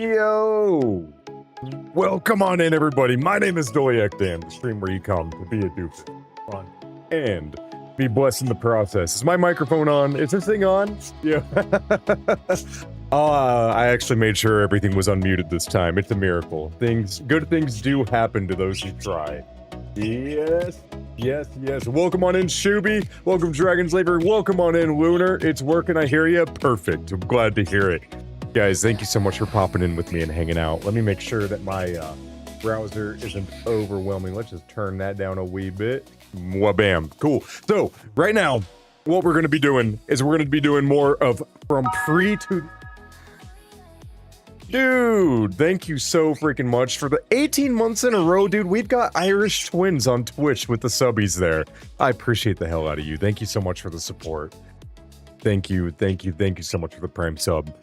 Yo! Welcome on in, everybody. My name is Doyak Dan, the stream where you come to be a doofus, fun, and be blessed in the process. Is my microphone on? Is this thing on? Yeah. I actually made sure everything was unmuted this time. It's a miracle. Good things do happen to those who try. Yes. Welcome on in, Shuby. Welcome, Dragon Slaver. Welcome on in, Lunar. It's working, I hear you. Perfect. I'm glad to hear it. Guys, thank you so much for popping in with me and hanging out. Let me make sure that my browser isn't overwhelming. Let's just turn that down a wee bit. Wabam. Cool. So, right now, what we're going to be doing is we're going to be doing more of From Pre to... Dude, thank you so freaking much for the 18 months in a row, dude. We've got Irish twins on Twitch with the subbies there. I appreciate the hell out of you. Thank you so much for the support. Thank you so much for the Prime sub.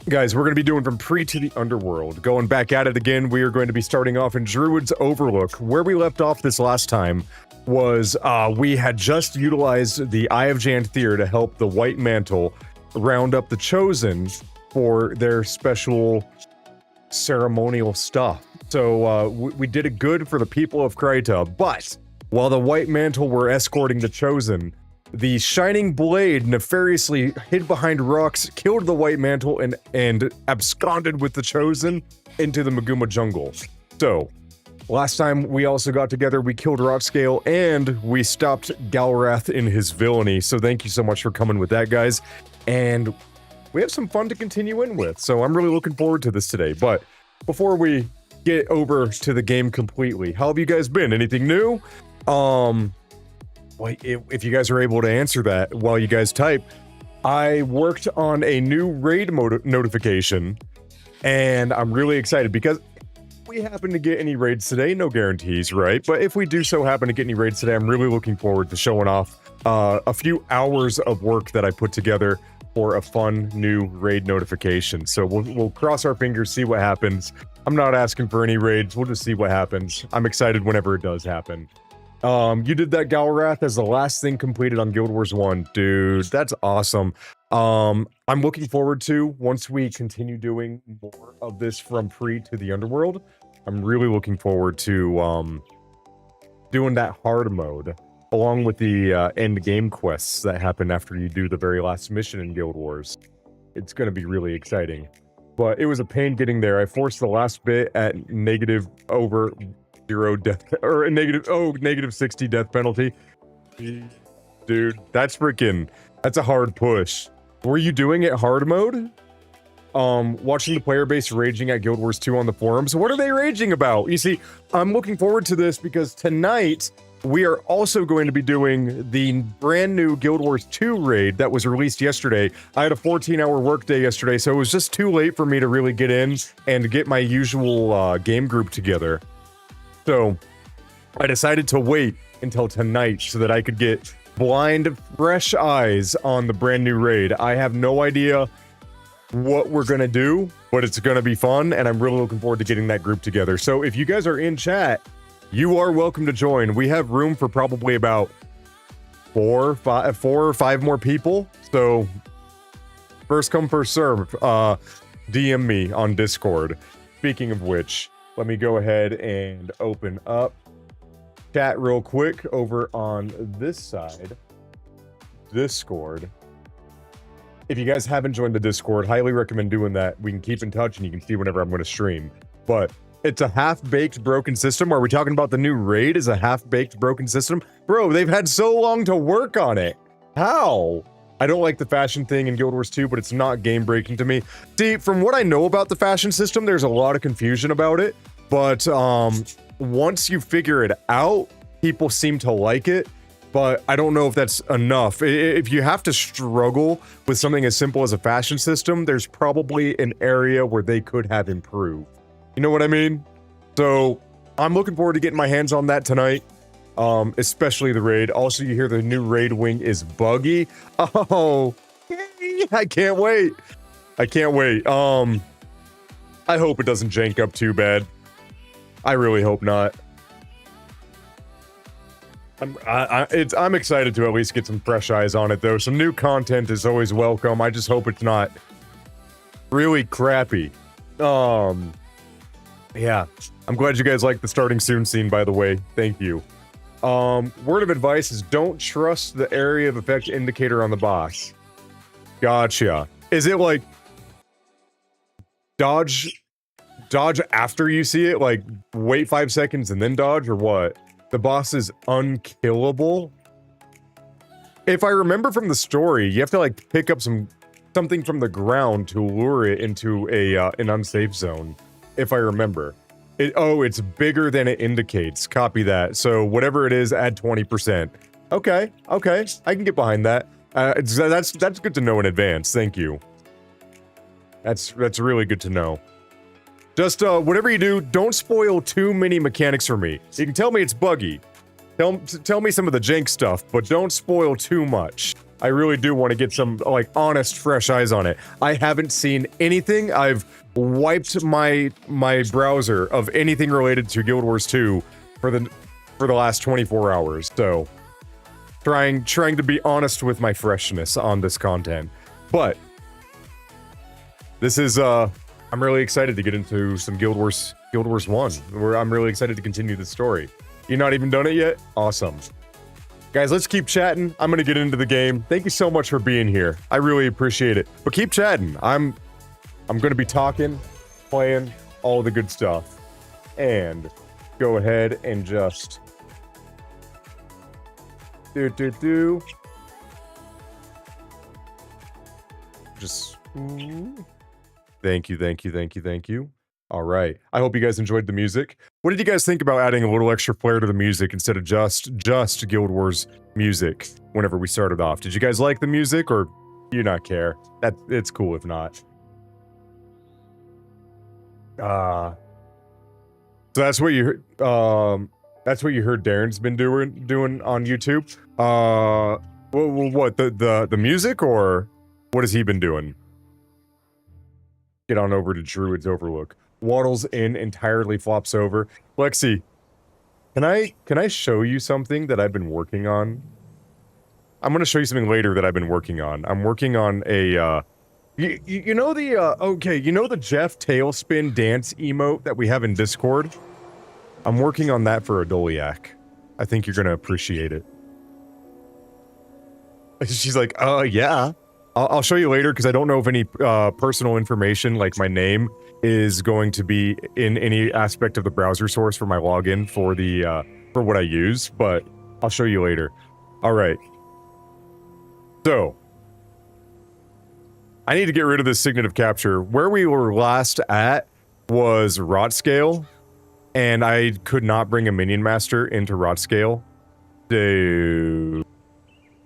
Guys, we're going to be doing From Pre to the Underworld. Going back at it again, we are going to be starting off in Druid's Overlook. Where we left off this last time was we had just utilized the Eye of Janthier to help the White Mantle round up the Chosen for their special ceremonial stuff. So we did it good for the people of Kryta, but while the White Mantle were escorting the Chosen, the Shining Blade nefariously hid behind rocks, killed the White Mantle, and absconded with the Chosen into the Maguma jungle. So, last time we also got together, we killed Rotscale, and we stopped Galrath in his villainy. So thank you so much for coming with that, guys. And we have some fun to continue in with, so I'm really looking forward to this today. But before we get over to the game completely, how have you guys been? Anything new? If you guys are able to answer that while you guys type, I worked on a new raid notification, and I'm really excited because if we happen to get any raids today, no guarantees, right? But if we do so happen to get any raids today, I'm really looking forward to showing off a few hours of work that I put together for a fun new raid notification. So we'll cross our fingers, see what happens. I'm not asking for any raids. We'll just see what happens. I'm excited whenever it does happen. You did that Galrath as the last thing completed on Guild Wars 1. Dude, that's awesome. I'm looking forward to, once we continue doing more of this From Pre to the Underworld, I'm really looking forward to doing that hard mode, along with the end game quests that happen after you do the very last mission in Guild Wars. It's going to be really exciting. But it was a pain getting there. I forced the last bit at negative over 0 death, or a negative 60 death penalty. Dude, that's a hard push. Were you doing it hard mode? Watching the player base raging at Guild Wars 2 on the forums. What are they raging about? You see, I'm looking forward to this because tonight we are also going to be doing the brand new Guild Wars 2 raid that was released yesterday. I had a 14-hour workday yesterday, so it was just too late for me to really get in and get my usual game group together. So I decided to wait until tonight so that I could get blind, fresh eyes on the brand new raid. I have no idea what we're going to do, but it's going to be fun, and I'm really looking forward to getting that group together. So if you guys are in chat, you are welcome to join. We have room for probably about 4 or 5 more people. So first come, first serve. DM me on Discord. Speaking of which, let me go ahead and open up chat real quick over on this side, Discord. If you guys haven't joined the Discord, highly recommend doing that. We can keep in touch and you can see whenever I'm going to stream. But it's a half-baked broken system. Are we talking about the new raid is a half-baked broken system? Bro, they've had so long to work on it. How? I don't like the fashion thing in Guild Wars 2, but it's not game-breaking to me. See, from what I know about the fashion system, there's a lot of confusion about it. But once you figure it out, people seem to like it. But I don't know if that's enough. If you have to struggle with something as simple as a fashion system, there's probably an area where they could have improved. You know what I mean? So I'm looking forward to getting my hands on that tonight, especially the raid. Also, you hear the new raid wing is buggy. Oh, I can't wait. I can't wait. I hope it doesn't jank up too bad. I really hope not. I'm excited to at least get some fresh eyes on it, though. Some new content is always welcome. I just hope it's not really crappy. Yeah, I'm glad you guys like the starting soon scene, by the way. Thank you. Word of advice is don't trust the area of effect indicator on the boss. Gotcha. Is it like dodge after you see it? Like wait 5 seconds and then dodge, or what? The boss is unkillable? If I remember from the story, you have to like pick up something from the ground to lure it into an unsafe zone. If I remember. It's bigger than it indicates. Copy that. So whatever it is, add 20%. Okay, I can get behind that. That's good to know in advance. Thank you. That's really good to know. Just whatever you do, don't spoil too many mechanics for me. You can tell me it's buggy. Tell me some of the jank stuff, but don't spoil too much. I really do want to get some like honest, fresh eyes on it. I haven't seen anything. I've wiped my browser of anything related to Guild Wars 2 for the last 24 hours. So trying to be honest with my freshness on this content. But this is I'm really excited to get into some Guild Wars 1, where I'm really excited to continue the story. You not even done it yet? Awesome. Guys, let's keep chatting. I'm gonna get into the game. Thank you so much for being here. I really appreciate it. But keep chatting. I'm gonna be talking, playing, all the good stuff. And go ahead and just just thank you. All right. I hope you guys enjoyed the music. What did you guys think about adding a little extra flair to the music instead of just Guild Wars music whenever we started off? Did you guys like the music, or do you not care? It's cool if not. So that's what you heard. That's what you heard Darren's been doing on YouTube. What the music, or what has he been doing? Get on over to Druid's Overlook. Waddles in, entirely flops over. Lexi, can I show you something that I've been working on? I'm gonna show you something later that I've been working on. I'm working on a you know the okay, you know the Jeff Tailspin dance emote that we have in Discord? I'm working on that for Adoliak. I think you're gonna appreciate it. She's like, yeah. I'll show you later, because I don't know if any personal information, like my name, is going to be in any aspect of the browser source for my login for the for what I use, but I'll show you later. All right. So, I need to get rid of this signative capture. Where we were last at was Rot Scale, and I could not bring a minion master into Rot Scale. So,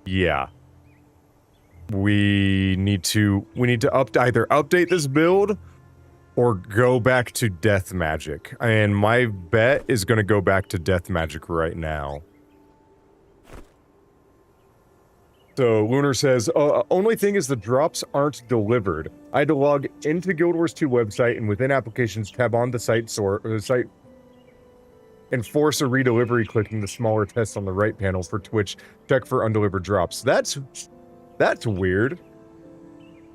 yeah. We need to either update this build or go back to Death Magic. And my bet is going to go back to Death Magic right now. So Lunar says, only thing is the drops aren't delivered. I had to log into Guild Wars 2 website and within applications tab on the site and force a redelivery clicking the smaller test on the right panel for Twitch. Check for undelivered drops. That's weird.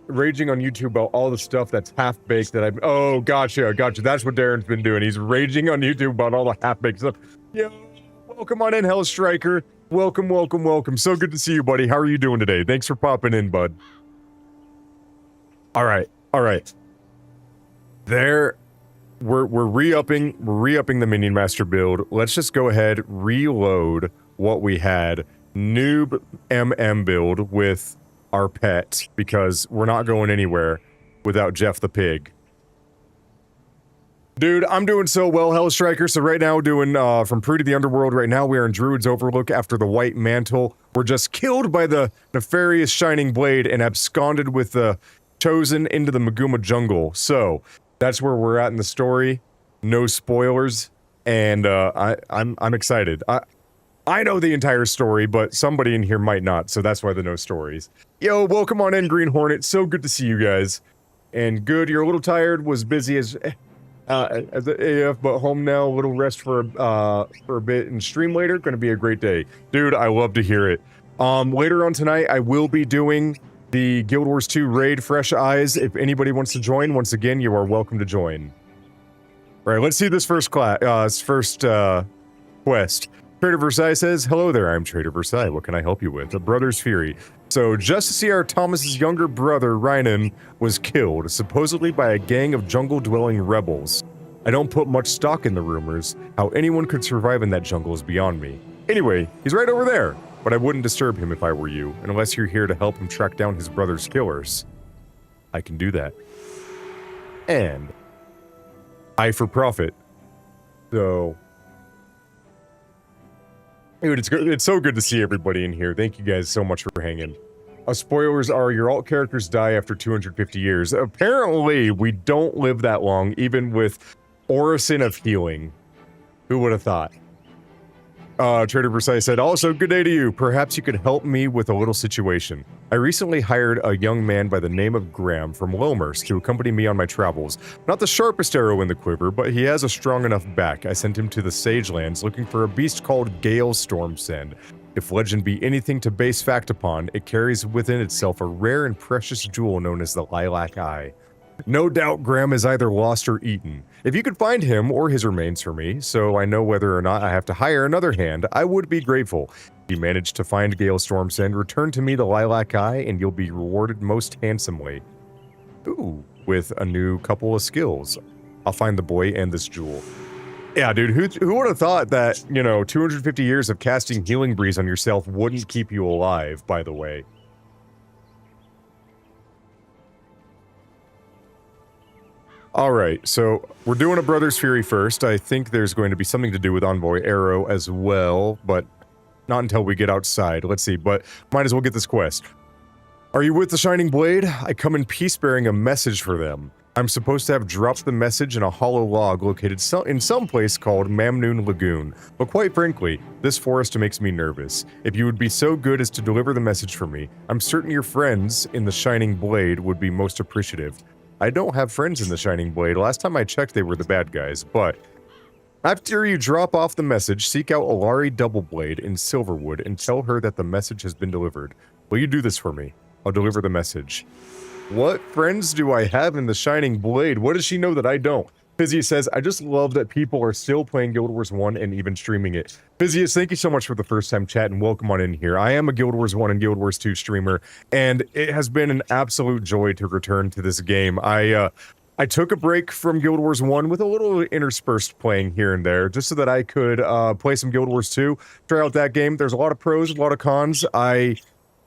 Raging on YouTube about all the stuff that's half-baked that I've... Oh, gotcha. That's what Darren's been doing. He's raging on YouTube about all the half-baked stuff. Yo, welcome on in, Hellstriker. Welcome. So good to see you, buddy. How are you doing today? Thanks for popping in, bud. All right. We're re-upping the Minion Master build. Let's just go ahead, reload what we had. Noob MM build with our pet, because we're not going anywhere without Jeff the Pig. Dude, I'm doing so well, Hellstriker. So right now, doing from Prue to the Underworld. Right now, we are in Druid's Overlook after the White Mantle. We're just killed by the nefarious Shining Blade and absconded with the Chosen into the Maguma Jungle. So that's where we're at in the story. No spoilers, and I'm excited. I know the entire story, but somebody in here might not, so that's why the no stories. Yo, welcome on in, Green Hornet. So good to see you guys. And good, you're a little tired, was busy as AF, but home now, a little rest for a bit and stream later. Gonna be a great day. Dude, I love to hear it. Later on tonight, I will be doing the Guild Wars 2 raid, Fresh Eyes. If anybody wants to join, once again, you are welcome to join. All right, let's see this first quest. Trader Versailles says, "Hello there, I'm Trader Versailles. What can I help you with?" The Brother's Fury. So, Justice C.R. Thomas's younger brother, Rynan, was killed, supposedly by a gang of jungle-dwelling rebels. I don't put much stock in the rumors. How anyone could survive in that jungle is beyond me. Anyway, he's right over there, but I wouldn't disturb him if I were you, unless you're here to help him track down his brother's killers. I can do that. And I for profit. So... Dude, it's so good to see everybody in here. Thank you guys so much for hanging. Spoilers are your alt characters die after 250 years. Apparently, we don't live that long, even with Orison of Healing. Who would have thought? Trader Versailles said, "Also, good day to you. Perhaps you could help me with a little situation. I recently hired a young man by the name of Graham from Lomers to accompany me on my travels. Not the sharpest arrow in the quiver, but he has a strong enough back. I sent him to the Sagelands looking for a beast called Gale Stormsend. If legend be anything to base fact upon, it carries within itself a rare and precious jewel known as the Lilac Eye. No doubt Graham is either lost or eaten. If you could find him or his remains for me, so I know whether or not I have to hire another hand, I would be grateful. If you manage to find Gale Stormsend, return to me the Lilac Eye, and you'll be rewarded most handsomely." Ooh, with a new couple of skills. I'll find the boy and this jewel. Yeah, dude, who would have thought that, 250 years of casting Healing Breeze on yourself wouldn't keep you alive, by the way. Alright, so we're doing a Brother's Fury first. I think there's going to be something to do with Envoy Arrow as well, but not until we get outside. Let's see, but might as well get this quest. "Are you with the Shining Blade? I come in peace bearing a message for them. I'm supposed to have dropped the message in a hollow log located in some place called Mamnoon Lagoon, but quite frankly, this forest makes me nervous. If you would be so good as to deliver the message for me, I'm certain your friends in the Shining Blade would be most appreciative." I don't have friends in the Shining Blade. Last time I checked, they were the bad guys, but after you drop off the message, seek out Alari Doubleblade in Silverwood and tell her that the message has been delivered. Will you do this for me? I'll deliver the message. What friends do I have in the Shining Blade? What does she know that I don't? Physius says, "I just love that people are still playing Guild Wars 1 and even streaming it." Physius, thank you so much for the first time chat and welcome on in here. I am a Guild Wars 1 and Guild Wars 2 streamer, and it has been an absolute joy to return to this game. I took a break from Guild Wars 1 with a little interspersed playing here and there, just so that I could play some Guild Wars 2, try out that game. There's a lot of pros, a lot of cons. I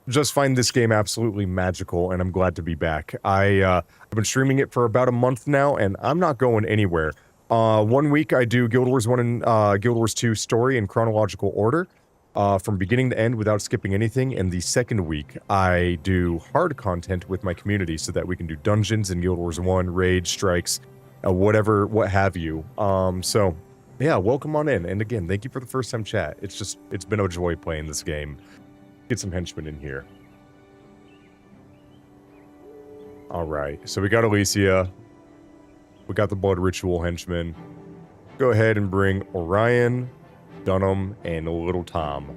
just find this game absolutely magical, and I'm glad to be back. I've been streaming it for about a month now, and I'm not going anywhere. 1 week I do Guild Wars 1 and Guild Wars 2 story in chronological order, from beginning to end without skipping anything, and the second week I do hard content with my community so that we can do dungeons in Guild Wars 1, raids, strikes, what have you. So, yeah, welcome on in, and again, thank you for the first time chat. It's been a joy playing this game. Get some henchmen in here. Alright, so we got Alicia. We got the Blood Ritual henchmen. Go ahead and bring Orion, Dunham, and Little Tom.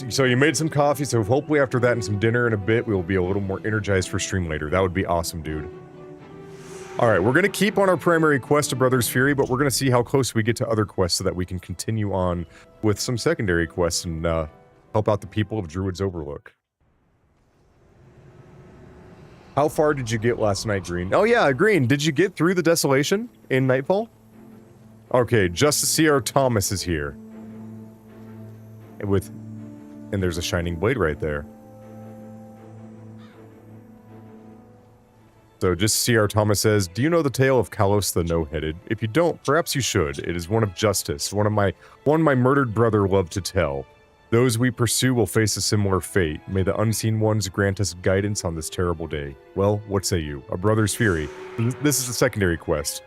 So you made some coffee, so hopefully after that and some dinner in a bit, we'll be a little more energized for stream later. That would be awesome, dude. Alright, we're going to keep on our primary quest of Brother's Fury, but we're going to see how close we get to other quests so that we can continue on with some secondary quests and help out the people of Druid's Overlook. How far did you get last night, Green? Oh yeah, Green, did you get through the Desolation in Nightfall? Okay, Justice C.R. Thomas is here. And there's a Shining Blade right there. So just C.R. Thomas says, "Do you know the tale of Kalos the No-Headed? If you don't, perhaps you should. It is one of justice, one my murdered brother loved to tell. Those we pursue will face a similar fate. May the unseen ones grant us guidance on this terrible day." Well, what say you? A Brother's Fury. This is a secondary quest.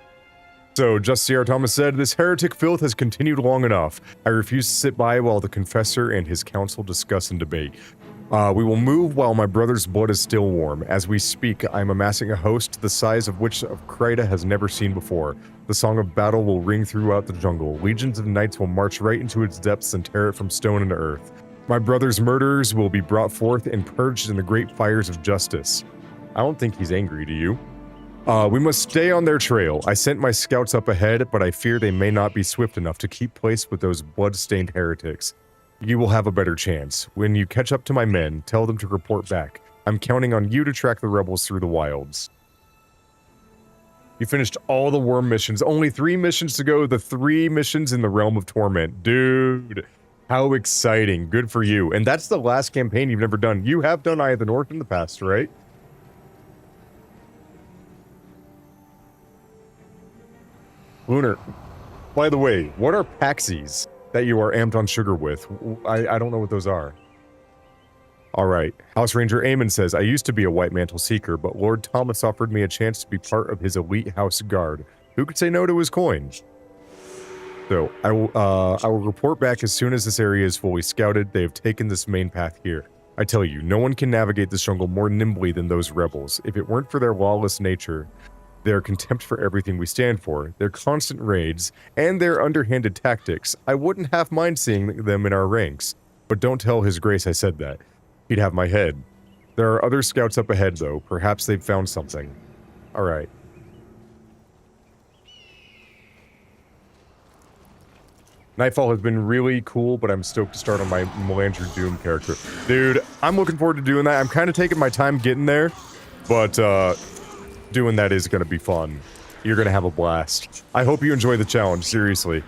So, just C.R. Thomas said, "This heretic filth has continued long enough. I refuse to sit by while the confessor and his council discuss and debate. We will move while my brother's blood is still warm. As we speak, I am amassing a host the size of which Kryta has never seen before. The song of battle will ring throughout the jungle. Legions of knights will march right into its depths and tear it from stone into earth. My brother's murderers will be brought forth and purged in the great fires of justice. I don't think he's angry to you. We must stay on their trail. I sent my scouts up ahead, but I fear they may not be swift enough to keep pace with those blood-stained heretics. You will have a better chance. When you catch up to my men, tell them to report back. I'm counting on you to track the rebels through the wilds. You finished all the worm missions. Only 3 missions to go. The 3 missions in the Realm of Torment. Dude, how exciting. Good for you. And that's the last campaign you've never done. You have done Eye of the North in the past, right? Lunar, by the way, what are Paxies that you are amped on sugar with? I don't know what those are. Alright, House Ranger Eamon says, I used to be a White Mantle Seeker, but Lord Thomas offered me a chance to be part of his elite house guard. Who could say no to his coin? So, I will report back as soon as this area is fully scouted. They have taken this main path here. I tell you, no one can navigate this jungle more nimbly than those rebels. If it weren't for their lawless nature, their contempt for everything we stand for, their constant raids, and their underhanded tactics, I wouldn't half mind seeing them in our ranks. But don't tell His Grace I said that. He'd have my head. There are other scouts up ahead, though. Perhaps they've found something. Alright. Nightfall has been really cool, but I'm stoked to start on my Melandra Doom character. Dude, I'm looking forward to doing that. I'm kind of taking my time getting there, but doing that is going to be fun. You're going to have a blast. I hope you enjoy the challenge, seriously.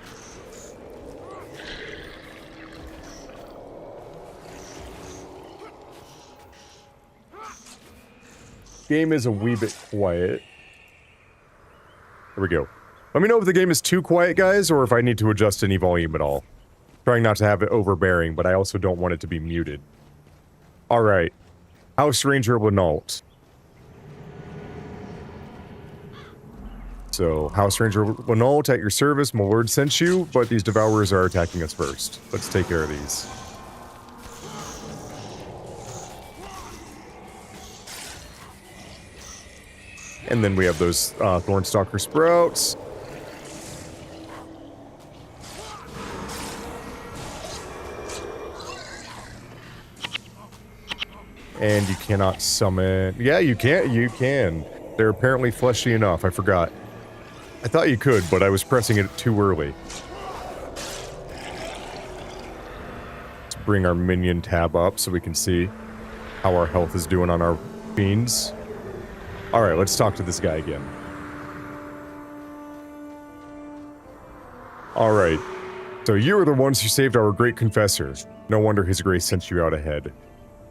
Game is a wee bit quiet. There we go. Let me know if the game is too quiet, guys, or if I need to adjust any volume at all. Trying not to have it overbearing, but I also don't want it to be muted. Alright. House Ranger Renault. So, House Ranger Renault, at your service. My lord sent you, but these Devourers are attacking us first. Let's take care of these. And then we have those Thornstalker Sprouts. And you cannot summon... Yeah, you can. You can. They're apparently fleshy enough. I forgot. I thought you could, but I was pressing it too early. Let's bring our minion tab up so we can see how our health is doing on our fiends. Alright, let's talk to this guy again. Alright. So you are the ones who saved our great confessor. No wonder His Grace sent you out ahead.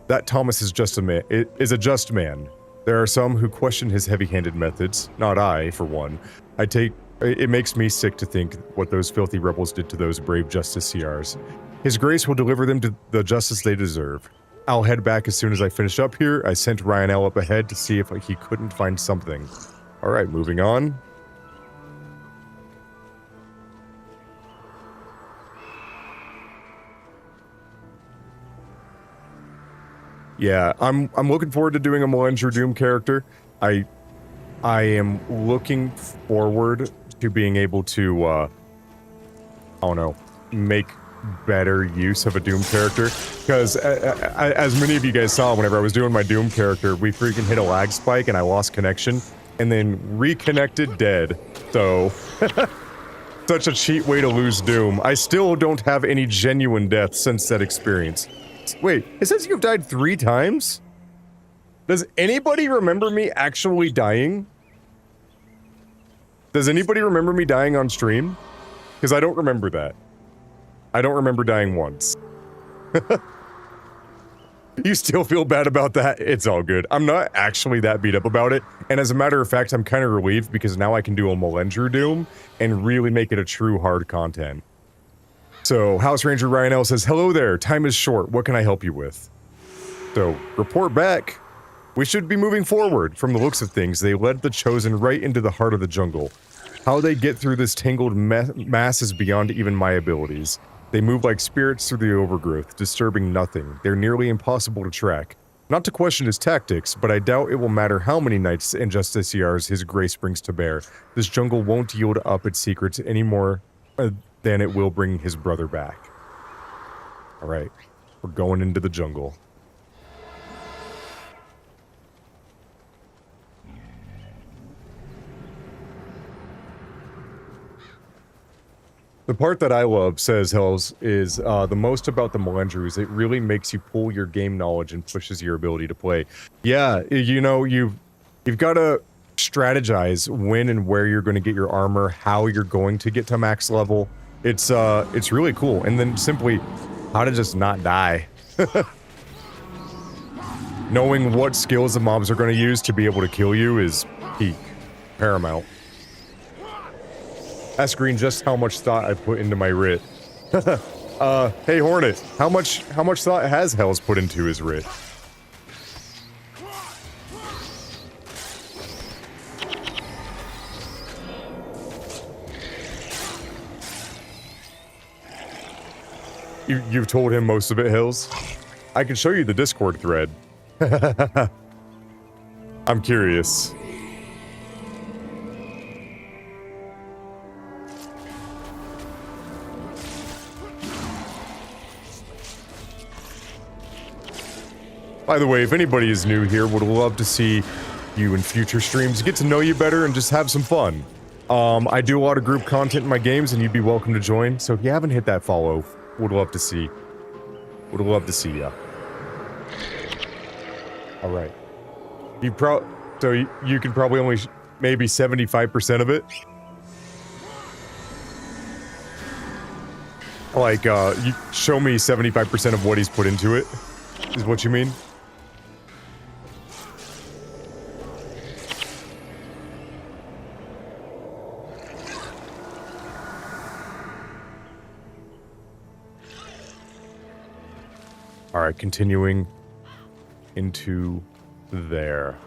That Thomas is a just man. There are some who question his heavy-handed methods. Not I, for one. It makes me sick to think what those filthy rebels did to those brave justiciars. His Grace will deliver them to the justice they deserve. I'll head back as soon as I finish up here. I sent Ryanel up ahead to see if he couldn't find something. Alright, moving on. Yeah, I'm looking forward to doing a Melandra Doom character. I am looking forward to being able to, I don't know, make better use of a Doom character. Because, as many of you guys saw, whenever I was doing my Doom character, we freaking hit a lag spike and I lost connection. And then reconnected dead. So, such a cheap way to lose Doom. I still don't have any genuine deaths since that experience. Wait, it says you've died 3 times? Does anybody remember me actually dying? Does anybody remember me dying on stream? Because I don't remember that. I don't remember dying once. You still feel bad about that? It's all good. I'm not actually that beat up about it. And as a matter of fact, I'm kind of relieved because now I can do a Melandra Doom and really make it a true hard content. So, House Ranger Ryanel says, hello there, time is short, what can I help you with? So, report back. We should be moving forward. From the looks of things, they led the Chosen right into the heart of the jungle. How they get through this tangled mass is beyond even my abilities. They move like spirits through the overgrowth, disturbing nothing. They're nearly impossible to track. Not to question his tactics, but I doubt it will matter how many knights and justiciars His Grace brings to bear. This jungle won't yield up its secrets any more than it will bring his brother back. Alright. We're going into the jungle. The part that I love, says Hells, is the most about the Melendrews. It really makes you pull your game knowledge and pushes your ability to play. Yeah, you know, you've got to strategize when and where you're going to get your armor, how you're going to get to max level. It's really cool. And then simply how to just not die. Knowing what skills the mobs are going to use to be able to kill you is peak, paramount. Ask Green just how much thought I put into my writ. Hey Hornet, how much thought has Hells put into his writ? You've told him most of it, Hills? I can show you the Discord thread. I'm curious. By the way, if anybody is new here, would love to see you in future streams, get to know you better, and just have some fun. I do a lot of group content in my games, and you'd be welcome to join. So if you haven't hit that follow, would love to see. Would love to see ya. All right. So you can probably only maybe 75% of it. Like, you show me 75% of what he's put into it, is what you mean? Alright, continuing into there.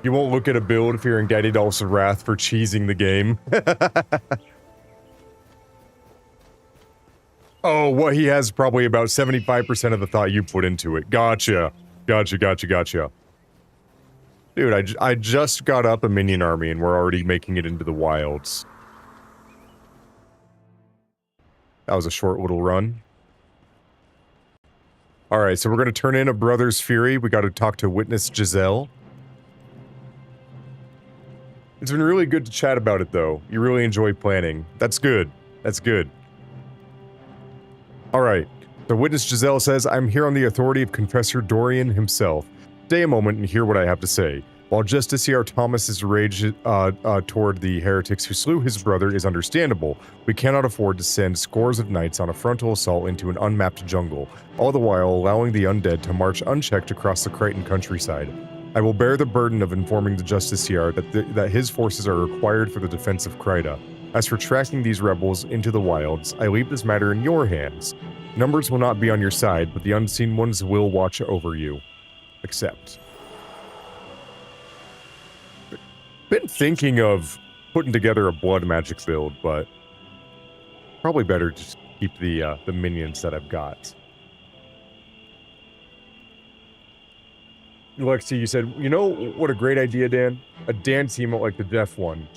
You won't look at a build fearing Daddy Dolph's wrath for cheesing the game. Oh, what he has probably about 75% of the thought you put into it. Gotcha. Gotcha. Dude, I just got up a minion army and we're already making it into the wilds. That was a short little run. Alright, so we're going to turn in a Brother's Fury. We got to talk to Witness Giselle. It's been really good to chat about it, though. You really enjoy planning. That's good. That's good. Alright, so Witness Giselle says, I'm here on the authority of Confessor Dorian himself. Stay a moment and hear what I have to say. While Justiciar Thomas's rage toward the heretics who slew his brother is understandable, we cannot afford to send scores of knights on a frontal assault into an unmapped jungle, all the while allowing the undead to march unchecked across the Crichton countryside. I will bear the burden of informing the Justiciar that his forces are required for the defense of Kryta. As for tracking these rebels into the wilds, I leave this matter in your hands. Numbers will not be on your side, but the unseen ones will watch over you. Accept. Been thinking of putting together a blood magic build, but probably better just keep the minions that I've got. Lexi, you said, you know what a great idea, Dan? A dance emote like the deaf one,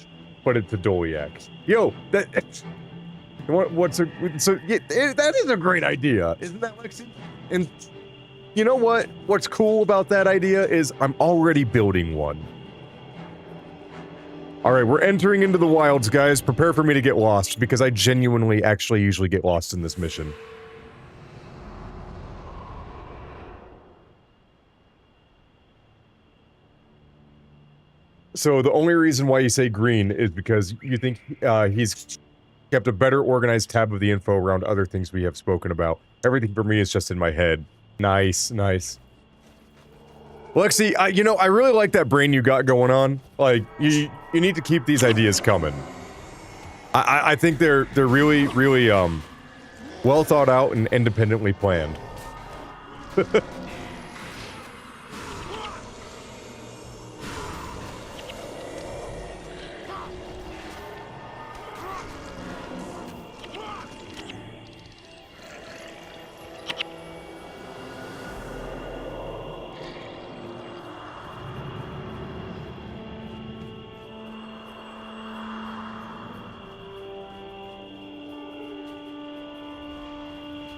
but it's a Doliac. Yo, that is a great idea, isn't that, Lexi? And you know what? What's cool about that idea is I'm already building one. Alright, we're entering into the wilds, guys. Prepare for me to get lost, because I genuinely actually usually get lost in this mission. So the only reason why you say green is because you think he's kept a better organized tab of the info around other things we have spoken about. Everything for me is just in my head. Nice, nice. Lexi, I really like that brain you got going on. Like, you need to keep these ideas coming. I think they're really, really, well thought out and independently planned.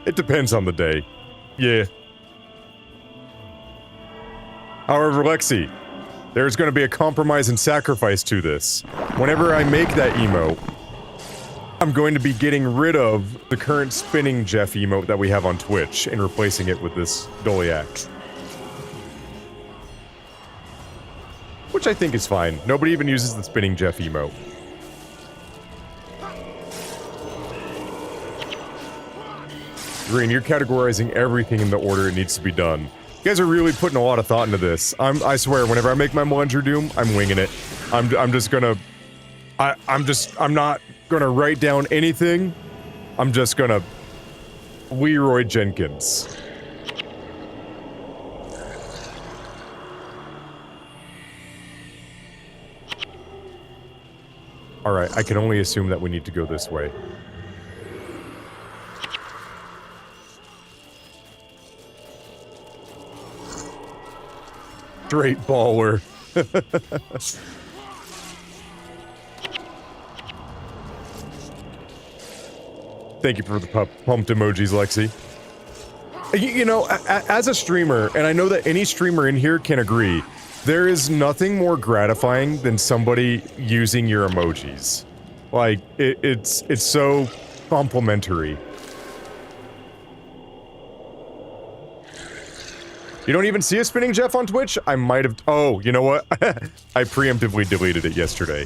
It depends on the day. Yeah. However, Lexi, there's going to be a compromise and sacrifice to this. Whenever I make that emote, I'm going to be getting rid of the current spinning Jeff emote that we have on Twitch and replacing it with this Doliac. Which I think is fine. Nobody even uses the spinning Jeff emote. Green, you're categorizing everything in the order it needs to be done. You guys are really putting a lot of thought into this. I swear, whenever I make my Melunger Doom, I'm winging it. I'm just gonna... I'm not gonna write down anything. I'm just gonna... Leroy Jenkins. Alright, I can only assume that we need to go this way. Straight baller. Thank you for the pumped emojis, Lexi. You know, as a streamer, and I know that any streamer in here can agree, there is nothing more gratifying than somebody using your emojis. Like, it's so complimentary. You don't even see a spinning Jeff on Twitch? I might have... Oh, you know what? I preemptively deleted it yesterday.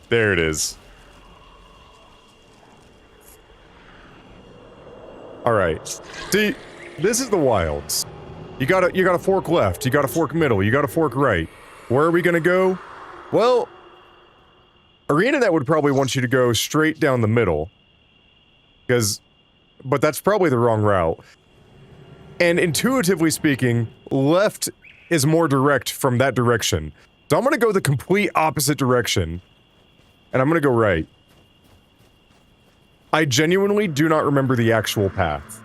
There it is. Alright. See, this is the wilds. You gotta fork left, you gotta fork middle, you gotta fork right. Where are we gonna go? Well... ArenaNet would probably want you to go straight down the middle. But that's probably the wrong route. And intuitively speaking, left is more direct from that direction. So I'm gonna go the complete opposite direction. And I'm gonna go right. I genuinely do not remember the actual path.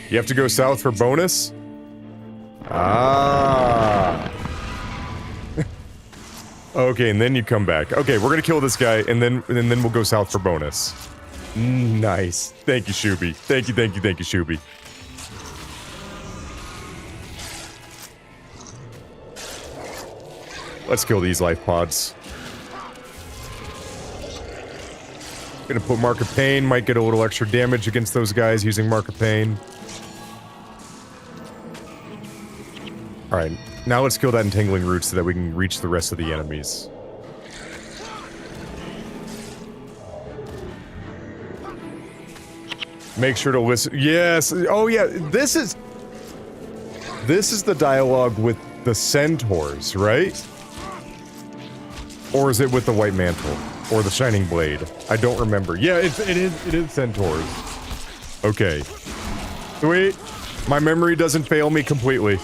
You have to go south for bonus? Ah. Okay, and then you come back. Okay, we're gonna kill this guy, and then we'll go south for bonus. Nice. Thank you, Shuby. Thank you, Shuby. Let's kill these life pods. Gonna put Mark of Pain, might get a little extra damage against those guys using Mark of Pain. Alright, now let's kill that Entangling Root so that we can reach the rest of the enemies. Make sure to listen. Yes! Oh yeah, this is the dialogue with the centaurs, right? Or is it with the White Mantle? Or the Shining Blade? I don't remember. Yeah, it is centaurs. Okay. Sweet. My memory doesn't fail me completely.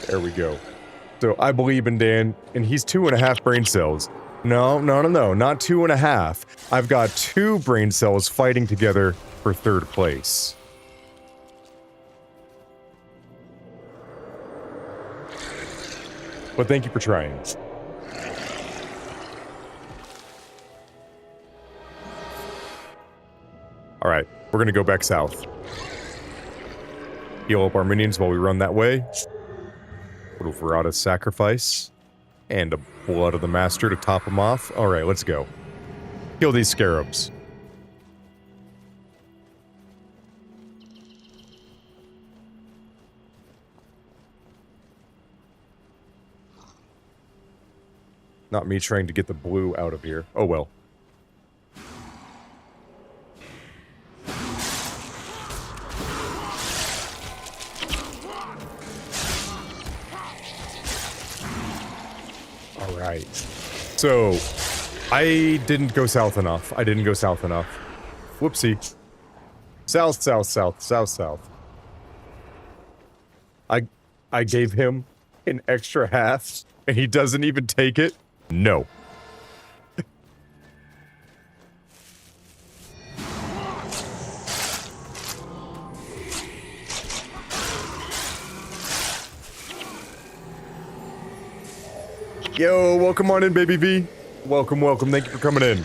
There we go. So I believe in Dan, and he's 2.5 brain cells. No, not 2.5. I've got 2 brain cells fighting together for 3rd place. But thank you for trying. Alright, we're gonna go back south. Heal up our minions while we run that way. Little Verada's Sacrifice. And a Blood of the Master to top them off. Alright, let's go. Kill these scarabs. Not me trying to get the blue out of here. Oh well. Alright. So, I didn't go south enough. I didn't go south enough. Whoopsie. South, south, south, south, south. I gave him an extra half, and he doesn't even take it? No. Yo, welcome on in, baby V. Welcome, welcome. Thank you for coming in.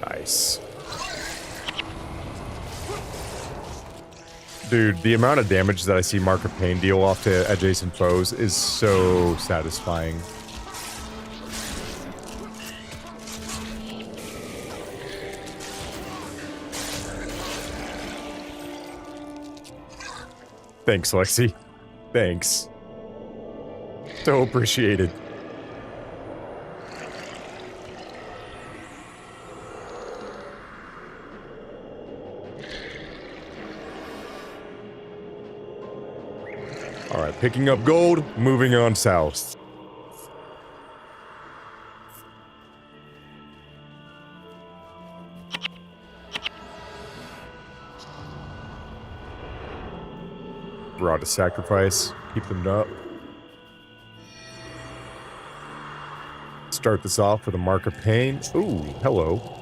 Nice. Dude, the amount of damage that I see Mark of Pain deal off to adjacent foes is so satisfying. Thanks, Lexi. Thanks. So appreciated. Alright, picking up gold, moving on south. Rod of Sacrifice, keep them up. Start this off with a Mark of Pain. Ooh, hello.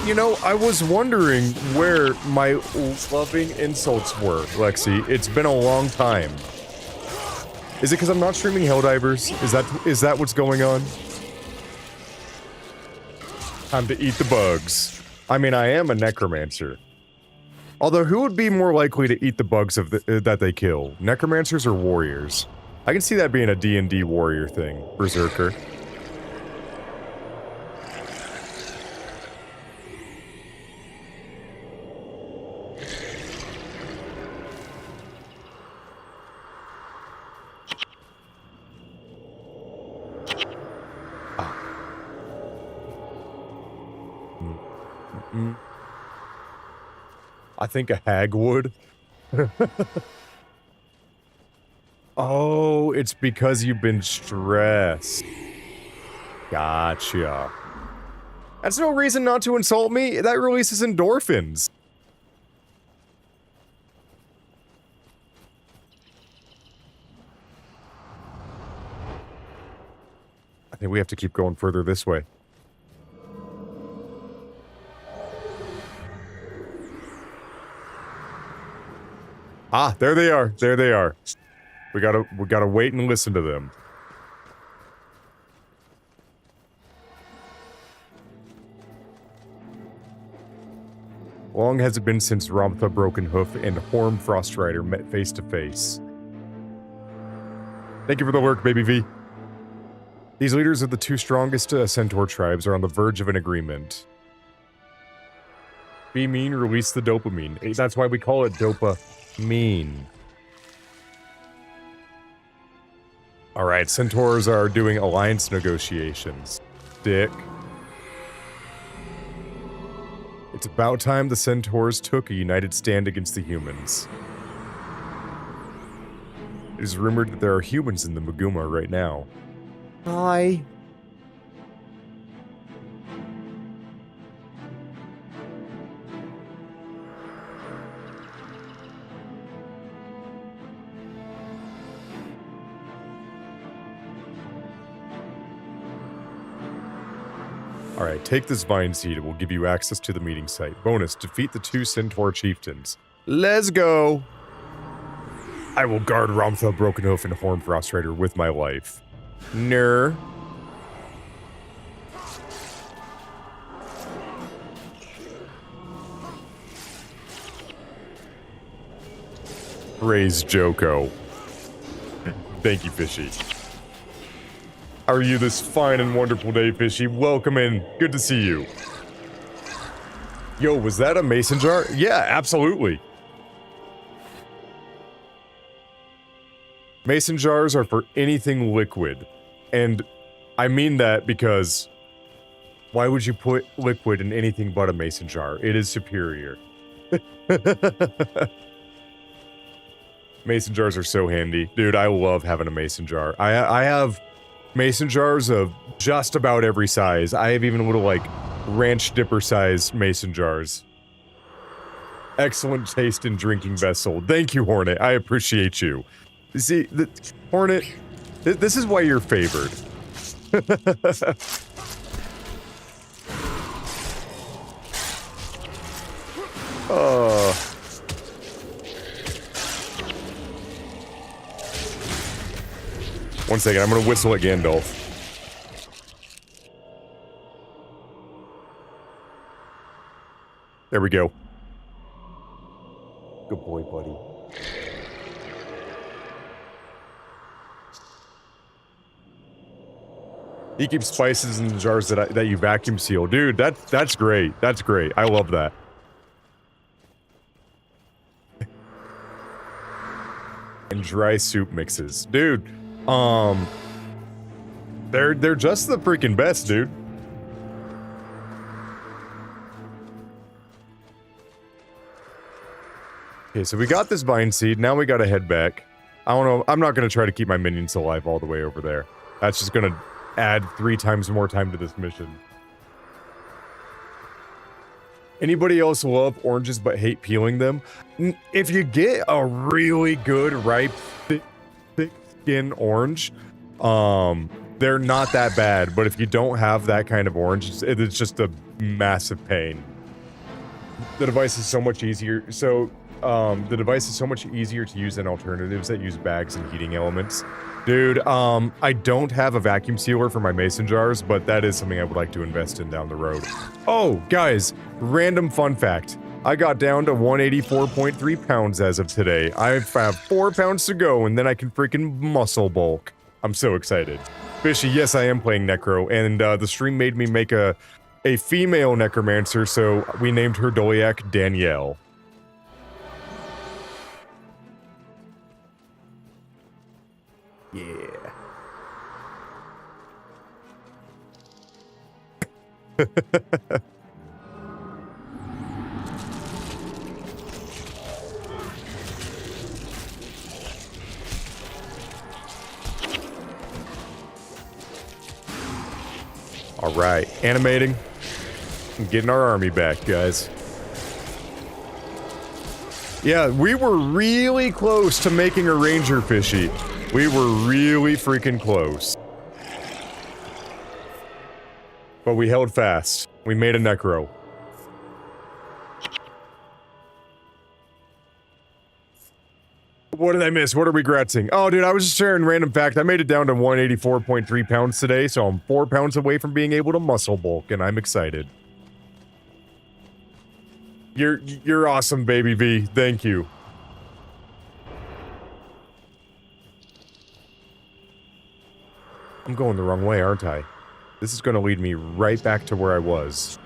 You know, I was wondering where my loving insults were, Lexi. It's been a long time. Is it because I'm not streaming Helldivers? Is that what's going on? Time to eat the bugs. I mean, I am a necromancer. Although, who would be more likely to eat the bugs that they kill? Necromancers or warriors? I can see that being a D&D warrior thing. Berserker. I think a hag would. Oh, it's because you've been stressed. Gotcha. That's no reason not to insult me. That releases endorphins. I think we have to keep going further this way. Ah, there they are. There they are. We gotta wait and listen to them. Long has it been since Ramtha Broken Hoof and Horm Frostrider met face to face. Thank you for the work, Baby V. These leaders of the two strongest centaur tribes are on the verge of an agreement. Be mean, release the dopamine. That's why we call it dopamine. Alright, centaurs are doing alliance negotiations. Dick. It's about time the centaurs took a united stand against the humans. It is rumored that there are humans in the Maguma right now. Hi. Alright, take this vine seed. It will give you access to the meeting site. Bonus, defeat the two centaur chieftains. Let's go! I will guard Ramtha Brokenhoof and Horn Frostrider with my life. Ner. Praise Joko. Thank you, Fishy. are you this fine and wonderful day, Fishy? Welcome in. Good to see you. Yo, was that a mason jar? Yeah, absolutely. Mason jars are for anything liquid. And I mean that because why would you put liquid in anything but a mason jar? It is superior. Mason jars are so handy. Dude, I love having a mason jar. I have mason jars of just about every size. I have even little, like, ranch dipper size mason jars. Excellent taste in drinking vessel. Thank you, Hornet. I appreciate you. See, Hornet, this is why you're favored. One second, I'm gonna whistle at Gandalf. There we go. Good boy, buddy. He keeps spices in the jars that you vacuum seal. Dude, that's great. That's great. I love that. And dry soup mixes. Dude, they're just the freaking best, dude. Okay, so we got this vine seed. Now we gotta head back. I don't know. I'm not gonna try to keep my minions alive all the way over there. That's just gonna add 3 times more time to this mission. Anybody else love oranges but hate peeling them? If you get a really good, ripe, thick skin orange, they're not that bad. But if you don't have that kind of orange, it's just a massive pain. The device is so much easier. So, the device is so much easier to use than alternatives that use bags and heating elements. Dude, I don't have a vacuum sealer for my mason jars, but that is something I would like to invest in down the road. Oh, guys, random fun fact. I got down to 184.3 pounds as of today. I have 4 pounds to go, and then I can freaking muscle bulk. I'm so excited. Fishy, yes, I am playing Necro, and the stream made me make a female necromancer, so we named her Doliac Danielle. Yeah. All right, animating and getting our army back, guys. Yeah, we were really close to making a ranger, Fishy. We were really freaking close. But we held fast. We made a necro. What did I miss? What are we regretting? Oh, dude, I was just sharing a random fact. I made it down to 184.3 pounds today, so I'm 4 pounds away from being able to muscle bulk, and I'm excited. You're awesome, baby V. Thank you. I'm going the wrong way, aren't I? This is going to lead me right back to where I was.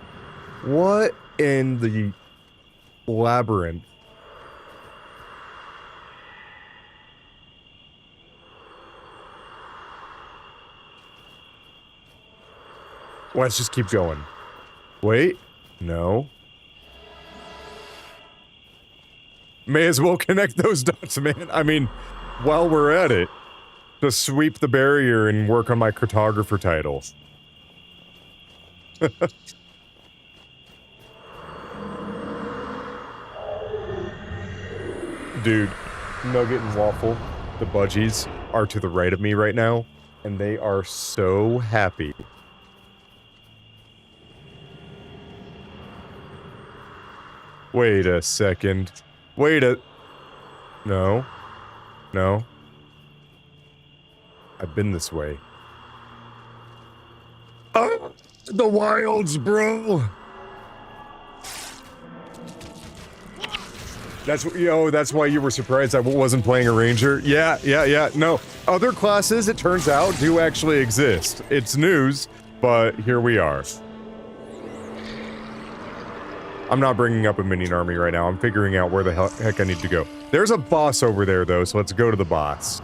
What in the labyrinth? Let's just keep going. Wait. No. May as well connect those dots, man. I mean, while we're at it, to sweep the barrier and work on my cartographer title. Dude, Nugget and Waffle, the budgies, are to the right of me right now, and they are so happy. Wait a second. No. No. I've been this way. The wilds, bro! That's why you were surprised I wasn't playing a ranger. Yeah. No, other classes, it turns out, do actually exist. It's news, but here we are. I'm not bringing up a minion army right now. I'm figuring out where the heck I need to go. There's a boss over there, though, so let's go to the boss.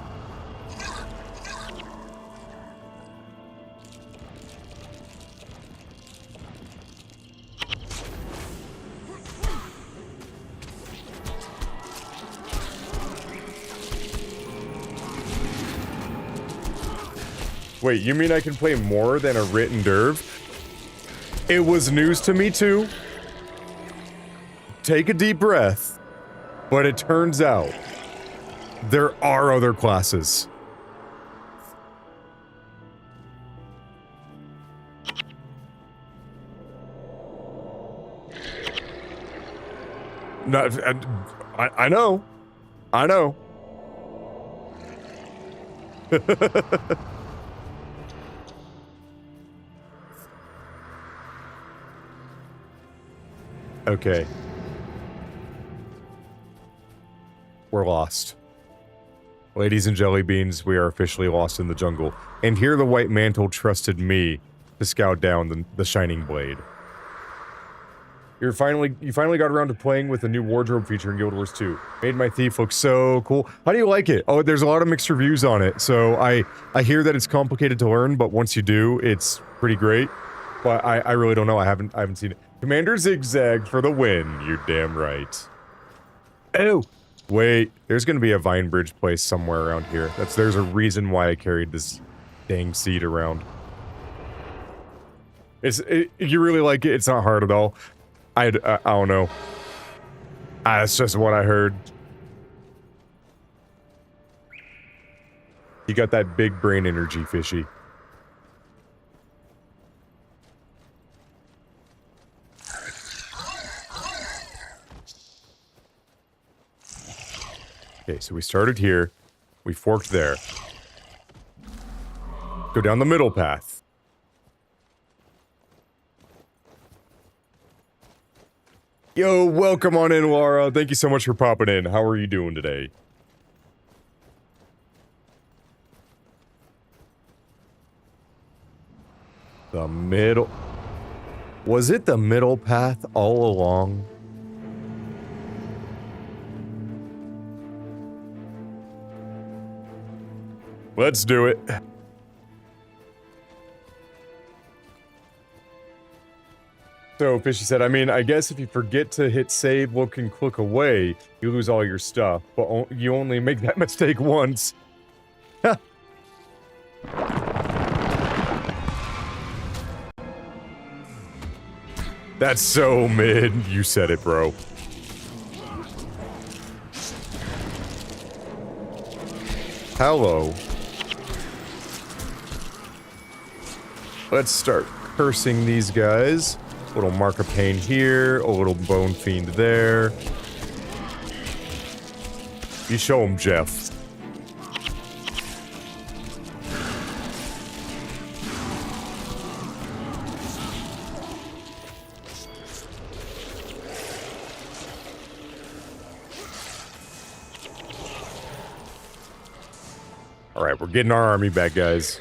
Wait, you mean I can play more than a written derv? It was news to me, too. Take a deep breath. But it turns out there are other classes. No, I know. I know. Okay. We're lost. Ladies and jelly beans, we are officially lost in the jungle. And here the White Mantle trusted me to scout down the Shining Blade. You finally got around to playing with the new wardrobe feature in Guild Wars 2. Made my thief look so cool. How do you like it? Oh, there's a lot of mixed reviews on it. So I hear that it's complicated to learn, but once you do, it's pretty great. But I really don't know. I haven't seen it. Commander Zigzag for the win. You're damn right. Oh, wait. There's gonna be a Vine Bridge place somewhere around here. There's a reason why I carried this dang seed around. You really like it? It's not hard at all. I don't know. That's just what I heard. You got that big brain energy, Fishy. Okay, so we started here. We forked there. Go down the middle path. Yo, welcome on in, Laura. Thank you so much for popping in. How are you doing today? The middle... Was it the middle path all along? Let's do it. So, Fishy said, I mean, I guess if you forget to hit save, look and click away, you lose all your stuff, but you only make that mistake once. That's so mid. You said it, bro. Hello. Let's start cursing these guys. A little Mark of Pain here, a little Bone Fiend there. You show him, Jeff. Alright, we're getting our army back, guys.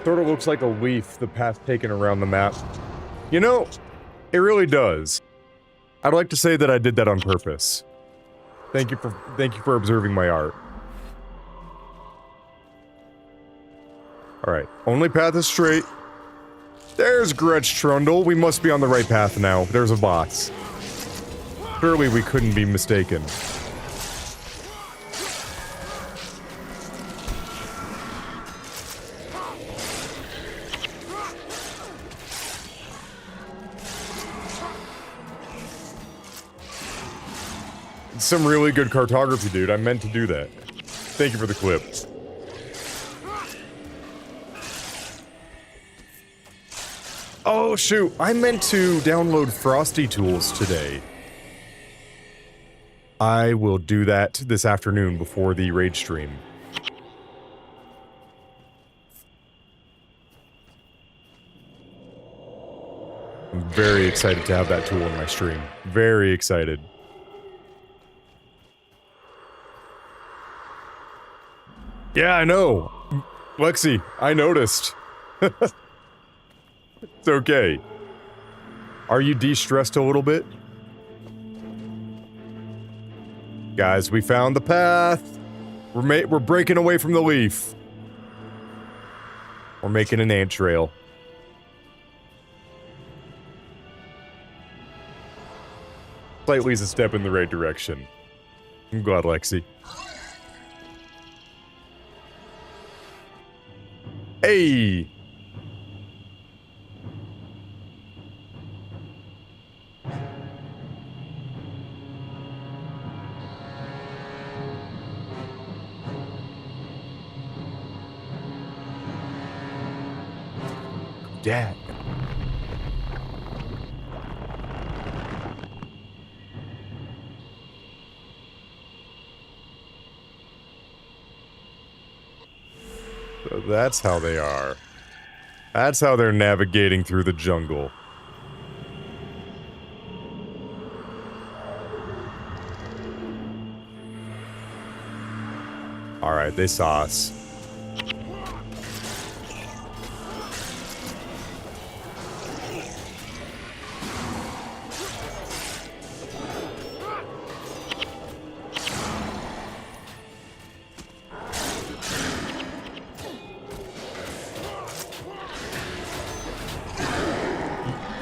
Sort of looks like a leaf, the path taken around the map. You know, it really does. I'd like to say that I did that on purpose. Thank you for observing my art. Alright, only path is straight. There's Gretch Trundle. We must be on the right path now. There's a boss. Surely we couldn't be mistaken. Some really good cartography, dude. I meant to do that. Thank you for the clip. Oh, shoot. I meant to download Frosty Tools today. I will do that this afternoon before the raid stream. I'm very excited to have that tool in my stream. Very excited. Yeah, I know. Lexi, I noticed. It's okay. Are you de-stressed a little bit? Guys, we found the path. We're breaking away from the leaf. We're making an ant trail. Slightly is a step in the right direction. I'm glad, Lexi. Hey! Dad. So that's how they are. That's how they're navigating through the jungle. Alright, they saw us.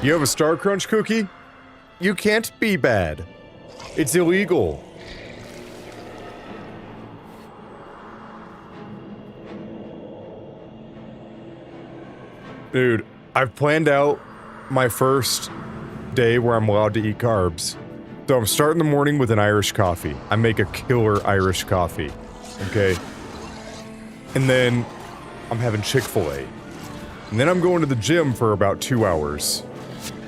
You have a Star Crunch cookie? You can't be bad. It's illegal. Dude, I've planned out my first day where I'm allowed to eat carbs. So I'm starting the morning with an Irish coffee. I make a killer Irish coffee. Okay? And then I'm having Chick-fil-A. And then I'm going to the gym for about 2 hours.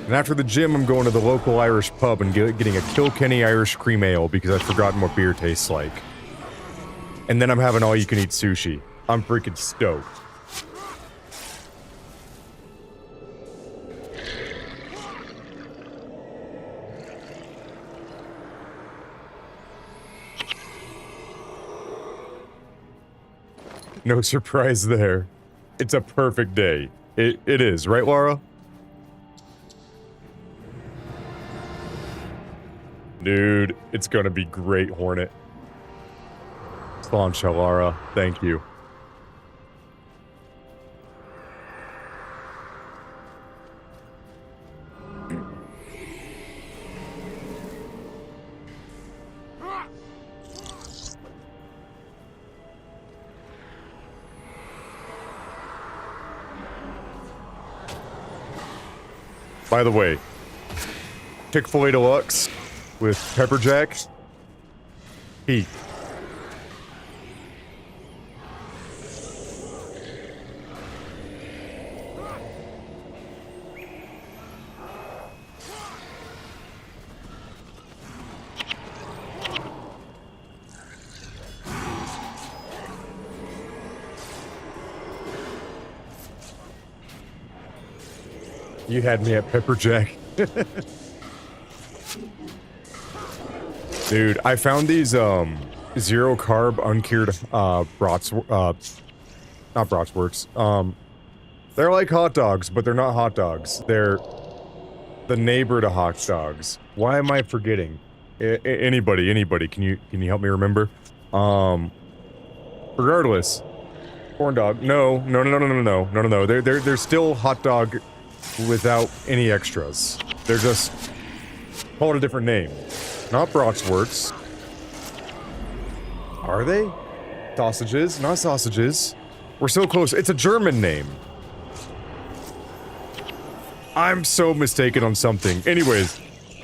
And after the gym, I'm going to the local Irish pub and getting a Kilkenny Irish cream ale because I've forgotten what beer tastes like. And then I'm having all-you-can-eat sushi. I'm freaking stoked. No surprise there. It's a perfect day. It is, right, Laura? Dude, it's gonna be great, Hornet. Sláinte, Laura. Thank you. By the way, Chick-fil-A Deluxe with pepper jack. Heat. You had me at pepper jack. Dude, I found these zero carb uncured brats not bratwursts. They're like hot dogs, but they're not hot dogs. They're the neighbor to hot dogs. Why am I forgetting? Anybody, can you help me remember? Regardless. Corn dog. No. They're still hot dog without any extras. They're just called a different name. Not bratwursts. Are they? Sausages? Not sausages. We're so close. It's a German name. I'm so mistaken on something. Anyways,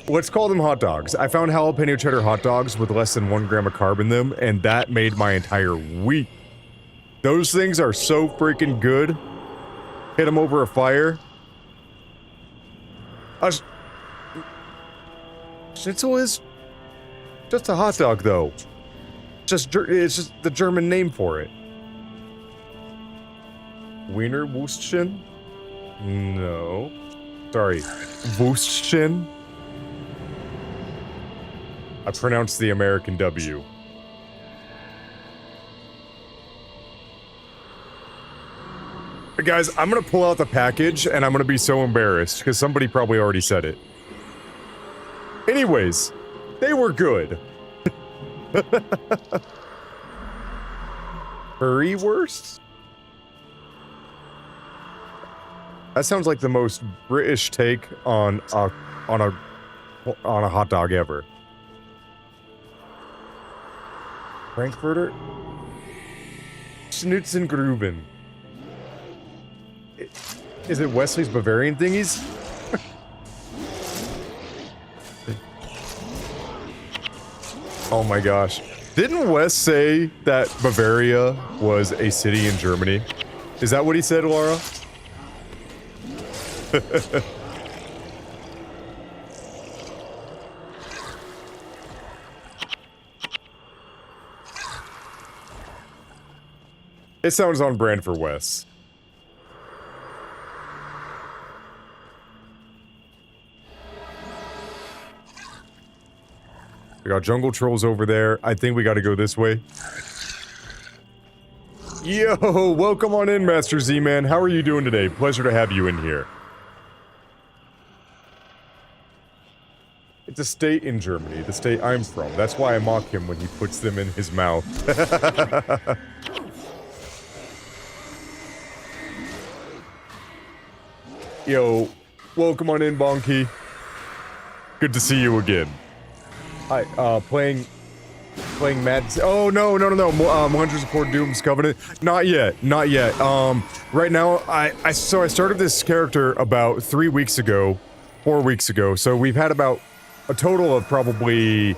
let's call them hot dogs. I found jalapeno cheddar hot dogs with less than 1 gram of carb in them, and that made my entire week. Those things are so freaking good. Hit them over a fire. A schnitzel is just a hot dog, though. It's just the German name for it. Wiener Würstchen? No. Sorry. Würstchen? I pronounced the American W. Guys, I'm gonna pull out the package and I'm gonna be so embarrassed because somebody probably already said it. Anyways, they were good. Currywurst? That sounds like the most British take on a hot dog ever. Frankfurter? Schnitzengruben. Is it Wesley's Bavarian thingies? Oh my gosh. Didn't Wes say that Bavaria was a city in Germany? Is that what he said, Laura? It sounds on brand for Wes. We got jungle trolls over there. I think we got to go this way. Yo, welcome on in, Master Z-Man. How are you doing today? Pleasure to have you in here. It's a state in Germany, the state I'm from. That's why I mock him when he puts them in his mouth. Yo, welcome on in, Bonky. Good to see you again. Hi, playing Mad... Oh, no. Hunters of Port Doom's Covenant. Not yet. Right now, I started this character about 4 weeks ago. So we've had about a total of probably...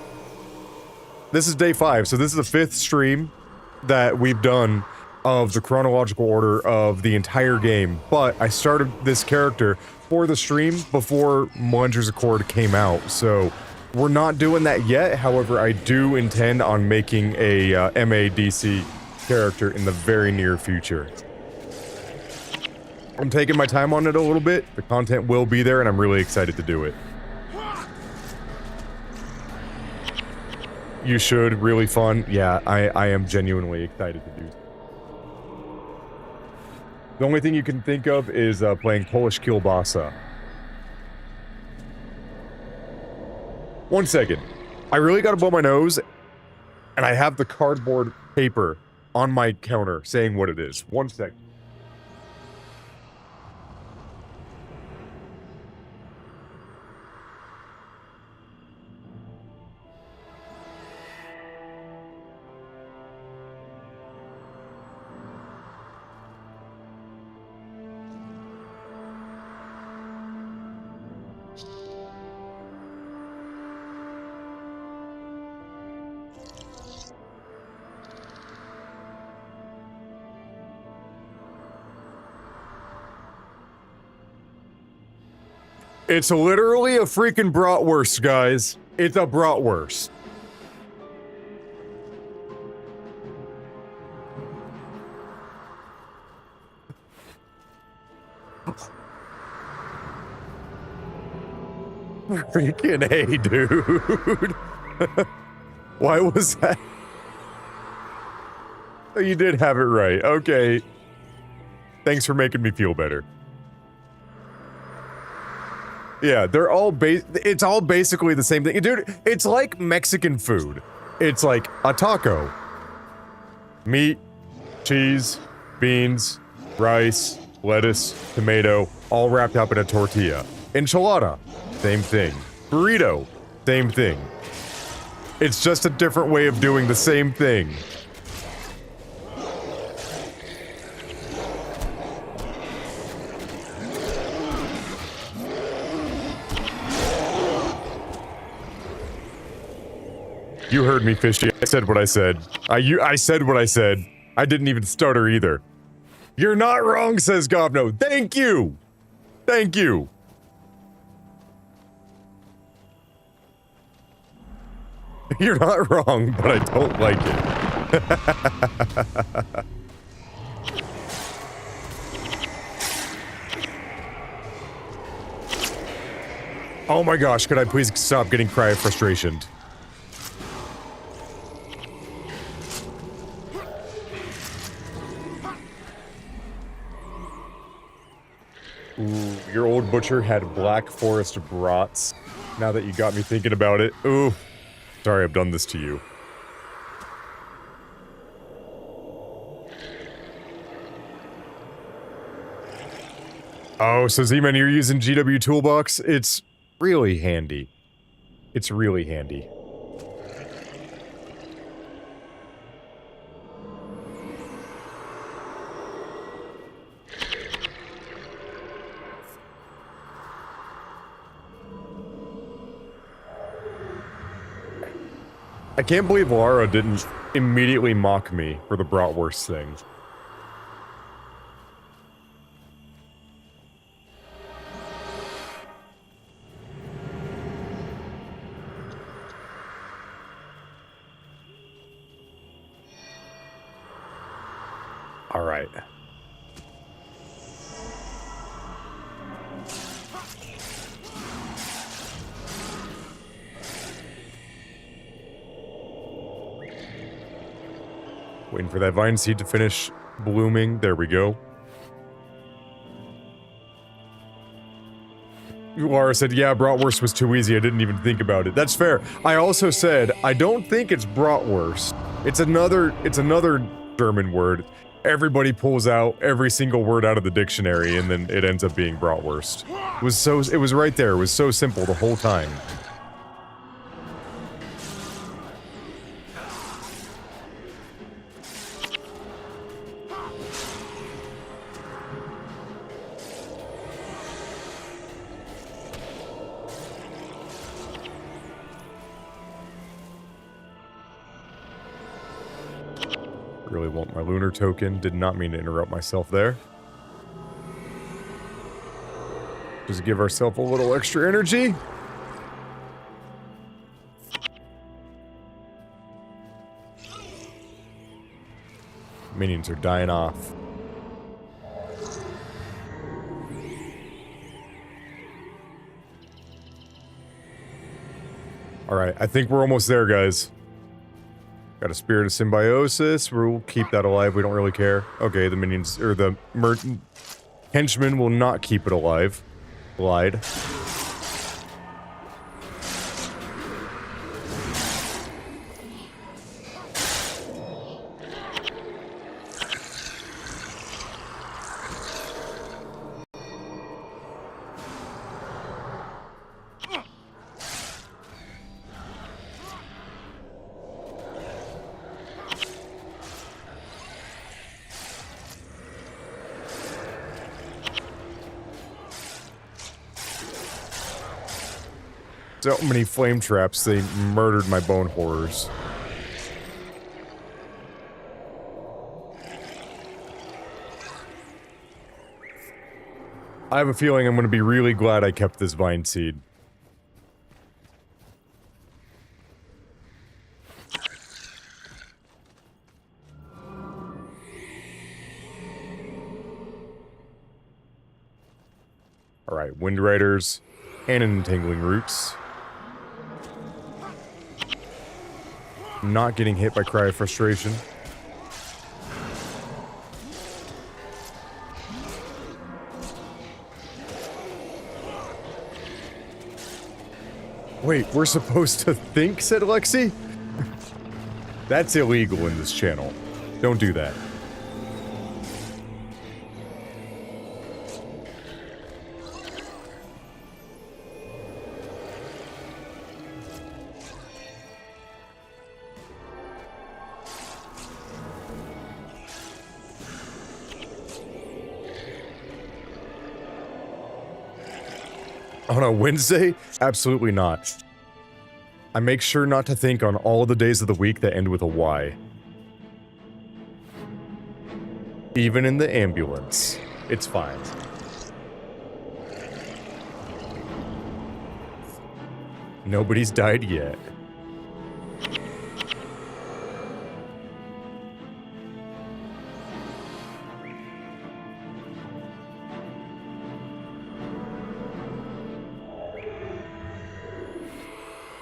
This is day 5, so this is the 5th stream that we've done of the chronological order of the entire game. But I started this character for the stream before Hunters Accord came out, so... We're not doing that yet, however, I do intend on making a MADC character in the very near future. I'm taking my time on it a little bit, the content will be there, and I'm really excited to do it. You should, really fun. Yeah, I am genuinely excited to do it. The only thing you can think of is playing Polish Kielbasa. 1 second. I really gotta blow my nose, and I have the cardboard paper on my counter saying what it is. 1 second. It's literally a freaking bratwurst, guys. It's a bratwurst. Freaking A, dude. Why was that? Oh, you did have it right. Okay. Thanks for making me feel better. Yeah, they're all it's all basically the same thing. Dude, it's like Mexican food. It's like a taco. Meat, cheese, beans, rice, lettuce, tomato, all wrapped up in a tortilla. Enchilada, same thing. Burrito, same thing. It's just a different way of doing the same thing. You heard me, Fishy. I said what I said. I said what I said. I didn't even stutter either. You're not wrong, says Gobno. Thank you! Thank you! You're not wrong, but I don't like it. Oh my gosh, could I please stop getting cry of frustration? Ooh, your old butcher had Black Forest brats. Now that you got me thinking about it. Ooh, sorry I've done this to you. Oh, so Z-Man, you're using GW Toolbox? It's really handy. It's really handy. I can't believe Lara didn't immediately mock me for the bratwurst thing. All right. Waiting for that vine seed to finish blooming. There we go. Laura said, yeah, bratwurst was too easy. I didn't even think about it. That's fair. I also said, I don't think it's bratwurst. It's another German word. Everybody pulls out every single word out of the dictionary and then it ends up being bratwurst. It was right there. It was so simple the whole time. Really want my lunar token. Did not mean to interrupt myself there. Just give ourselves a little extra energy. Minions are dying off. Alright, I think we're almost there, guys. Got a Spirit of Symbiosis. We'll keep that alive. We don't really care. Okay, the minions, or the henchmen will not keep it alive. Lied. So many flame traps, they murdered my bone horrors. I have a feeling I'm going to be really glad I kept this vine seed. Alright, Wind Riders and Entangling Roots. Not getting hit by Cry of Frustration. Wait, we're supposed to think, said Lexi? That's illegal in this channel. Don't do that. On a Wednesday? Absolutely not. I make sure not to think on all of the days of the week that end with a Y. Even in the ambulance. It's fine. Nobody's died yet.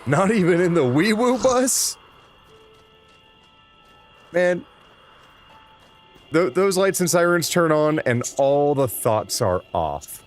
Not even in the wee-woo bus? Man. Those lights and sirens turn on and all the thoughts are off.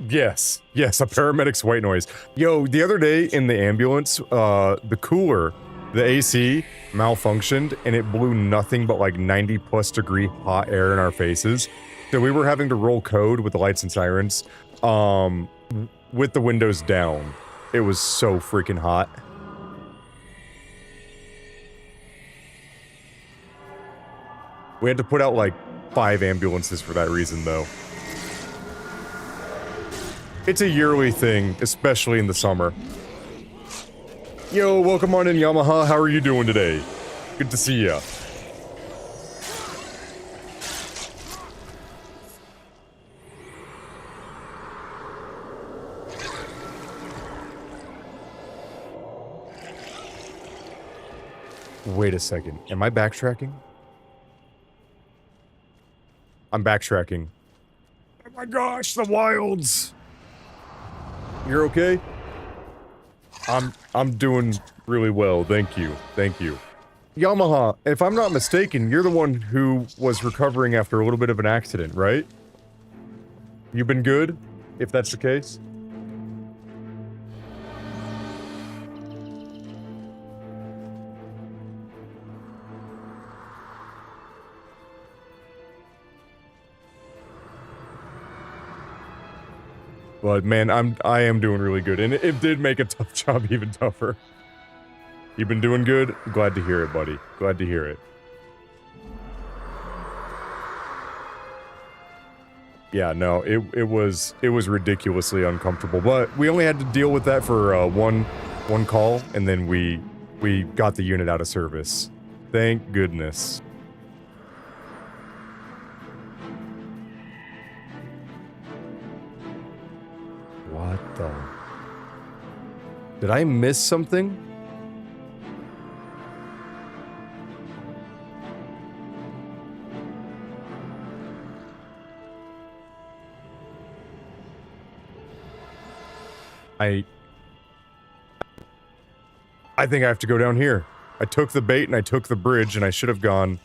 Yes, a paramedic's white noise. Yo, the other day in the ambulance, the cooler, the AC, malfunctioned, and it blew nothing but like 90+ degree hot air in our faces. So we were having to roll code with the lights and sirens, with the windows down. It was so freaking hot. We had to put out like 5 ambulances for that reason, though. It's a yearly thing, especially in the summer. Yo, welcome on in, Yamaha. How are you doing today? Good to see ya. Wait a second. Am I backtracking? I'm backtracking. Oh my gosh, the wilds! You're okay? I'm doing really well, thank you. Thank you. Yamaha, if I'm not mistaken, you're the one who was recovering after a little bit of an accident, right? You've been good, if that's the case? But man, I am doing really good, and it did make a tough job even tougher. You've been doing good? Glad to hear it, buddy. Glad to hear it. Yeah, no, it was ridiculously uncomfortable, but we only had to deal with that for one call, and then we got the unit out of service. Thank goodness. What the? Did I miss something? I think I have to go down here. I took the bait and I took the bridge and I should have gone...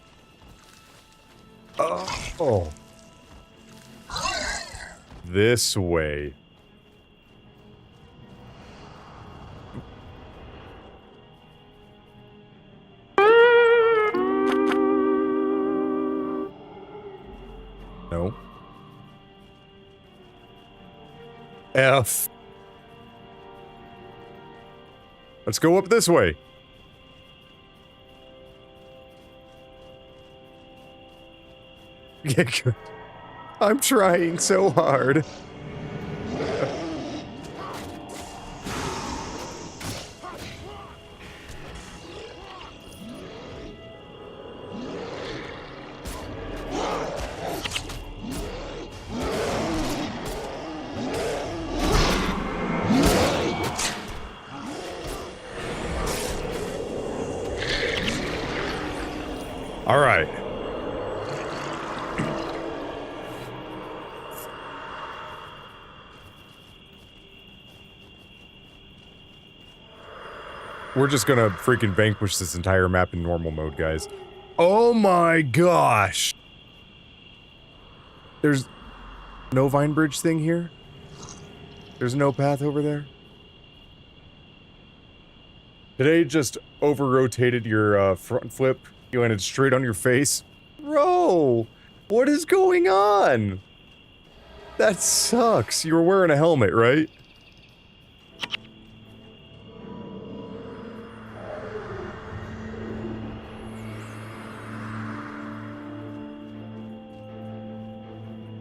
Oh. This way. No. F. Let's go up this way. Yeah, good. I'm trying so hard. All right. We're just gonna freaking vanquish this entire map in normal mode, guys. Oh my gosh! There's no vine bridge thing here? There's no path over there? Today just over-rotated your front flip. You landed straight on your face. Bro! What is going on? That sucks. You were wearing a helmet, right?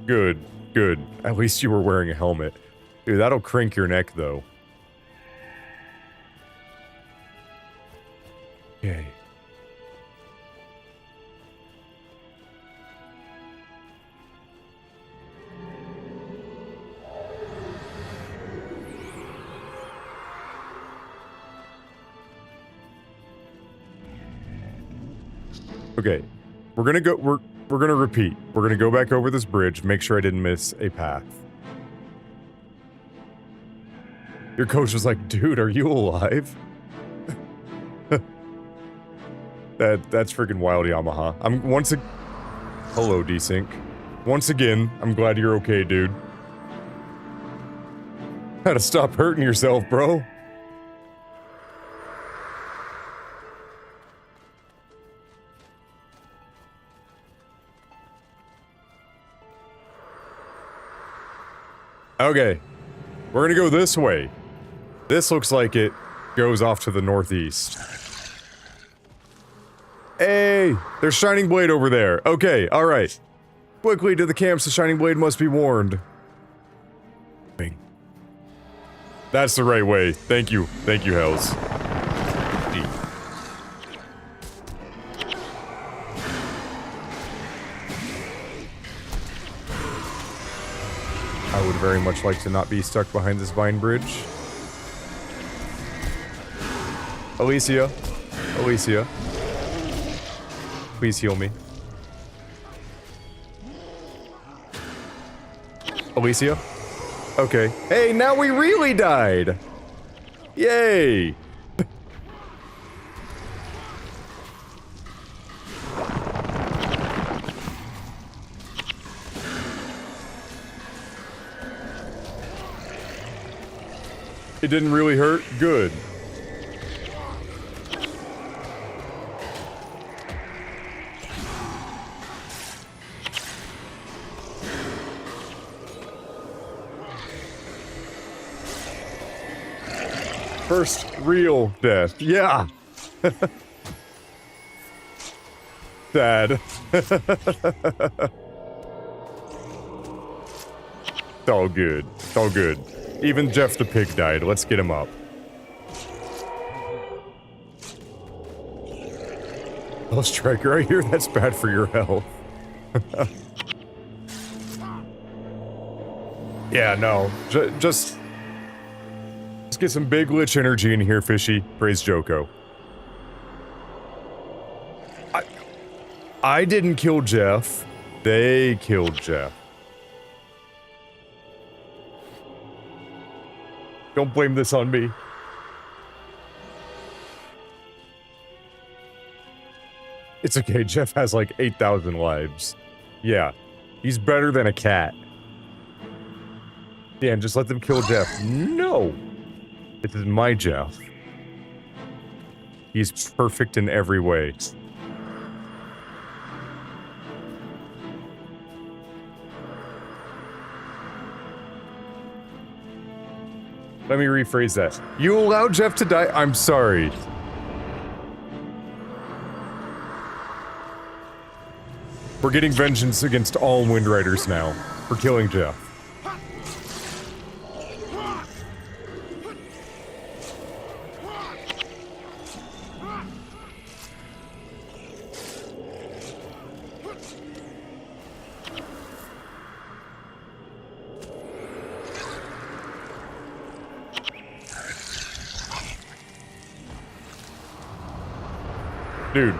Good, good. At least you were wearing a helmet. Dude, that'll crank your neck, though. Okay. Okay. We're gonna go, we're gonna repeat. We're gonna go back over this bridge, make sure I didn't miss a path. Your coach was like, dude, are you alive? That's freaking wild, Yamaha. Hello, Desync. Once again, I'm glad you're okay, dude. Gotta stop hurting yourself, bro. Okay. We're gonna go this way. This looks like it goes off to the northeast. Hey! There's Shining Blade over there. Okay, alright. Quickly to the camps, the Shining Blade must be warned. Bing. That's the right way. Thank you. Thank you, Hells. I would very much like to not be stuck behind this vine bridge. Alicia. Alicia. Please heal me. Alicia? Okay. Hey, now we really died! Yay! It didn't really hurt? Good. First real death. Yeah. Sad. It's all good. It's all good. Even Jeff the pig died. Let's get him up. Oh, Striker, I hear that's bad for your health. Yeah, no. Just get some big lich energy in here, Fishy. Praise Joko. I didn't kill Jeff. They killed Jeff. Don't blame this on me. It's okay, Jeff has like 8,000 lives. Yeah, he's better than a cat. Yeah, and just let them kill Jeff. No! This is my Jeff. He's perfect in every way. Let me rephrase that. You allowed Jeff to die? I'm sorry. We're getting vengeance against all Wind Riders now for killing Jeff. Dude,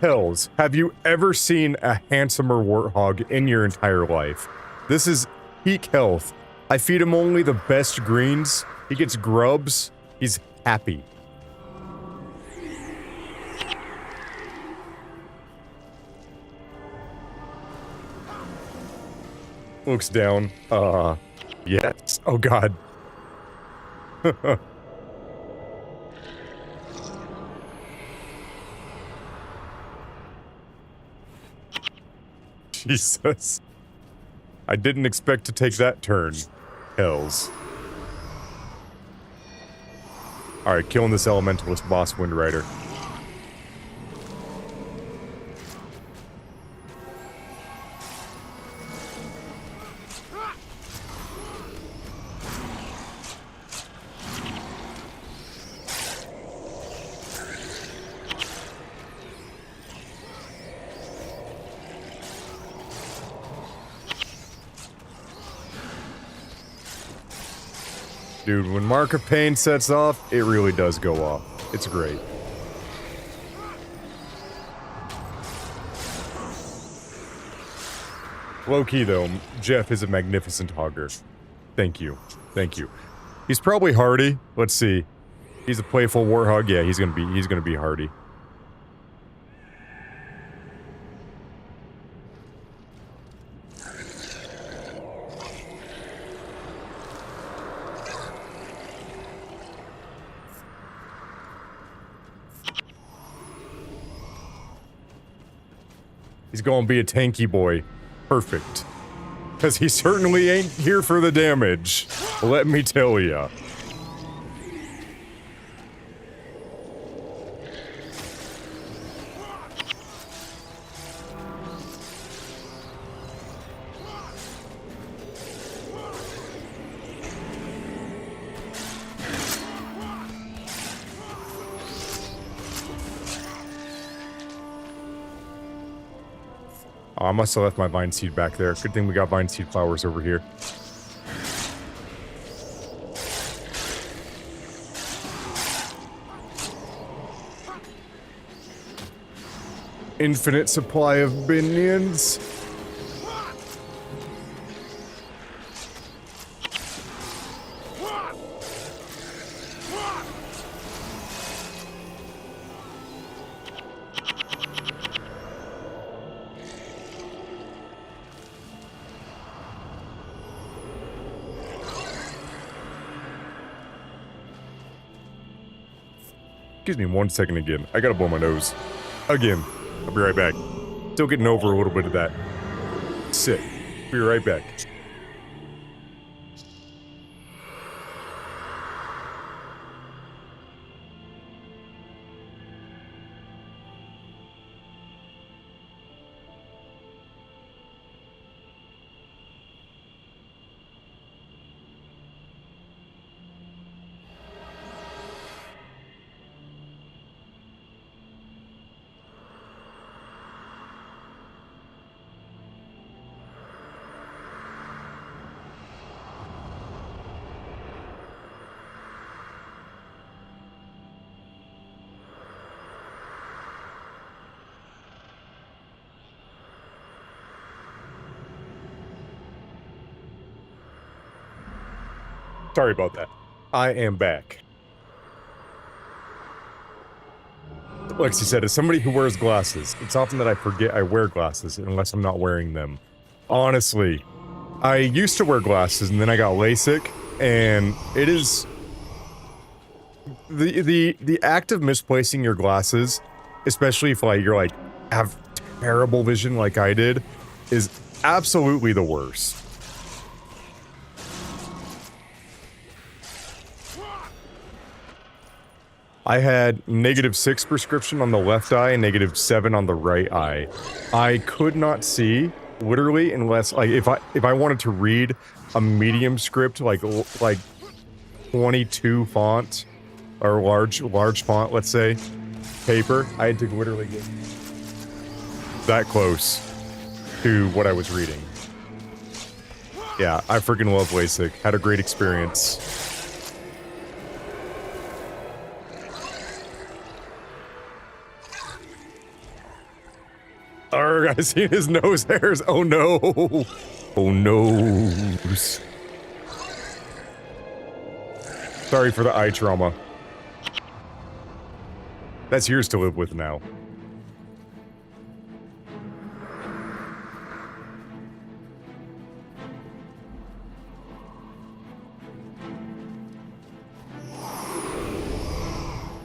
Hells, have you ever seen a handsomer warthog in your entire life? This is peak health. I feed him only the best greens. He gets grubs. He's happy. Looks down. Yes. Oh god. Jesus. I didn't expect to take that turn. Hells. Alright, killing this elementalist boss Wind Rider. Dude, when Mark of Pain sets off, it really does go off. It's great. Low key though, Jeff is a magnificent hogger. Thank you. Thank you. He's probably hardy. Let's see. He's a playful warhog. Yeah, he's gonna be hardy. He's gonna be a tanky boy. Perfect. Because he certainly ain't here for the damage. Let me tell ya. Oh, I must have left my vine seed back there. Good thing we got vine seed flowers over here. Infinite supply of binions. Excuse me 1 second again. I gotta blow my nose. Again. I'll be right back. Still getting over a little bit of that. Sit. Be right back. Sorry about that. I am back. Lexi said, as somebody who wears glasses, it's often that I forget I wear glasses unless I'm not wearing them. Honestly, I used to wear glasses and then I got LASIK, and it is... The act of misplacing your glasses, especially if you're have terrible vision like I did, is absolutely the worst. I had -6 prescription on the left eye and -7 on the right eye. I could not see, literally, unless, if I wanted to read a medium script, like 22 font, or large font, let's say, paper, I had to literally get that close to what I was reading. Yeah, I freaking love LASIK. Had a great experience. Oh, I see his nose hairs. Oh no. Oh no. Sorry for the eye trauma. That's yours to live with now.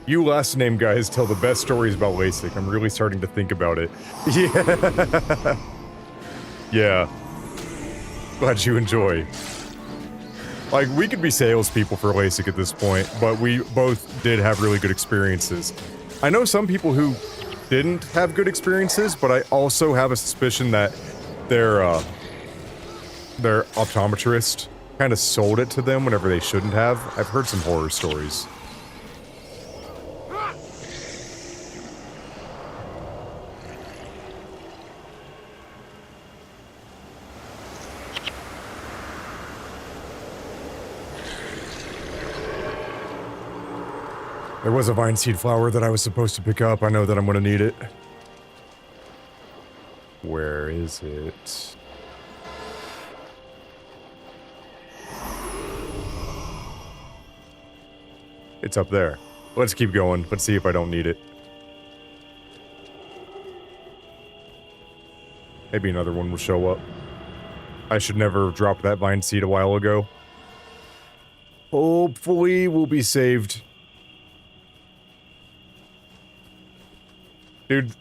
You last name guys tell the best stories about LASIK. I'm really starting to think about it. Yeah. Yeah. Glad you enjoy. We could be salespeople for LASIK at this point, but we both did have really good experiences. I know some people who didn't have good experiences, but I also have a suspicion that their optometrist kind of sold it to them whenever they shouldn't have. I've heard some horror stories. There was a vine seed flower that I was supposed to pick up. I know that I'm gonna need it. Where is it? it's up there. Let's keep going. Let's see if I don't need it. Maybe another one will show up. I should never have dropped that vine seed a while ago. Hopefully we'll be saved. Dude,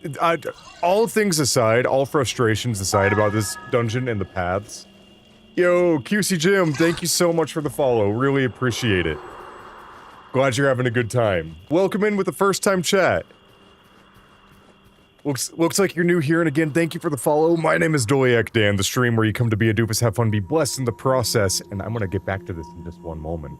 all things aside, all frustrations aside about this dungeon and the paths. Yo, QC Jim, thank you so much for the follow. Really appreciate it. Glad you're having a good time. Welcome in with the first time chat. Looks like you're new here, and again, thank you for the follow. My name is Doliak Dan, the stream where you come to be a doofus, have fun, be blessed in the process, and I'm gonna get back to this in just one moment.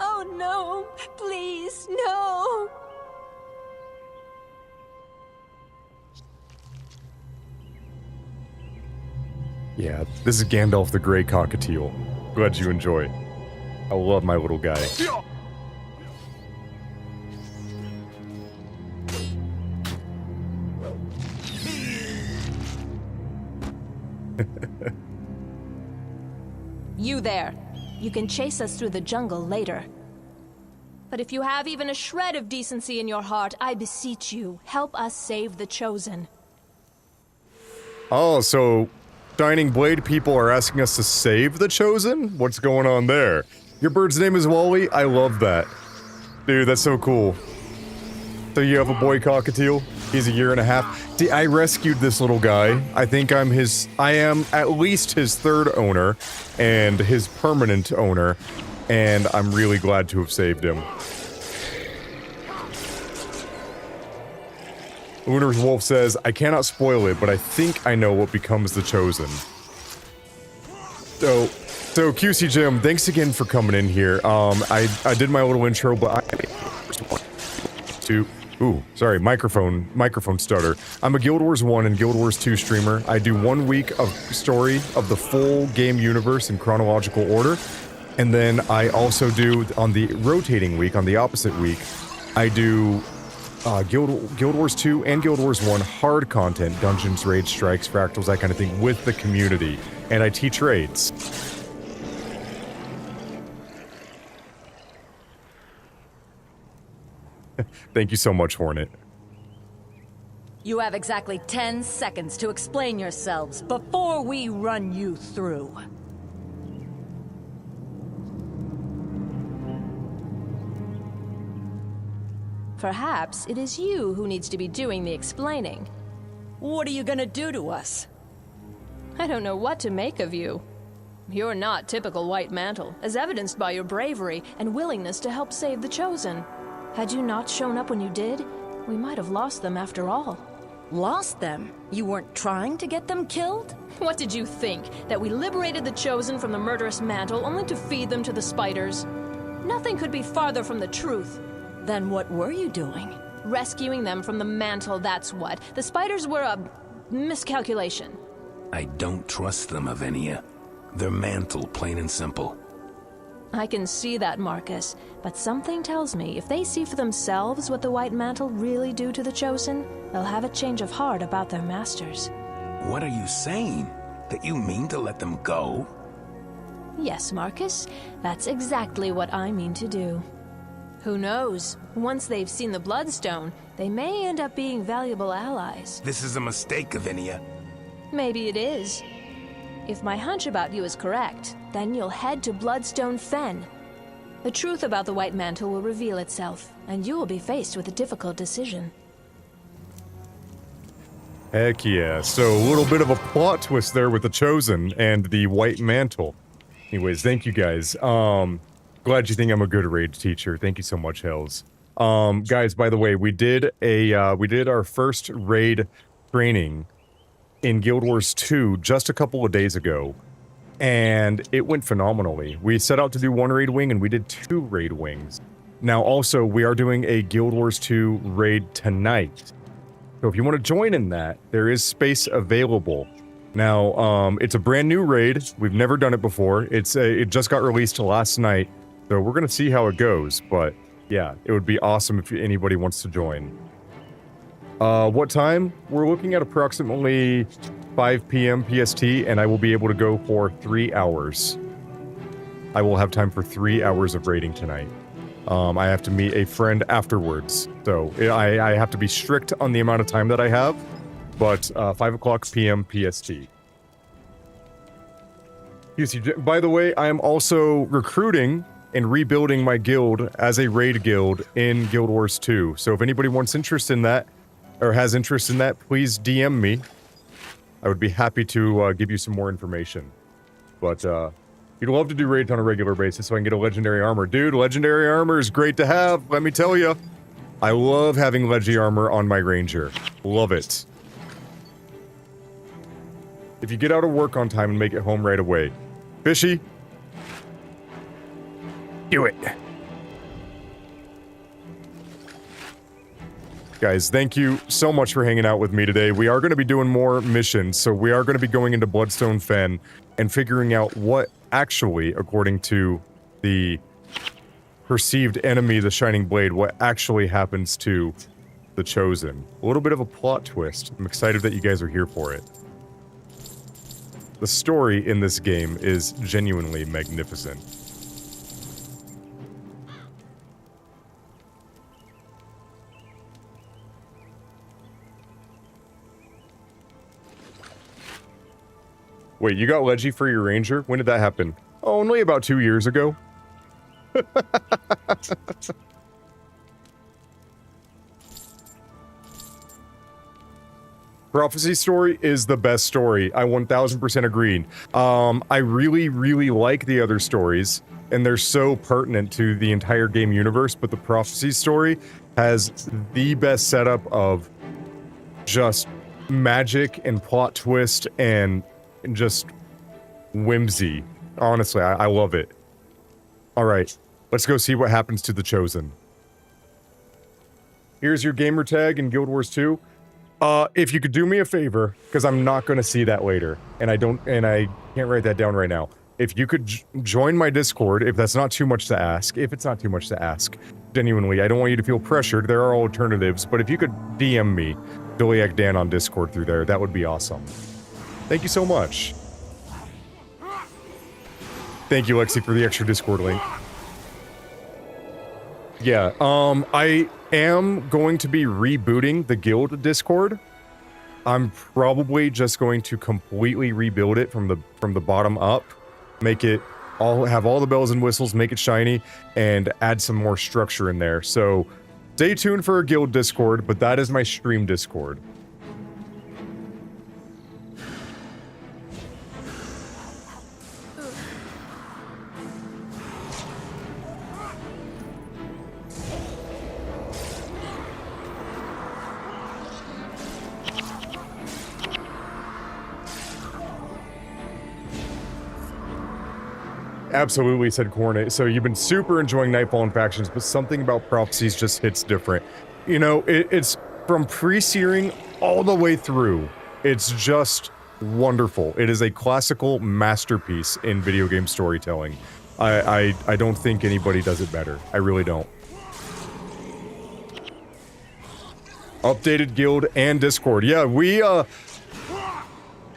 Oh no, please, no! Yeah, this is Gandalf the Grey Cockatiel. Glad you enjoy. I love my little guy. You there. You can chase us through the jungle later. But if you have even a shred of decency in your heart, I beseech you, help us save the Chosen. Oh, so Shining Blade people are asking us to save the Chosen? What's going on there? Your bird's name is Wally? I love that. Dude, that's so cool. So you have a boy cockatiel? He's a year and a half. See, I rescued this little guy. I am at least his third owner, and his permanent owner, and I'm really glad to have saved him. Lunar's Wolf says, I cannot spoil it, but I think I know what becomes the Chosen. So QC Jim, thanks again for coming in here. I did my little intro, but microphone stutter. I'm a Guild Wars 1 and Guild Wars 2 streamer. I do 1 week of story of the full game universe in chronological order, and then I also do, on the rotating week, on the opposite week, I do Guild Wars 2 and Guild Wars 1 hard content, dungeons, raids, strikes, fractals, that kind of thing, with the community, and I teach raids. Thank you so much, Hornet. You have exactly 10 seconds to explain yourselves before we run you through. Perhaps it is you who needs to be doing the explaining. What are you gonna do to us? I don't know what to make of you. You're not typical White Mantle, as evidenced by your bravery and willingness to help save the Chosen. Had you not shown up when you did, we might have lost them after all. Lost them? You weren't trying to get them killed? What did you think? That we liberated the Chosen from the murderous Mantle only to feed them to the spiders? Nothing could be farther from the truth. Then what were you doing? Rescuing them from the Mantle, that's what. The spiders were a miscalculation. I don't trust them, Avenia. They're Mantle, plain and simple. I can see that, Marcus, but something tells me if they see for themselves what the White Mantle really do to the Chosen, they'll have a change of heart about their masters. What are you saying? That you mean to let them go? Yes, Marcus, that's exactly what I mean to do. Who knows? Once they've seen the Bloodstone, they may end up being valuable allies. This is a mistake, Avenia. Maybe it is. If my hunch about you is correct, then you'll head to Bloodstone Fen. The truth about the White Mantle will reveal itself, and you will be faced with a difficult decision. Heck yeah. So, a little bit of a plot twist there with the Chosen and the White Mantle. Anyways, thank you guys. Glad you think I'm a good raid teacher. Thank you so much, Hells. Guys, by the way, we did our first raid training in Guild Wars 2 just a couple of days ago, and it went phenomenally. We set out to do 1 raid wing, and we did 2 raid wings. Now, also, we are doing a Guild Wars 2 raid tonight. So if you want to join in that, there is space available. Now, it's a brand new raid. We've never done it before. It just got released last night, so we're going to see how it goes. But yeah, it would be awesome if anybody wants to join. What time? We're looking at approximately 5 p.m. PST, and I will be able to go for 3 hours. I will have time for 3 hours of raiding tonight. I have to meet a friend afterwards, so I have to be strict on the amount of time that I have, but 5 o'clock p.m. PST. By the way, I am also recruiting and rebuilding my guild as a raid guild in Guild Wars 2, so if anybody wants interest in that, or has interest in that, please DM me. I would be happy to give you some more information. But, you'd love to do raids on a regular basis so I can get a legendary armor. Dude, legendary armor is great to have, let me tell you. I love having legendary armor on my ranger. Love it. If you get out of work on time and make it home right away. Fishy. Do it. Guys, thank you so much for hanging out with me today. We are going to be doing more missions, so we are going to be going into Bloodstone Fen and figuring out what actually, according to the perceived enemy, the Shining Blade, what actually happens to the Chosen. A little bit of a plot twist. I'm excited that you guys are here for it. The story in this game is genuinely magnificent. Wait, you got Leggy for your ranger? When did that happen? Oh, only about 2 years ago. Prophecy story is the best story. I 1000% agreed. I really, really like the other stories, and they're so pertinent to the entire game universe, but the Prophecy story has the best setup of just magic and plot twist and just whimsy. Honestly, I love it. Alright, let's go see what happens to the Chosen. Here's your gamer tag in Guild Wars 2. If you could do me a favor, because I'm not going to see that later, and I can't write that down right now. If you could join my Discord, if that's not too much to ask, if it's not too much to ask, genuinely, I don't want you to feel pressured, there are alternatives, but if you could DM me, Doliac Dan on Discord through there, that would be awesome. Thank you so much. Thank you, Lexi, for the extra Discord link. Yeah, I am going to be rebooting the guild Discord. I'm probably just going to completely rebuild it from the bottom up, make it have all the bells and whistles, make it shiny, and add some more structure in there. So stay tuned for a guild Discord, but that is my stream Discord. Absolutely, said Cornet. So you've been super enjoying Nightfall and Factions, but something about Prophecies just hits different. You know, it's from pre-searing all the way through. It's just wonderful. It is a classical masterpiece in video game storytelling. I don't think anybody does it better. I really don't. Updated guild and Discord. Yeah,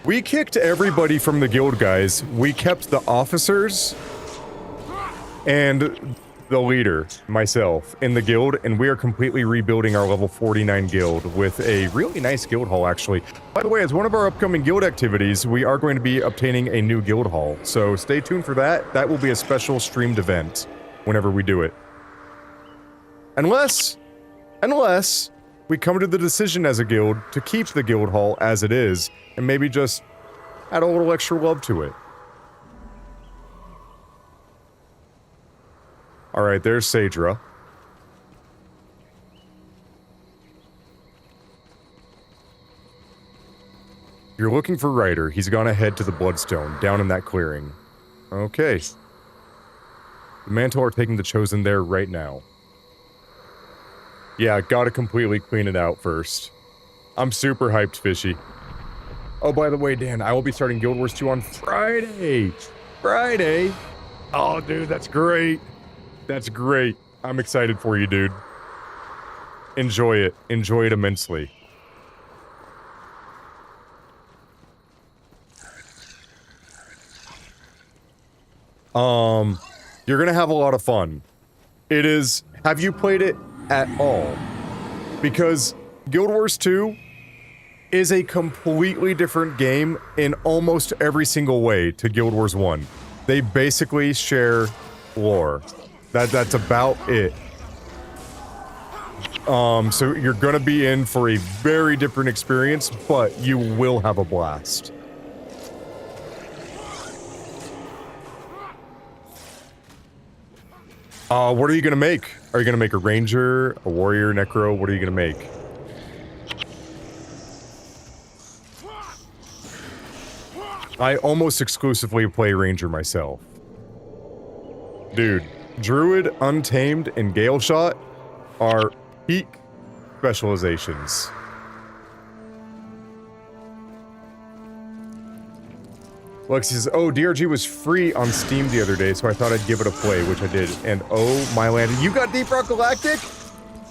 we kicked everybody from the guild, guys. We kept the officers and the leader, myself, in the guild, and we are completely rebuilding our level 49 guild with a really nice guild hall, actually. By the way, as one of our upcoming guild activities, we are going to be obtaining a new guild hall, so stay tuned for that. That will be a special streamed event whenever we do it. Unless we come to the decision as a guild to keep the guild hall as it is, and maybe just add a little extra love to it. Alright, there's Sadra. You're looking for Ryder. He's gone ahead to the Bloodstone, down in that clearing. Okay. The Mantle are taking the Chosen there right now. Yeah, gotta completely clean it out first. I'm super hyped, Fishy. Oh, by the way, Dan, I will be starting Guild Wars 2 on Friday! Friday? Oh, dude, that's great. That's great. I'm excited for you, dude. Enjoy it. Enjoy it immensely. You're gonna have a lot of fun. It is... Have you played it at all? Because Guild Wars 2 is a completely different game in almost every single way to Guild Wars 1. They basically share lore. That's about it. So you're gonna be in for a very different experience, but you will have a blast. What are you gonna make? Are you gonna make a ranger, a warrior, necro? What are you gonna make? I almost exclusively play ranger myself. Dude, druid, untamed, and gale shot are peak specializations. Lexi says, oh, DRG was free on Steam the other day, so I thought I'd give it a play, which I did. And oh, my land, you got Deep Rock Galactic?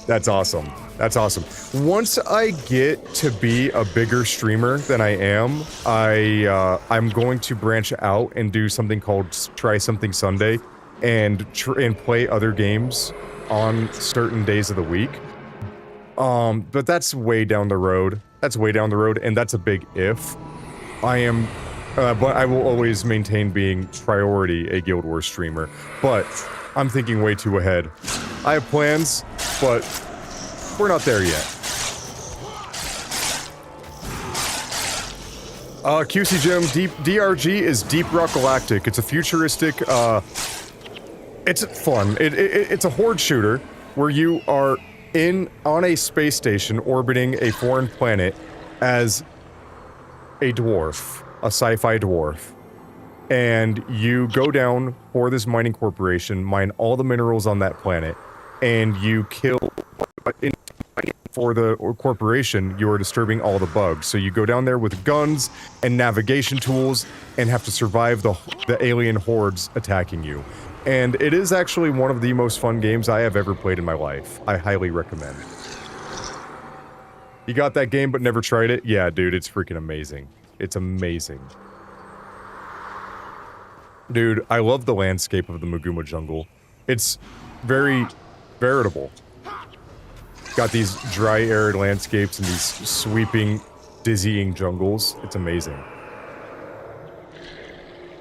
That's awesome. That's awesome. Once I get to be a bigger streamer than I am, I'm going to branch out and do something called Try Something Sunday and play other games on certain days of the week. But that's way down the road. That's way down the road, and that's a big if. But I will always maintain being priority a Guild Wars streamer. But I'm thinking way too ahead. I have plans, but we're not there yet. QC Gem, DRG is Deep Rock Galactic. It's a futuristic, it's fun. It's a horde shooter where you are on a space station orbiting a foreign planet as a dwarf, a sci-fi dwarf. And you go down for this mining corporation, mine all the minerals on that planet, and you kill... For the corporation, you are disturbing all the bugs. So you go down there with guns and navigation tools and have to survive the alien hordes attacking you. And it is actually one of the most fun games I have ever played in my life. I highly recommend. You got that game but never tried it? Yeah, dude, it's freaking amazing. It's amazing. Dude, I love the landscape of the Maguma jungle. It's very veritable. Got these dry, arid landscapes and these sweeping, dizzying jungles. It's amazing.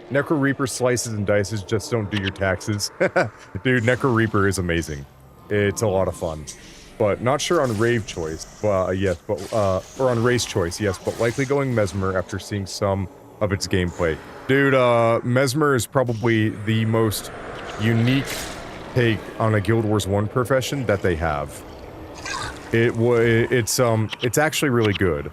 Necro Reaper slices and dices, just don't do your taxes. Dude, Necro Reaper is amazing. It's a lot of fun. But not sure on Rave choice, yes, but, or on race choice, yes, but likely going Mesmer after seeing some of its gameplay. Dude, Mesmer is probably the most unique take on a Guild Wars 1 profession that they have. It's actually really good.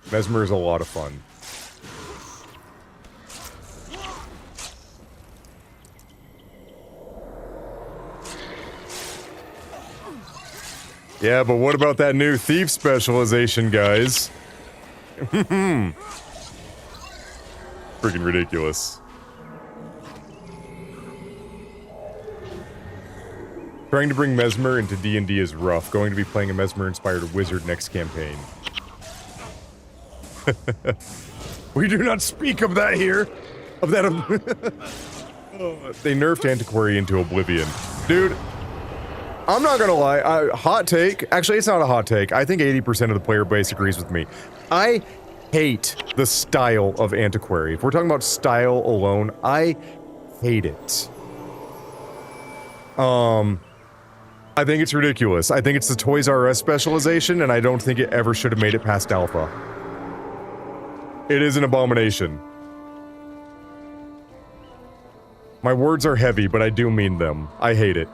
Mesmer is a lot of fun. Yeah, but what about that new thief specialization, guys? Freaking ridiculous. Trying to bring Mesmer into D&D is rough. Going to be playing a Mesmer-inspired wizard next campaign. We do not speak of that here. Of that... They nerfed Antiquary into oblivion. Dude, I'm not gonna lie. Hot take. Actually, it's not a hot take. I think 80% of the player base agrees with me. I hate the style of Antiquary. If we're talking about style alone, I hate it. I think it's ridiculous. I think it's the Toys R Us specialization, and I don't think it ever should have made it past Alpha. It is an abomination. My words are heavy, but I do mean them. I hate it.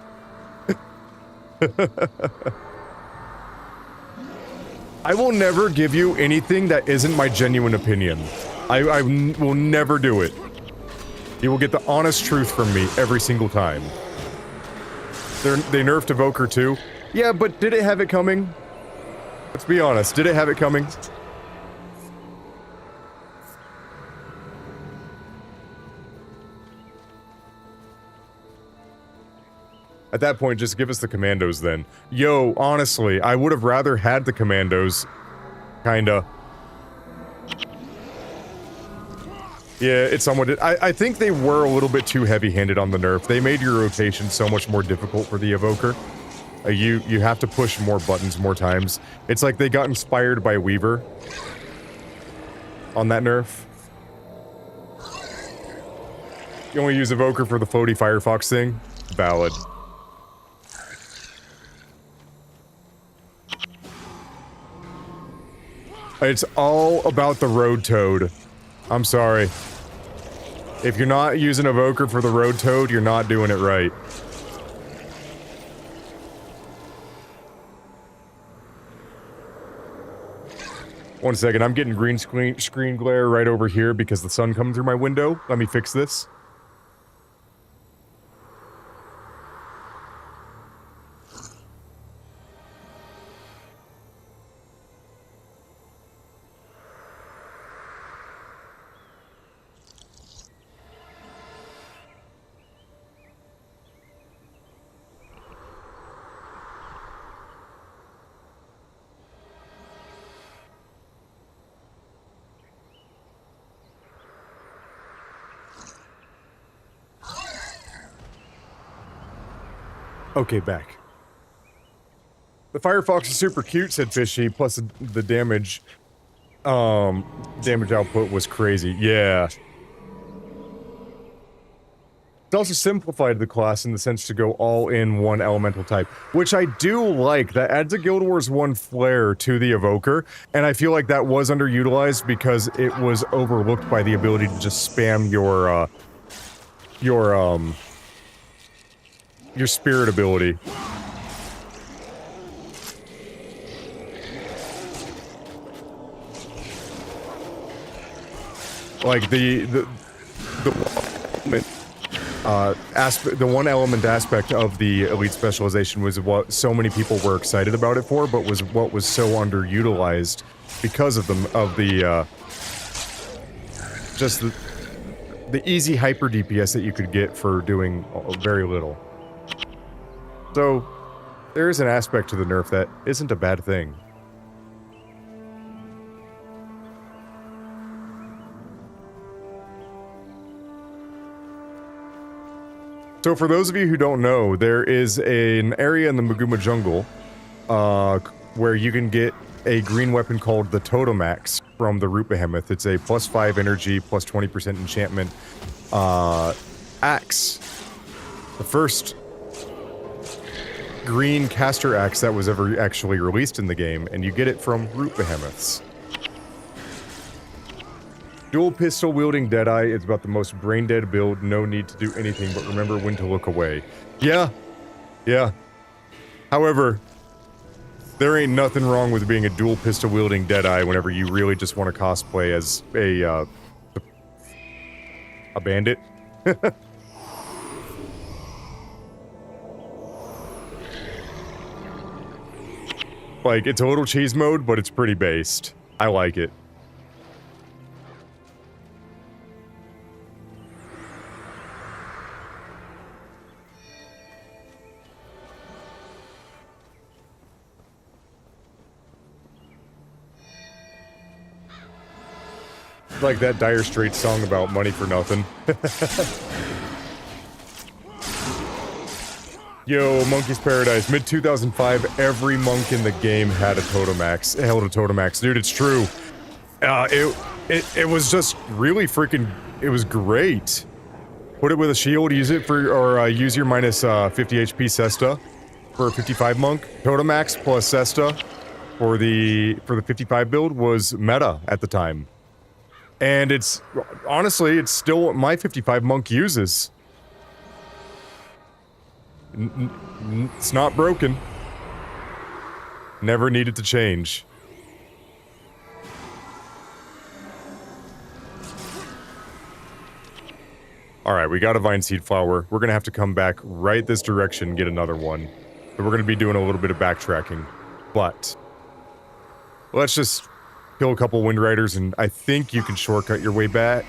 I will never give you anything that isn't my genuine opinion. I will never do it. You will get the honest truth from me every single time. They nerfed Evoker too. Yeah, but did it have it coming? Let's be honest, did it have it coming? At that point, just give us the commandos then. Yo, honestly, I would have rather had the commandos. Kinda. Yeah, it somewhat did. I think they were a little bit too heavy-handed on the nerf. They made your rotation so much more difficult for the Evoker. You have to push more buttons more times. It's like they got inspired by Weaver on that nerf. You only use Evoker for the floaty Firefox thing? Valid. It's all about the Road Toad. I'm sorry. If you're not using Evoker for the Road Toad, you're not doing it right. One second, I'm getting green screen glare right over here because the sun coming through my window. Let me fix this. Okay, back. The Firefox is super cute, said Fishy, plus the damage, damage output was crazy. Yeah. It also simplified the class in the sense to go all in one elemental type, which I do like. That adds a Guild Wars 1 flair to the Evoker, and I feel like that was underutilized because it was overlooked by the ability to just spam your spirit ability. Like the one element aspect of the elite specialization was what so many people were excited about it for, but was what was so underutilized because of just the easy hyper DPS that you could get for doing very little. So, there is an aspect to the nerf that isn't a bad thing. So for those of you who don't know, there is an area in the Maguma jungle where you can get a green weapon called the Totomax from the Root Behemoth. It's a +5 energy, +20% enchantment axe. The first green caster axe that was ever actually released in the game, and you get it from Root Behemoths. Dual pistol wielding Deadeye is about the most brain dead build, no need to do anything but remember when to look away. Yeah. Yeah. However, there ain't nothing wrong with being a dual pistol wielding Deadeye whenever you really just want to cosplay as a bandit. Like, it's a little cheese mode, but it's pretty based. I like it. Like that Dire Straits song about money for nothing. Yo, Monkey's Paradise, mid-2005, every monk in the game had a Totomax, held a Totomax. Dude, it's true. It was just really freaking, it was great. Put it with a shield, use it for, or use your minus 50 HP Cesta for a 55 monk. Totomax plus Cesta for the 55 build was meta at the time. And it's, honestly, it's still what my 55 monk uses. It's not broken. Never needed to change. Alright, we got a vine seed flower. We're gonna have to come back right this direction and get another one. So we're gonna be doing a little bit of backtracking. But let's just kill a couple wind riders, and I think you can shortcut your way back.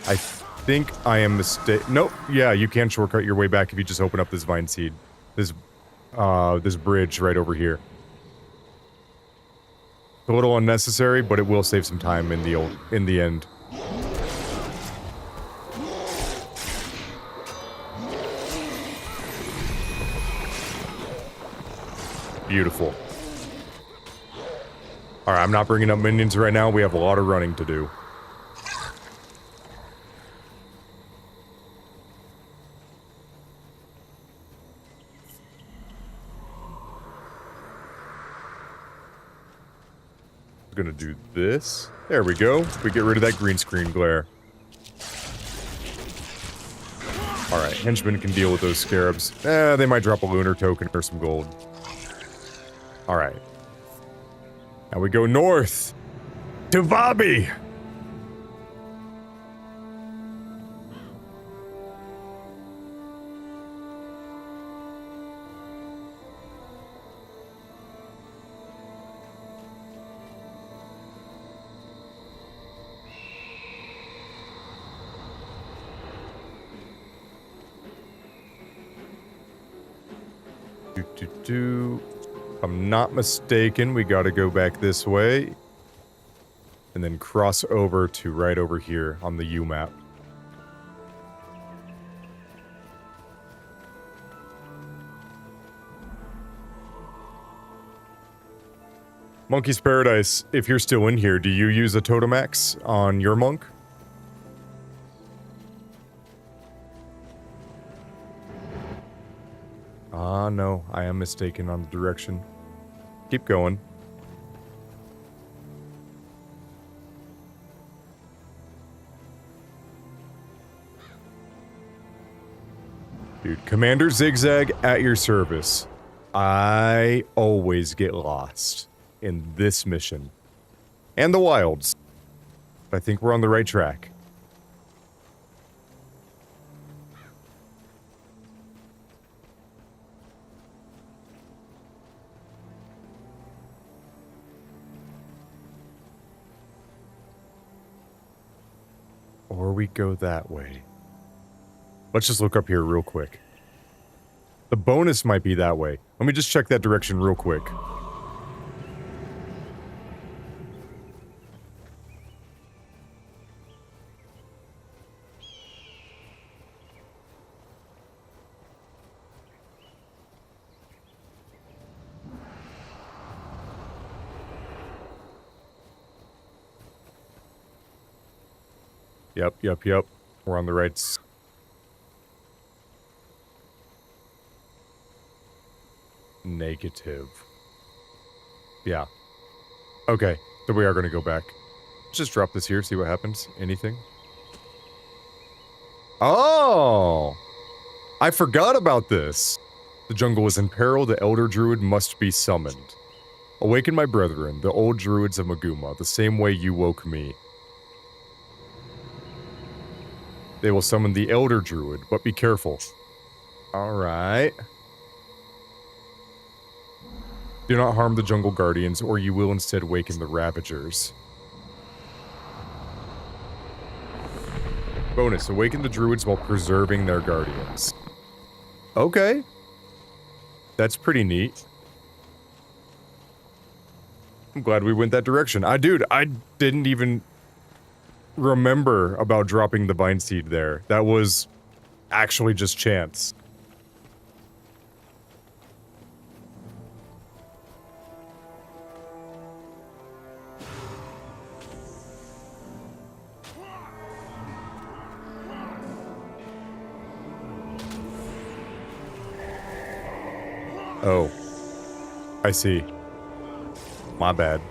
I think I am mistaken. Nope. Yeah, you can shortcut your way back if you just open up this vine seed. This bridge right over here. A little unnecessary, but it will save some time in the end. Beautiful. Alright, I'm not bringing up minions right now. We have a lot of running to do. Gonna do this. There we go. We get rid of that green screen glare. Alright, henchmen can deal with those scarabs. They might drop a lunar token or some gold. Alright. Now we go north to Bobby! If I'm not mistaken, we gotta go back this way. And then cross over to right over here on the U map. Monkey's Paradise, if you're still in here, do you use a totem axe on your monk? Ah, no, I am mistaken on the direction. Keep going. Dude, Commander Zigzag at your service. I always get lost in this mission. And the wilds. But I think we're on the right track. Or we go that way. Let's just look up here real quick. The bonus might be that way. Let me just check that direction real quick. Yep. We're on the right Negative. Yeah. Okay, so we are going to go back. Let's just drop this here, see what happens. Anything? Oh! I forgot about this. The jungle is in peril. The Elder Druid must be summoned. Awaken my brethren, the old druids of Maguma, the same way you woke me. They will summon the Elder Druid, but be careful. Alright. Do not harm the jungle guardians, or you will instead waken the Ravagers. Bonus, awaken the druids while preserving their guardians. Okay. That's pretty neat. I'm glad we went that direction. Dude, I didn't even remember about dropping the vine seed there. That was actually just chance. Oh. I see. My bad.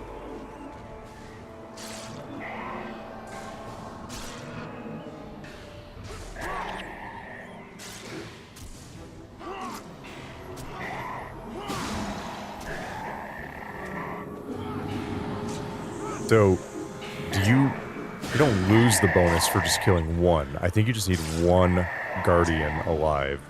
So, do you You don't lose the bonus for just killing one. I think you just need one Guardian alive.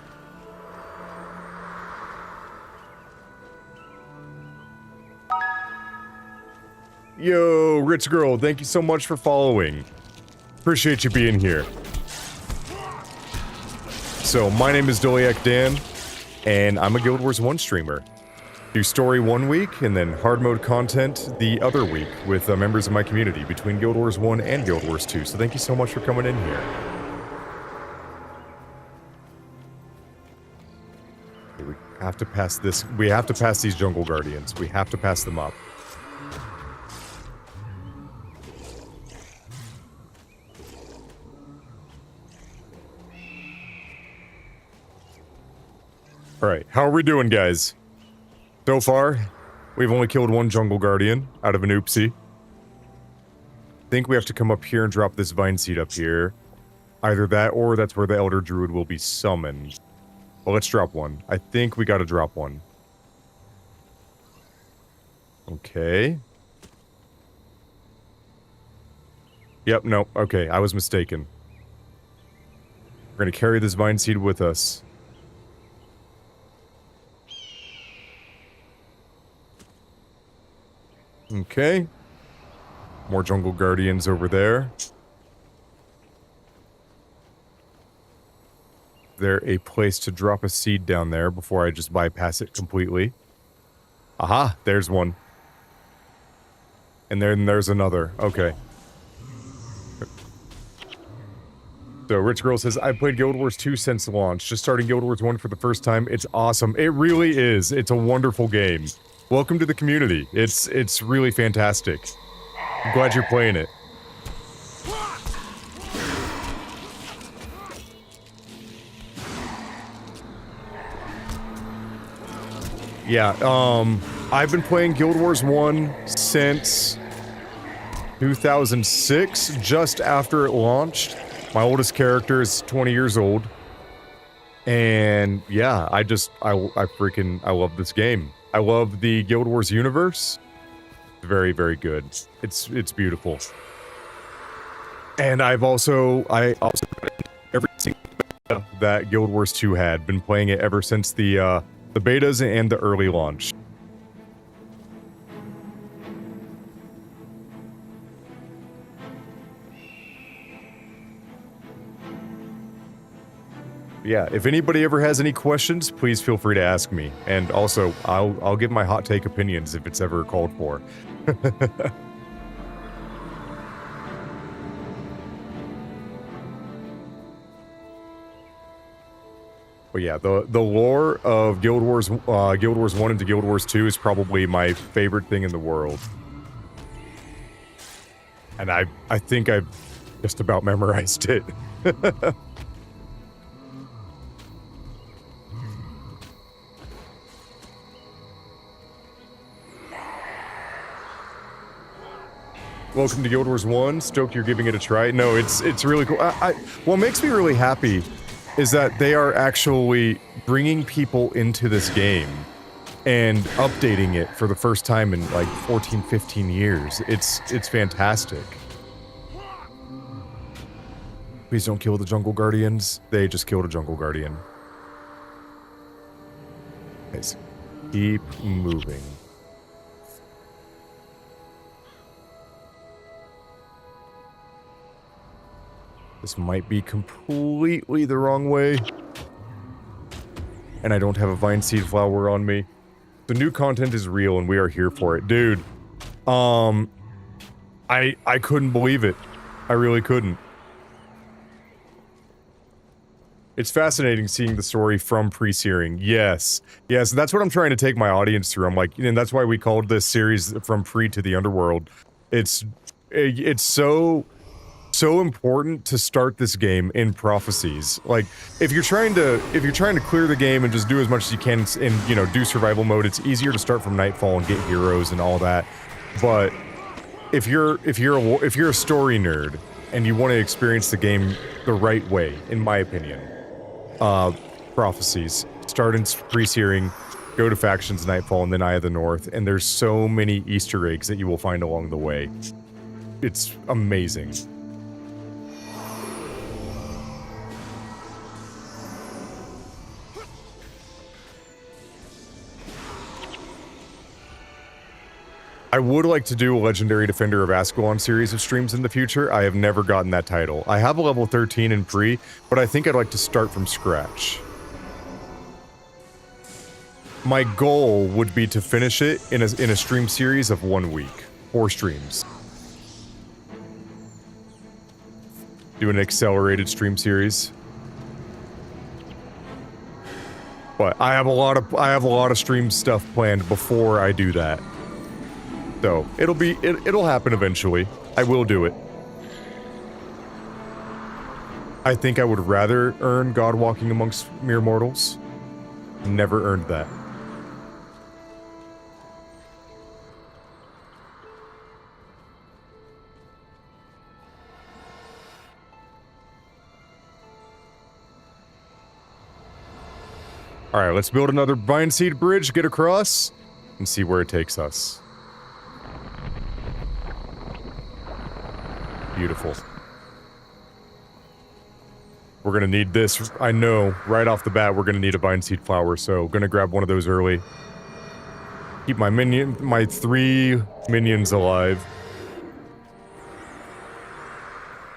Yo, Rich Girl, thank you so much for following. Appreciate you being here. So, my name is Doliak Dan, and I'm a Guild Wars 1 streamer. Do story 1 week, and then hard mode content the other week with members of my community between Guild Wars 1 and Guild Wars 2. So thank you so much for coming in here. Okay, we have to pass this. We have to pass these Jungle Guardians. We have to pass them up. Alright, how are we doing, guys? So far, we've only killed one Jungle Guardian out of an oopsie. I think we have to come up here and drop this Vine Seed up here. Either that, or that's where the Elder Druid will be summoned. Well, let's drop one. I think we gotta drop one. Okay. Yep, no, okay, I was mistaken. We're gonna carry this Vine Seed with us. Okay. More Jungle Guardians over there. Is there a place to drop a seed down there before I just bypass it completely? Aha, there's one. And then there's another. Okay. So Rich Girl says, I played Guild Wars 2 since launch. Just starting Guild Wars 1 for the first time. It's awesome. It really is. It's a wonderful game. Welcome to the community. It's really fantastic. I'm glad you're playing it. Yeah, I've been playing Guild Wars 1 since 2006, just after it launched. My oldest character is 20 years old. And yeah, I love this game. I love the Guild Wars universe. Very, very good. It's beautiful. And I also every single beta that Guild Wars 2 had. Been playing it ever since the betas and the early launch. Yeah, if anybody ever has any questions, please feel free to ask me. And also, I'll give my hot take opinions if it's ever called for. But yeah, the lore of Guild Wars 1 into Guild Wars 2 is probably my favorite thing in the world. And I think I've just about memorized it. Welcome to Guild Wars 1. Stoked you're giving it a try. No, it's really cool. What makes me really happy is that they are actually bringing people into this game and updating it for the first time in like 14, 15 years. It's fantastic. Please don't kill the Jungle Guardians. They just killed a Jungle Guardian. Guys, keep moving. This might be completely the wrong way. And I don't have a Vine Seed flower on me. The new content is real and we are here for it. Dude, I couldn't believe it. I really couldn't. It's fascinating seeing the story from pre-searing. Yes. Yes, that's what I'm trying to take my audience through. I'm like, and that's why we called this series From Pre to the Underworld. It's so important to start this game in prophecies. Like, if you're trying to clear the game and just do as much as you can and, you know, do survival mode, it's easier to start from Nightfall and get heroes and all that. But if you're a story nerd and you want to experience the game the right way, in my opinion, prophecies, start in pre-searing, go to Factions, Nightfall, and then Eye of the North, and there's so many Easter eggs that you will find along the way. It's amazing. I would like to do a Legendary Defender of Ascalon series of streams in the future. I have never gotten that title. I have a level 13 in pre, but I think I'd like to start from scratch. My goal would be to finish it in a stream series of 1 week. 4 streams. Do an accelerated stream series. But I have a lot of stream stuff planned before I do that. So, it'll happen eventually. I will do it. I think I would rather earn God Walking Amongst Mere Mortals. Never earned that. Alright, let's build another Vine Seed bridge, get across, and see where it takes us. Beautiful. We're gonna need this, I know, right off the bat we're gonna need a Vine Seed flower, so gonna grab one of those early. Keep my 3 minions alive.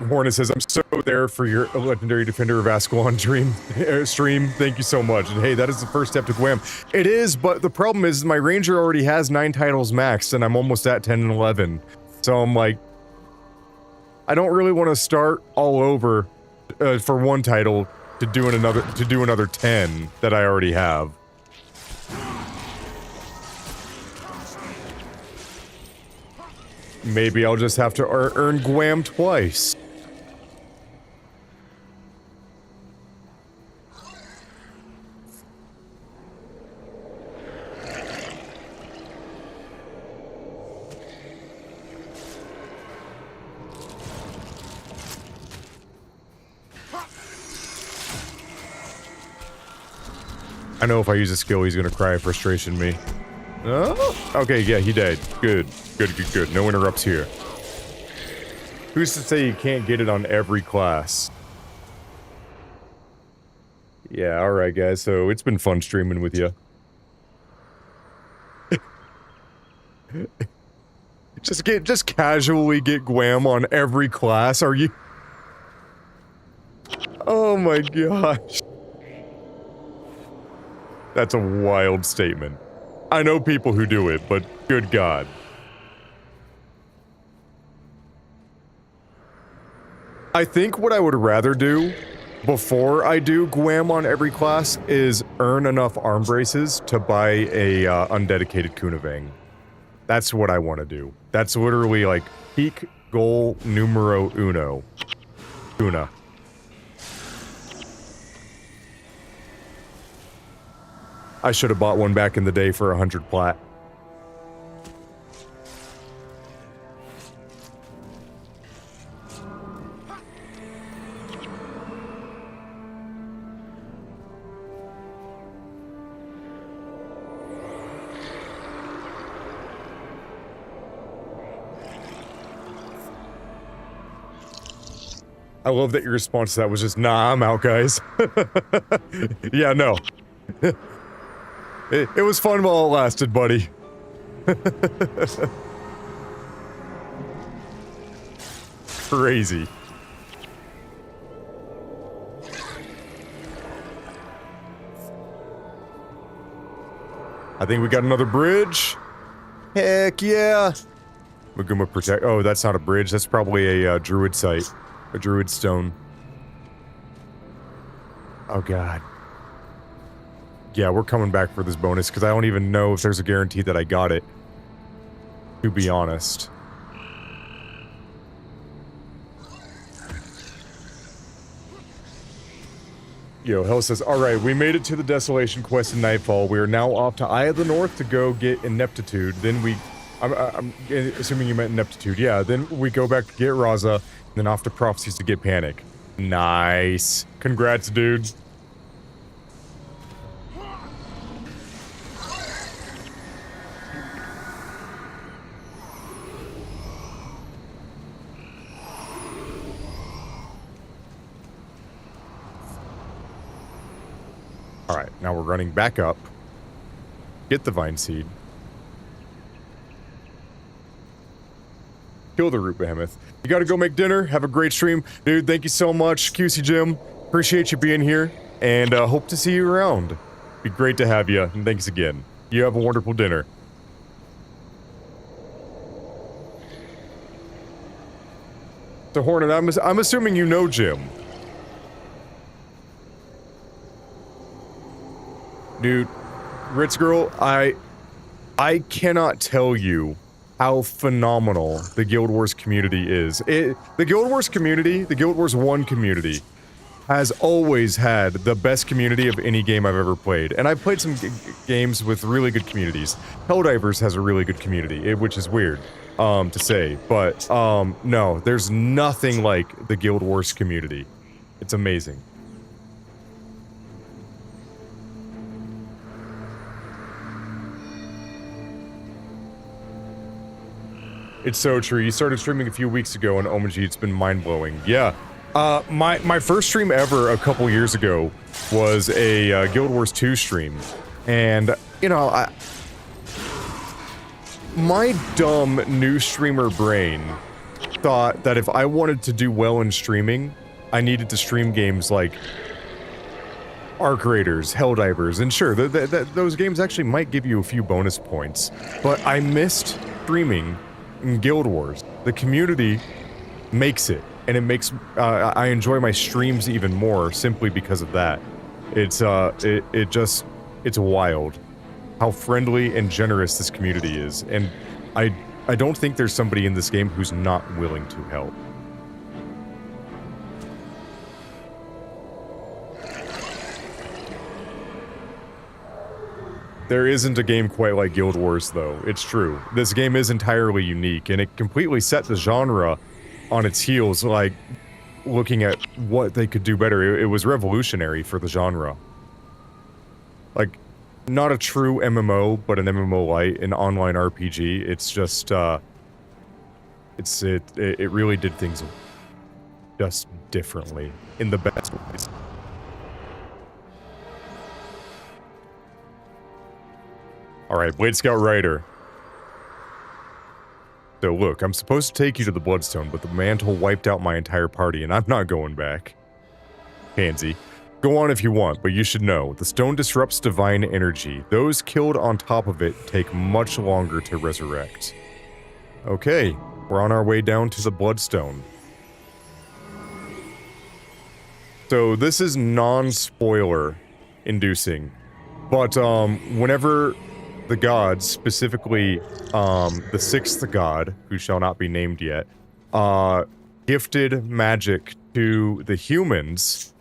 Hornet says, I'm so there for your Legendary Defender of Ascalon stream. Thank you so much. And hey, that is the first step to Gwam. It is, but the problem is my Ranger already has 9 titles maxed, and I'm almost at 10 and 11. So I'm like, I don't really want to start all over for one title to do another 10 that I already have. Maybe I'll just have to earn Gwam twice. I know if I use a skill, he's gonna cry frustration me. Oh, okay, yeah, he died. Good. Good. No interrupts here. Who's to say you can't get it on every class? Yeah, alright guys, so it's been fun streaming with you. Just casually get Gwam on every class, are you? Oh my gosh. That's a wild statement. I know people who do it, but good God. I think what I would rather do before I do Gwam on every class is earn enough arm braces to buy a undedicated Kunavang. That's what I want to do. That's literally like peak goal numero uno. Una. I should have bought one back in the day for 100 plat. I love that your response to that was just, nah, I'm out, guys. Yeah, no. It was fun while it lasted, buddy. Crazy. I think we got another bridge. Heck yeah. Maguma Protect. Oh, that's not a bridge. That's probably a druid site. A druid stone. Oh, God. Yeah, we're coming back for this bonus, because I don't even know if there's a guarantee that I got it. To be honest. Yo, Hell says, alright, we made it to the Desolation quest in Nightfall. We are now off to Eye of the North to go get Ineptitude. Then we... I'm assuming you meant Ineptitude. Yeah, then we go back to get Raza, and then off to Prophecies to get Panic. Nice. Congrats, dude. Alright, now we're running back up. Get the Vine Seed. Kill the root behemoth. You gotta go make dinner. Have a great stream. Dude, thank you so much, QC Jim. Appreciate you being here, and hope to see you around. Be great to have you, and thanks again. You have a wonderful dinner. So Hornet, I'm assuming you know Jim. Dude, Ritz Girl, I cannot tell you how phenomenal the Guild Wars community is. The Guild Wars community, the Guild Wars 1 community, has always had the best community of any game I've ever played. And I've played some games with really good communities. Helldivers has a really good community, which is weird to say. But no, there's nothing like the Guild Wars community. It's amazing. It's so true. You started streaming a few weeks ago, and OMG, it's been mind-blowing. Yeah. My first stream ever a couple years ago was a Guild Wars 2 stream. And, you know, my dumb new streamer brain thought that if I wanted to do well in streaming, I needed to stream games like Arc Raiders, Helldivers, and sure, those games actually might give you a few bonus points. But I missed streaming in Guild Wars. The community makes it, and it makes I enjoy my streams even more simply because of that. It's it's wild how friendly and generous this community is, and I don't think there's somebody in this game who's not willing to help. There isn't a game quite like Guild Wars, though. It's true. This game is entirely unique, and it completely set the genre on its heels, like, looking at what they could do better. It was revolutionary for the genre. Like, not a true MMO, but an MMO light, an online RPG. It's just, it really did things just differently, in the best ways. Alright, Blade Scout Rider. So look, I'm supposed to take you to the Bloodstone, but the mantle wiped out my entire party, and I'm not going back. Pansy. Go on if you want, but you should know, the stone disrupts divine energy. Those killed on top of it take much longer to resurrect. Okay, we're on our way down to the Bloodstone. So this is non-spoiler inducing, but whenever the gods, specifically the sixth god, who shall not be named yet, gifted magic to the humans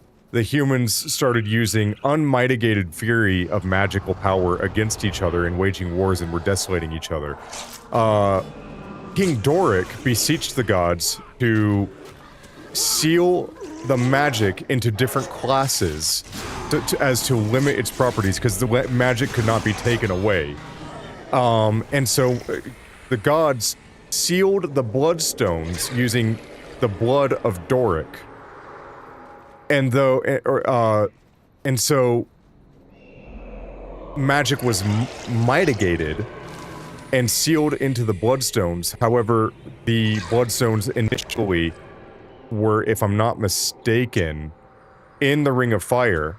started using unmitigated fury of magical power against each other and waging wars and were desolating each other. King Doric beseeched the gods to seal the magic into different classes as to limit its properties, because the magic could not be taken away. And so the gods sealed the bloodstones using the blood of Doric. And so magic was mitigated and sealed into the bloodstones. However, the bloodstones initially were, if I'm not mistaken, in the Ring of Fire.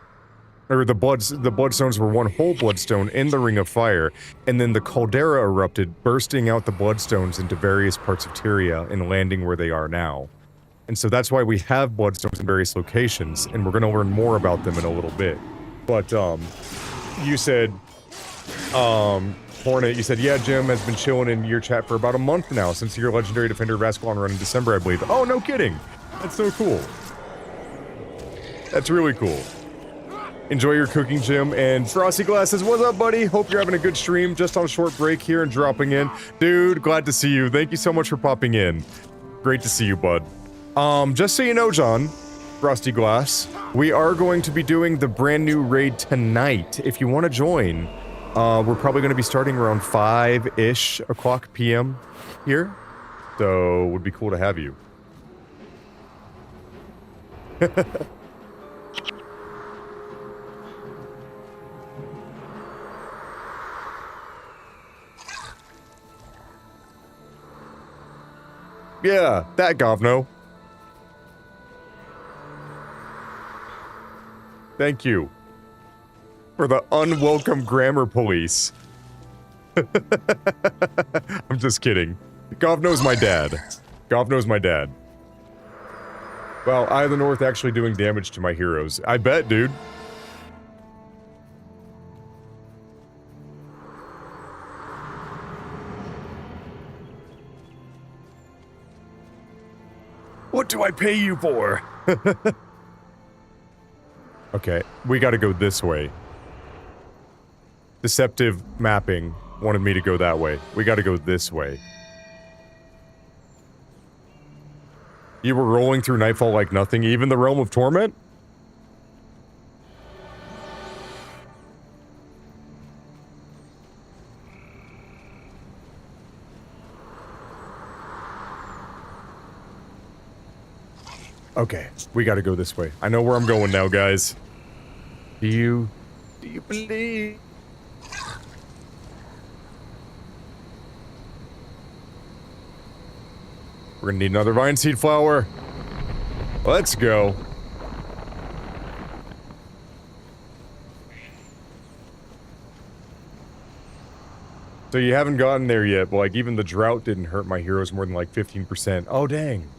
Or the bloodstones were one whole bloodstone in the Ring of Fire, and then the caldera erupted, bursting out the bloodstones into various parts of Tyria and landing where they are now. And so that's why we have bloodstones in various locations, and we're going to learn more about them in a little bit. But, you said, Hornet, you said, yeah, Jim has been chilling in your chat for about a month now, since your Legendary Defender Rascalon run in December, I believe. Oh, no kidding! That's so cool. That's really cool. Enjoy your cooking, Jim. And Frosty Glasses, what's up, buddy? Hope you're having a good stream. Just on a short break here and dropping in. Dude, glad to see you. Thank you so much for popping in. Great to see you, bud. Just so you know, John, Frosty Glass, we are going to be doing the brand new raid tonight. If you want to join, we're probably going to be starting around 5-ish o'clock p.m. here. So, it would be cool to have you. Yeah, that govno. Thank you for the unwelcome grammar police. I'm just kidding. Govno's my dad. Govno's my dad. Well, Eye of the North actually doing damage to my heroes. I bet, dude. What do I pay you for? Okay, we gotta go this way. Deceptive mapping wanted me to go that way. We gotta go this way. You were rolling through Nightfall like nothing, even the Realm of Torment? Okay, we gotta go this way. I know where I'm going now, guys. Do you believe? We're gonna need another vine seed flower. Let's go. So you haven't gotten there yet, but like even the drought didn't hurt my heroes more than like 15%. Oh dang.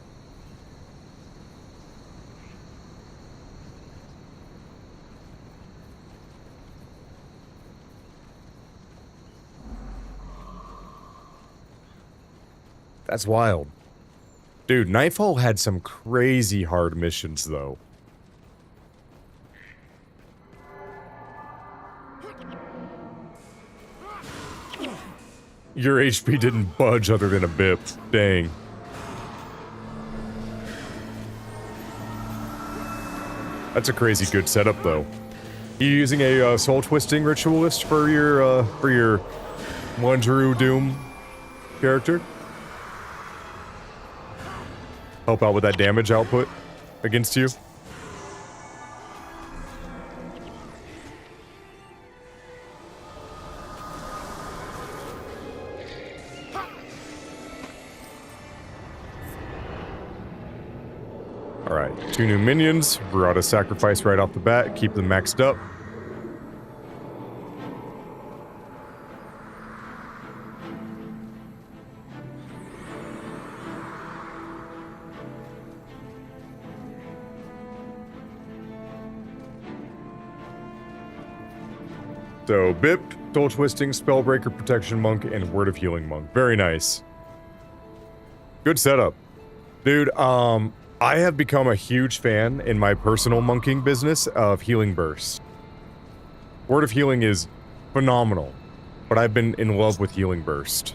That's wild. Dude, Nightfall had some crazy hard missions, though. Your HP didn't budge other than a bit. Dang. That's a crazy good setup, though. You using a soul twisting ritualist for your Wanderu Doom character? Help out with that damage output against you. Alright, 2 new minions. Brought a sacrifice right off the bat. Keep them maxed up. So, Bip, Soul Twisting, Spellbreaker, Protection Monk, and Word of Healing Monk. Very nice. Good setup. Dude, I have become a huge fan in my personal monking business of Healing Burst. Word of Healing is phenomenal, but I've been in love with Healing Burst.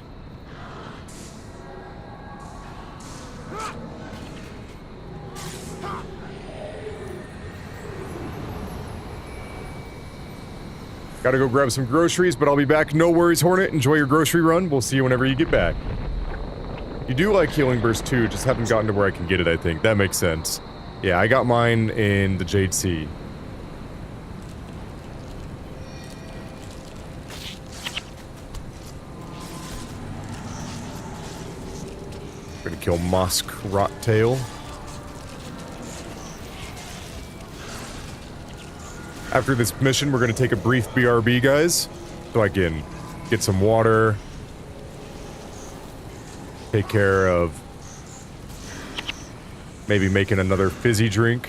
Gotta go grab some groceries, but I'll be back. No worries, Hornet. Enjoy your grocery run. We'll see you whenever you get back. You do like Healing Burst too, just haven't gotten to where I can get it, I think. That makes sense. Yeah, I got mine in the Jade Sea. Gonna kill Mosk Rottail. After this mission, we're going to take a brief BRB, guys, so I can get some water, take care of maybe making another fizzy drink.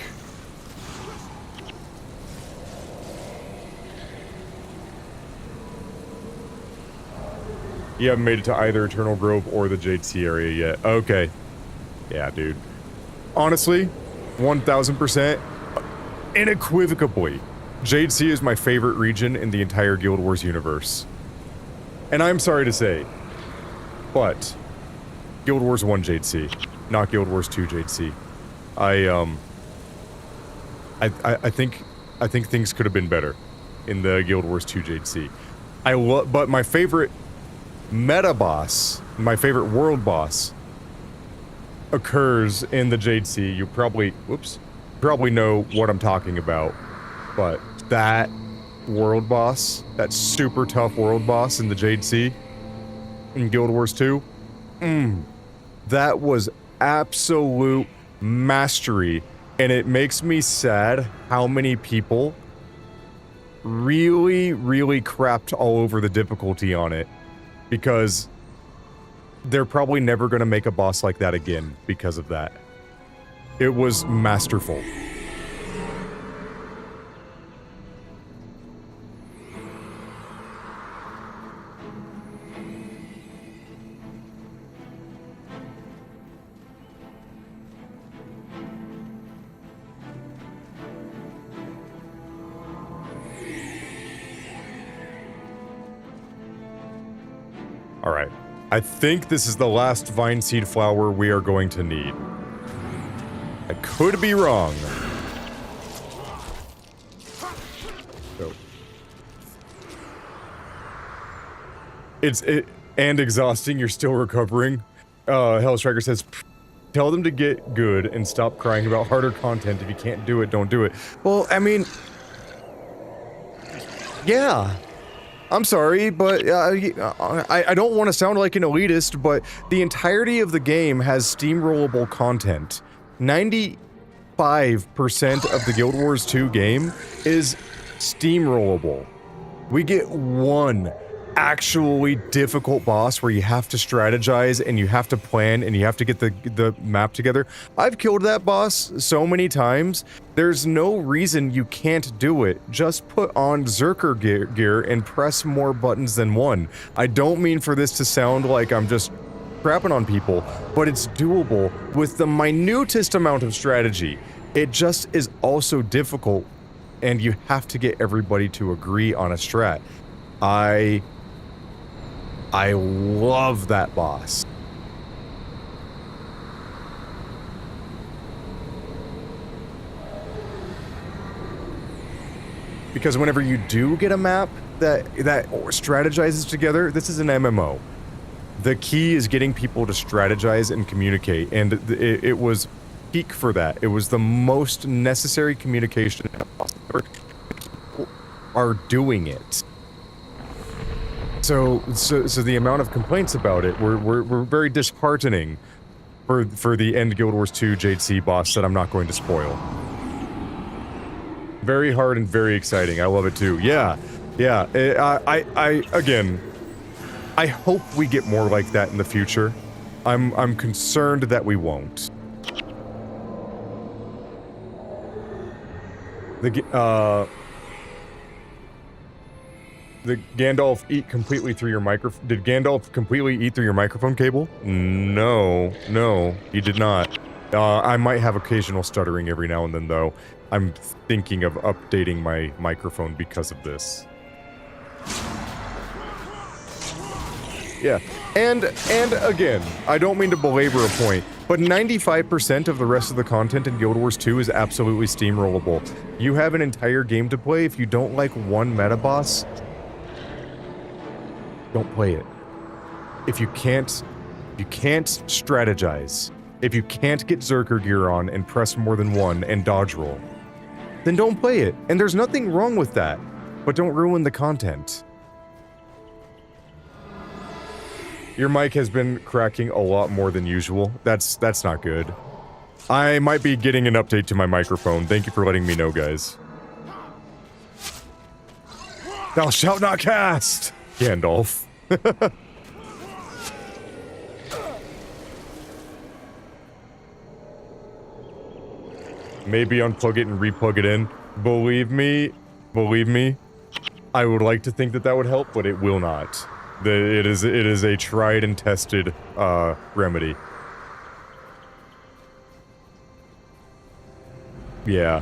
You haven't made it to either Eternal Grove or the Jade Sea area yet. Okay. Yeah, dude. Honestly, 1000%, unequivocally, Jade Sea is my favorite region in the entire Guild Wars universe. And I'm sorry to say, but Guild Wars 1 Jade Sea, not Guild Wars 2 Jade Sea. I think things could have been better in the Guild Wars 2 Jade Sea. But my favorite meta boss, my favorite world boss, occurs in the Jade Sea. You probably know what I'm talking about. But that world boss, that super tough world boss in the Jade Sea, in Guild Wars 2, that was absolute mastery, and it makes me sad how many people really, really crapped all over the difficulty on it, because they're probably never going to make a boss like that again because of that. It was masterful. All right. I think this is the last vine seed flower we are going to need. I could be wrong. So. And exhausting. You're still recovering. Hellstriker says, tell them to get good and stop crying about harder content. If you can't do it, don't do it. Well, I mean, yeah. I'm sorry, but I don't want to sound like an elitist, but the entirety of the game has steamrollable content. 95% of the Guild Wars 2 game is steamrollable. We get one actually difficult boss where you have to strategize and you have to plan and you have to get the map together. I've killed that boss so many times. There's no reason you can't do it. Just put on Zerker gear and press more buttons than one. I don't mean for this to sound like I'm just crapping on people, but it's doable with the minutest amount of strategy. It just is also difficult, and you have to get everybody to agree on a strat. I love that boss. Because whenever you do get a map that strategizes together, this is an MMO. The key is getting people to strategize and communicate, and it was peak for that. It was the most necessary communication ever. People are doing it. So the amount of complaints about it were very disheartening for the end Guild Wars 2 JC boss that I'm not going to spoil. Very hard and very exciting. I love it too. Yeah. Again, I hope we get more like that in the future. I'm concerned that we won't. Did Gandalf eat completely through your microphone? Did Gandalf completely eat through your microphone cable? No, he did not. I might have occasional stuttering every now and then, though. I'm thinking of updating my microphone because of this. Yeah, and again, I don't mean to belabor a point, but 95% of the rest of the content in Guild Wars 2 is absolutely steamrollable. You have an entire game to play. If you don't like one meta boss, don't play it. If you can't strategize, if you can't get Zerker gear on and press more than one and dodge roll, then don't play it. And there's nothing wrong with that, but don't ruin the content. Your mic has been cracking a lot more than usual. That's not good. I might be getting an update to my microphone. Thank you for letting me know, guys. Thou shalt not cast! Gandalf. Maybe unplug it and replug it in. Believe me, I would like to think that would help, but it will not. It is a tried and tested remedy. Yeah.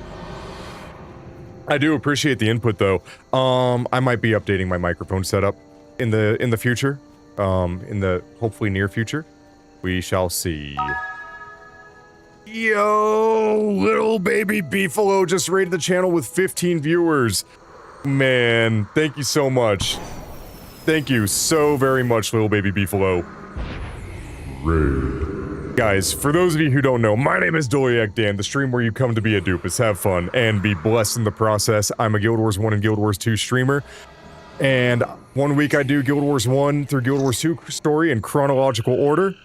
I do appreciate the input though. I might be updating my microphone setup in the future. In the hopefully near future. We shall see. Yo, little baby Beefalo just raided the channel with 15 viewers. Man, thank you so much. Thank you so very much, little baby Beefalo. Raid. Guys, for those of you who don't know, my name is Doliac Dan, the stream where you come to be a doofus, have fun, and be blessed in the process. I'm a Guild Wars 1 and Guild Wars 2 streamer, and one week I do Guild Wars 1 through Guild Wars 2 story in chronological order.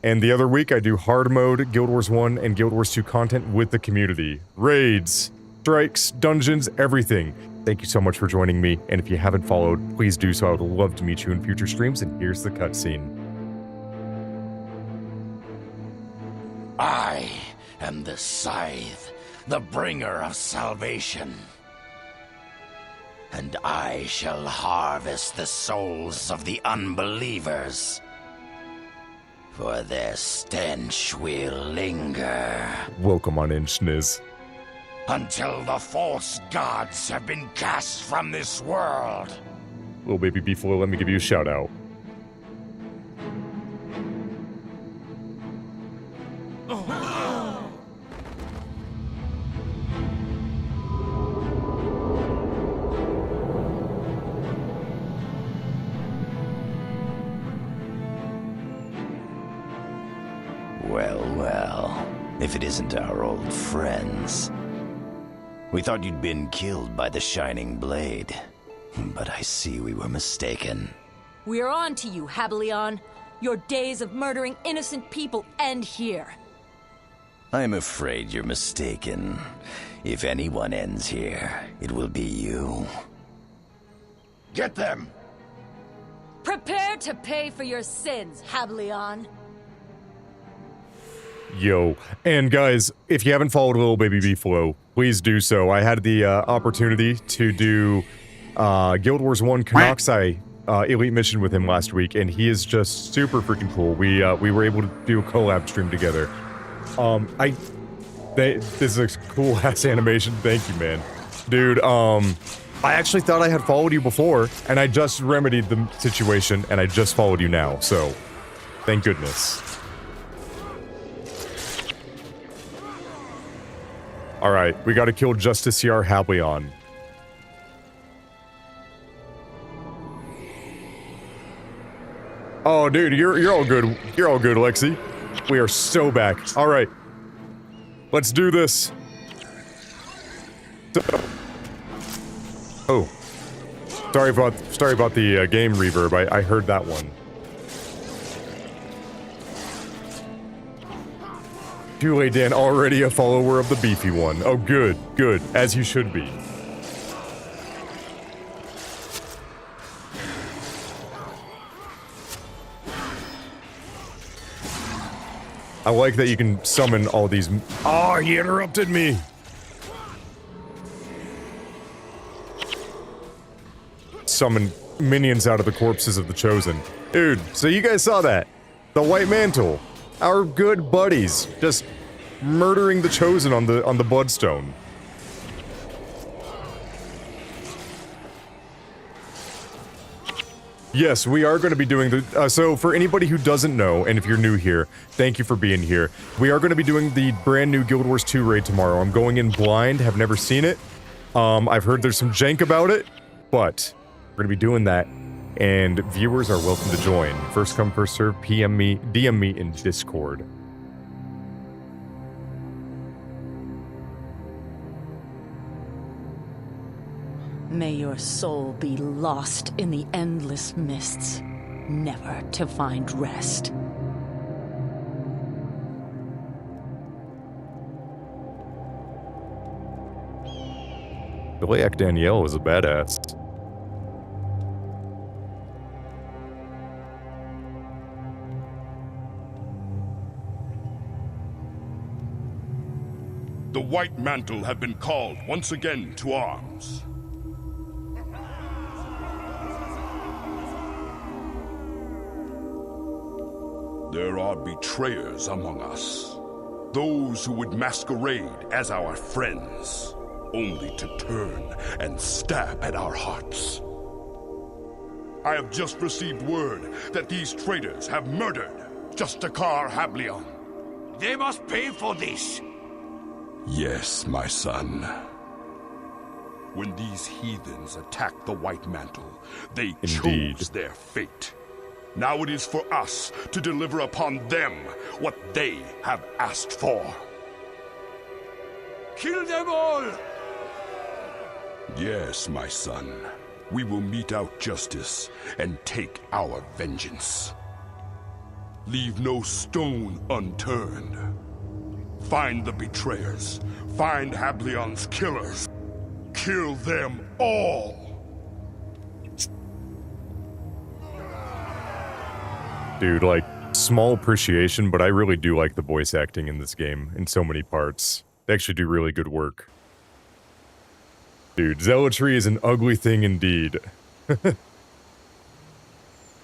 And the other week, I do hard mode, Guild Wars 1, and Guild Wars 2 content with the community. Raids, strikes, dungeons, everything. Thank you so much for joining me, and if you haven't followed, please do so. I would love to meet you in future streams, and here's the cutscene. I am the Scythe, the bringer of salvation. And I shall harvest the souls of the unbelievers. For their stench will linger. Welcome on in, Schniz. Until the false gods have been cast from this world. Little baby Beefalo, let me give you a shout out. Well, if it isn't our old friends. We thought you'd been killed by the Shining Blade, but I see we were mistaken. We're on to you, Hableon. Your days of murdering innocent people end here. I'm afraid you're mistaken. If anyone ends here, it will be you. Get them! Prepare to pay for your sins, Hableon. Yo, and guys, if you haven't followed Little Baby Beefalo, please do so. I had the opportunity to do Guild Wars 1 Kanoxai Elite Mission with him last week, and he is just super freaking cool. We were able to do a collab stream together. This is a cool ass animation. Thank you, man. Dude, I actually thought I had followed you before, and I just remedied the situation, and I just followed you now, so thank goodness. Alright, we gotta kill Justiciar Hableon. Oh, dude, you're all good. You're all good, Lexi. We are so back. Alright. Let's do this. Oh. Sorry about the game reverb. I heard that one. Too Dan, already a follower of the beefy one. Oh, good, good, as you should be. I like that you can summon all these. Oh, he interrupted me. Summon minions out of the corpses of the Chosen. Dude, so you guys saw that. The White Mantle. Our good buddies just murdering the Chosen on the Bloodstone. Yes, we are going to be doing the... so for anybody who doesn't know, and if you're new here, thank you for being here. We are going to be doing the brand new Guild Wars 2 raid tomorrow. I'm going in blind, have never seen it. I've heard there's some jank about it, but we're going to be doing that. And viewers are welcome to join. First come, first serve, DM me in Discord. May your soul be lost in the endless mists, never to find rest. Iliac Danielle is a badass. The White Mantle have been called once again to arms. There are betrayers among us. Those who would masquerade as our friends, only to turn and stab at our hearts. I have just received word that these traitors have murdered Justicar Hableon. They must pay for this. Yes, my son. When these heathens attacked the White Mantle, they chose their fate. Now it is for us to deliver upon them what they have asked for. Kill them all! Yes, my son. We will mete out justice and take our vengeance. Leave no stone unturned. Find the betrayers. Find Hablion's killers. Kill them all! Dude, like, small appreciation, but I really do like the voice acting in this game in so many parts. They actually do really good work. Dude, zealotry is an ugly thing indeed.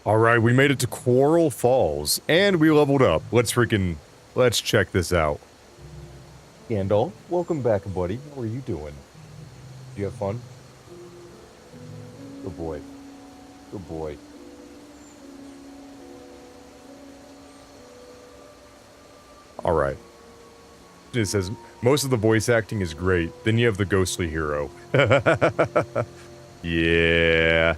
Alright, we made it to Quarrel Falls, and we leveled up. Let's check this out. Gandalf, welcome back, buddy. How are you doing? You have fun? Good boy. Good boy. Alright. It says, most of the voice acting is great. Then you have the ghostly hero. Yeah.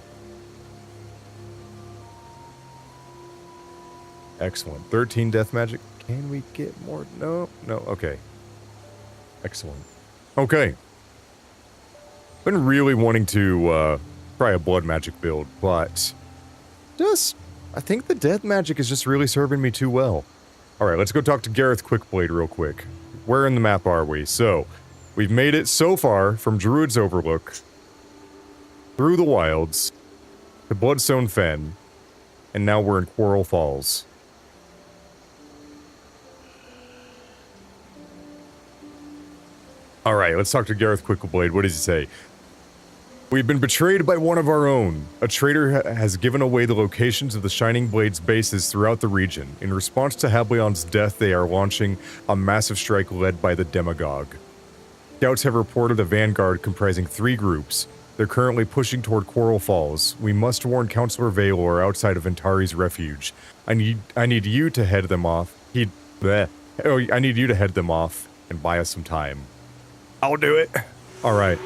Excellent. 13 death magic. Can we get more? No. Okay. Excellent. Okay. Been really wanting to try a blood magic build, but I think the death magic is just really serving me too well. Alright, let's go talk to Gareth Quickblade real quick. Where in the map are we? So, we've made it so far from Druid's Overlook, through the wilds, to Bloodstone Fen, and now we're in Quarrel Falls. Alright, let's talk to Gareth Quickblade. What does he say? We've been betrayed by one of our own. A traitor has given away the locations of the Shining Blade's bases throughout the region. In response to Hablion's death, they are launching a massive strike led by the Demagogue. Scouts have reported a vanguard comprising 3 groups. They're currently pushing toward Quarrel Falls. We must warn Councillor Valor outside of Ventari's refuge. I need you to head them off. I need you to head them off and buy us some time. I'll do it. Alright.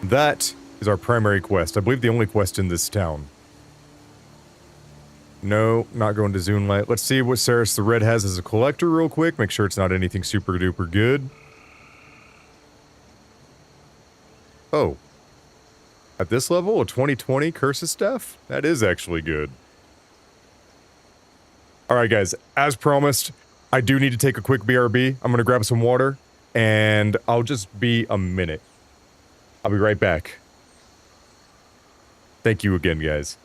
That is our primary quest. I believe the only quest in this town. No, not going to Zoonlight. Let's see what Saris the Red has as a collector real quick. Make sure it's not anything super duper good. Oh. At this level, a 2020 Curse Staff? That is actually good. Alright guys, as promised, I do need to take a quick BRB. I'm gonna grab some water, and I'll just be a minute. I'll be right back. Thank you again, guys.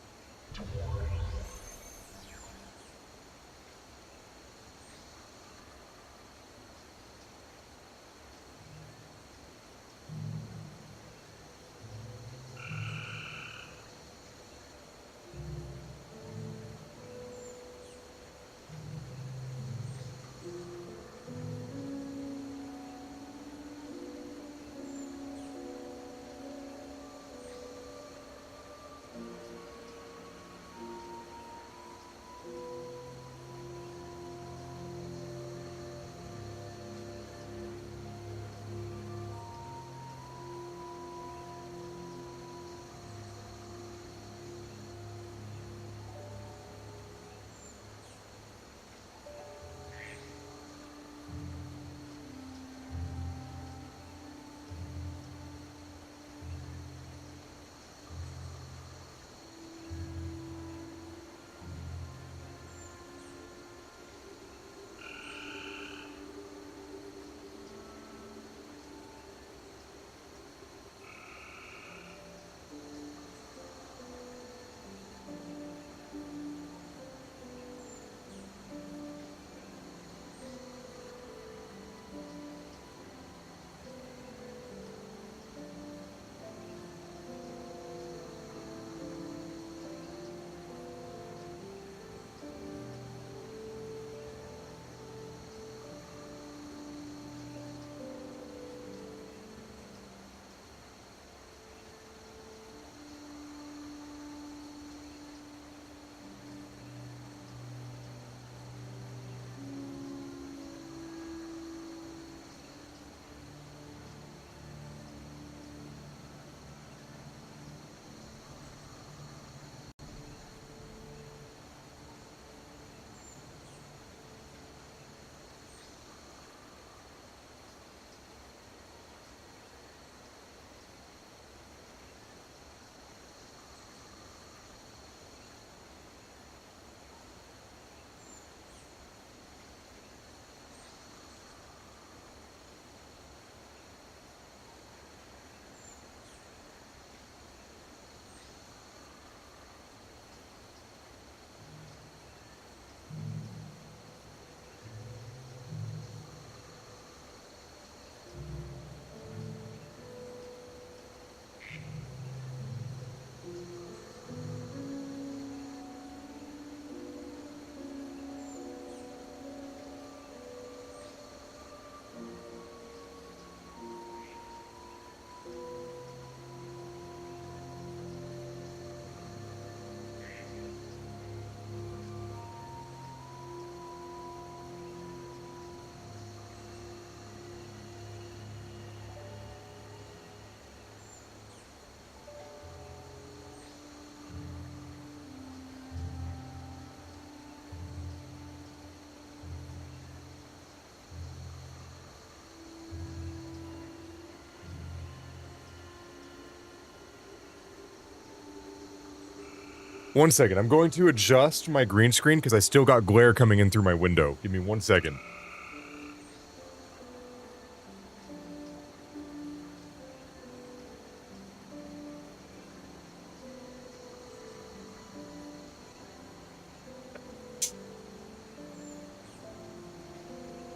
1 second. I'm going to adjust my green screen because I still got glare coming in through my window. Give me 1 second.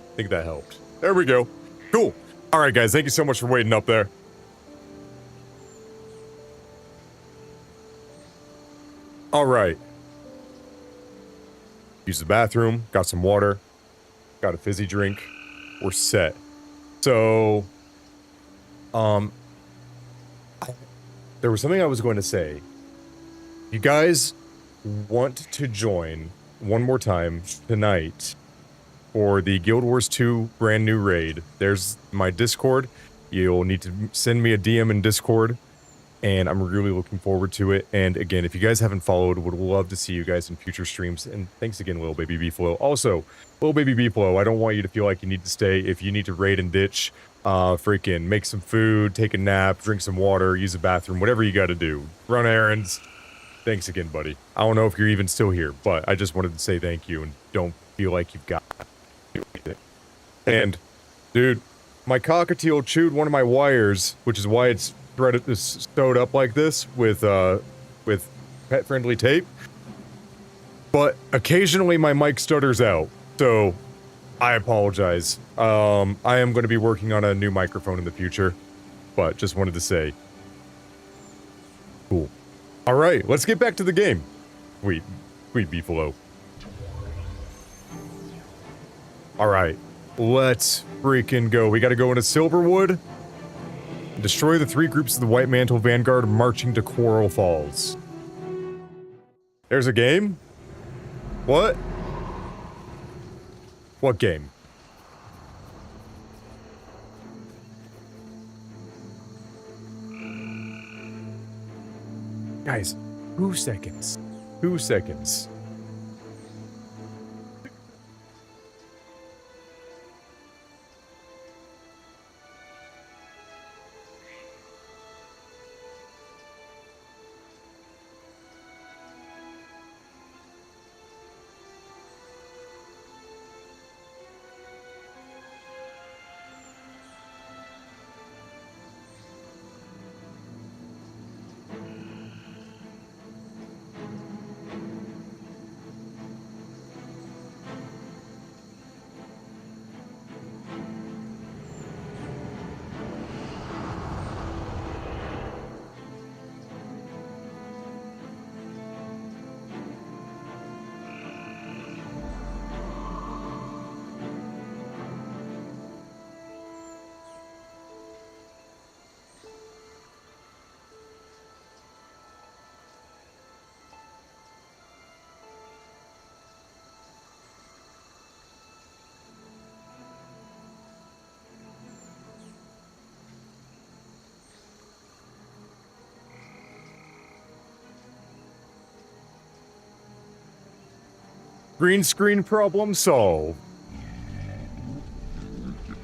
I think that helped. There we go. Cool. All right, guys. Thank you so much for waiting up there. All right. Use the bathroom. Got some water. Got a fizzy drink. We're set. So, there was something I was going to say. You guys want to join one more time tonight for the Guild Wars 2 brand new raid. There's my Discord. You'll need to send me a DM in Discord, and I'm really looking forward to it. And again, if you guys haven't followed, would love to see you guys in future streams. And thanks again, Lil Baby Beefalo. Also, Lil Baby Beefalo, I don't want you to feel like you need to stay. If you need to raid and ditch, freaking make some food, take a nap, drink some water, use the bathroom, whatever you got to do. Run errands. Thanks again, buddy. I don't know if you're even still here, but I just wanted to say thank you and don't feel like you've got to do anything. And, dude, my cockatiel chewed one of my wires, which is why it's sewed up like this with pet-friendly tape. But occasionally my mic stutters out, so I apologize. I am going to be working on a new microphone in the future, but just wanted to say. Cool. All right, let's get back to the game. Sweet Beefalo. All right, let's freaking go. We got to go into Silverwood. Destroy the 3 groups of the White Mantle Vanguard marching to Quarrel Falls. There's a game? What? What game? Guys, 2 seconds. 2 seconds. Green screen problem solved.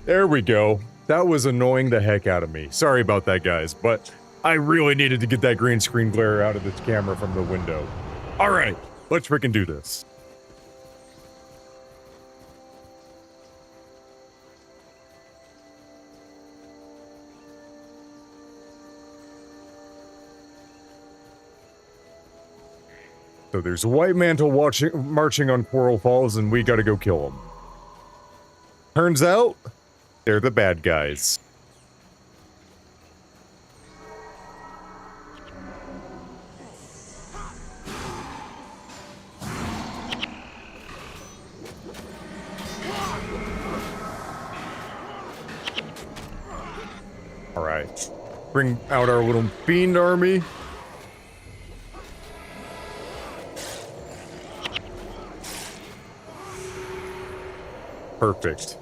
There we go. That was annoying the heck out of me. Sorry about that, guys, but I really needed to get that green screen glare out of this camera from the window. All right, let's freaking do this. So there's a White Mantle marching on Quarrel Falls, and we gotta go kill them. Turns out, they're the bad guys. Alright. Bring out our little fiend army. Perfect.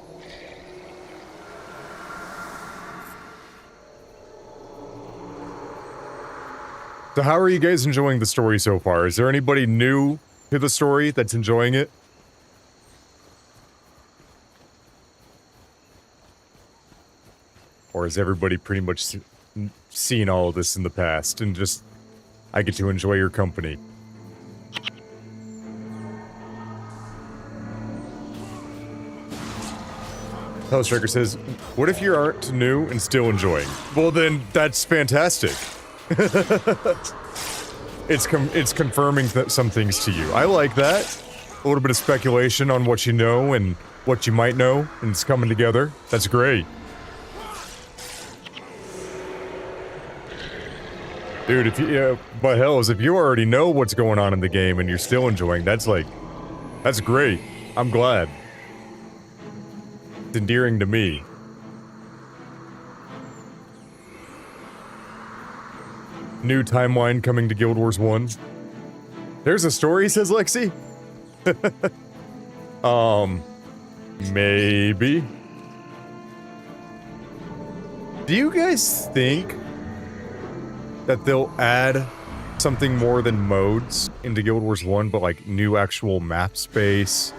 So how are you guys enjoying the story so far? Is there anybody new to the story that's enjoying it? Or has everybody pretty much seen all of this in the past and just, I get to enjoy your company? Hellstriker says, what if you aren't new and still enjoying? Well, then that's fantastic. It's confirming some things to you. I like that. A little bit of speculation on what you know and what you might know, and it's coming together. That's great. Dude, but hells, if you already know what's going on in the game and you're still enjoying, that's great. I'm glad. It's endearing to me. New timeline coming to Guild Wars 1. There's a story, says Lexi. Maybe. Do you guys think that they'll add something more than modes into Guild Wars 1, but like new actual map space,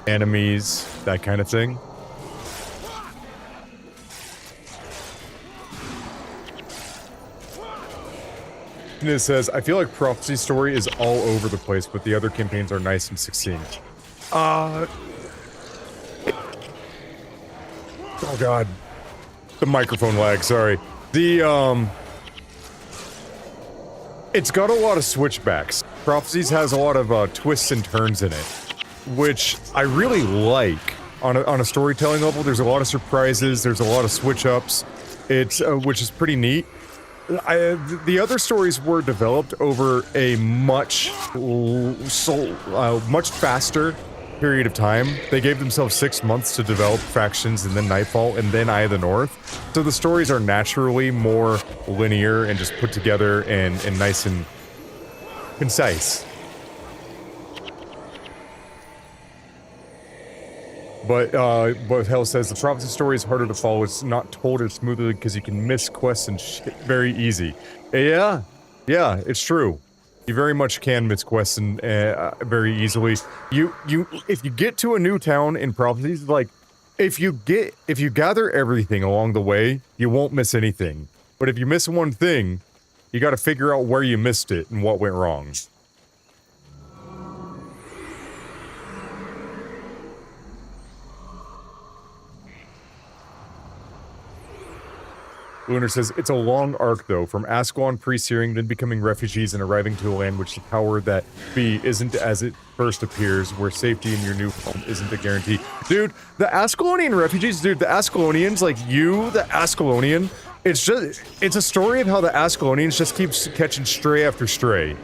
enemies, that kind of thing? And it says, I feel like Prophecy's story is all over the place, but the other campaigns are nice and succinct. Oh god. The microphone lag, sorry. It's got a lot of switchbacks. Prophecies has a lot of twists and turns in it, which I really like. On a storytelling level, there's a lot of surprises, there's a lot of switch-ups, which is pretty neat. The other stories were developed over a much faster period of time. They gave themselves 6 months to develop Factions and then Nightfall and then Eye of the North. So the stories are naturally more linear and just put together and nice and concise. But Hell says the Prophecy story is harder to follow. It's not told as smoothly because you can miss quests and shit very easy. Yeah, it's true. You very much can miss quests and very easily. If you get to a new town in Prophecies, like if you gather everything along the way, you won't miss anything. But if you miss one thing, you got to figure out where you missed it and what went wrong. Lunar says, it's a long arc though, from Ascalon pre-searing, then becoming refugees and arriving to a land which the power that be isn't as it first appears, where safety in your new home isn't a guarantee. Dude, the Ascalonian refugees, the Ascalonians, like you, the Ascalonian, it's a story of how the Ascalonians just keep catching stray after stray.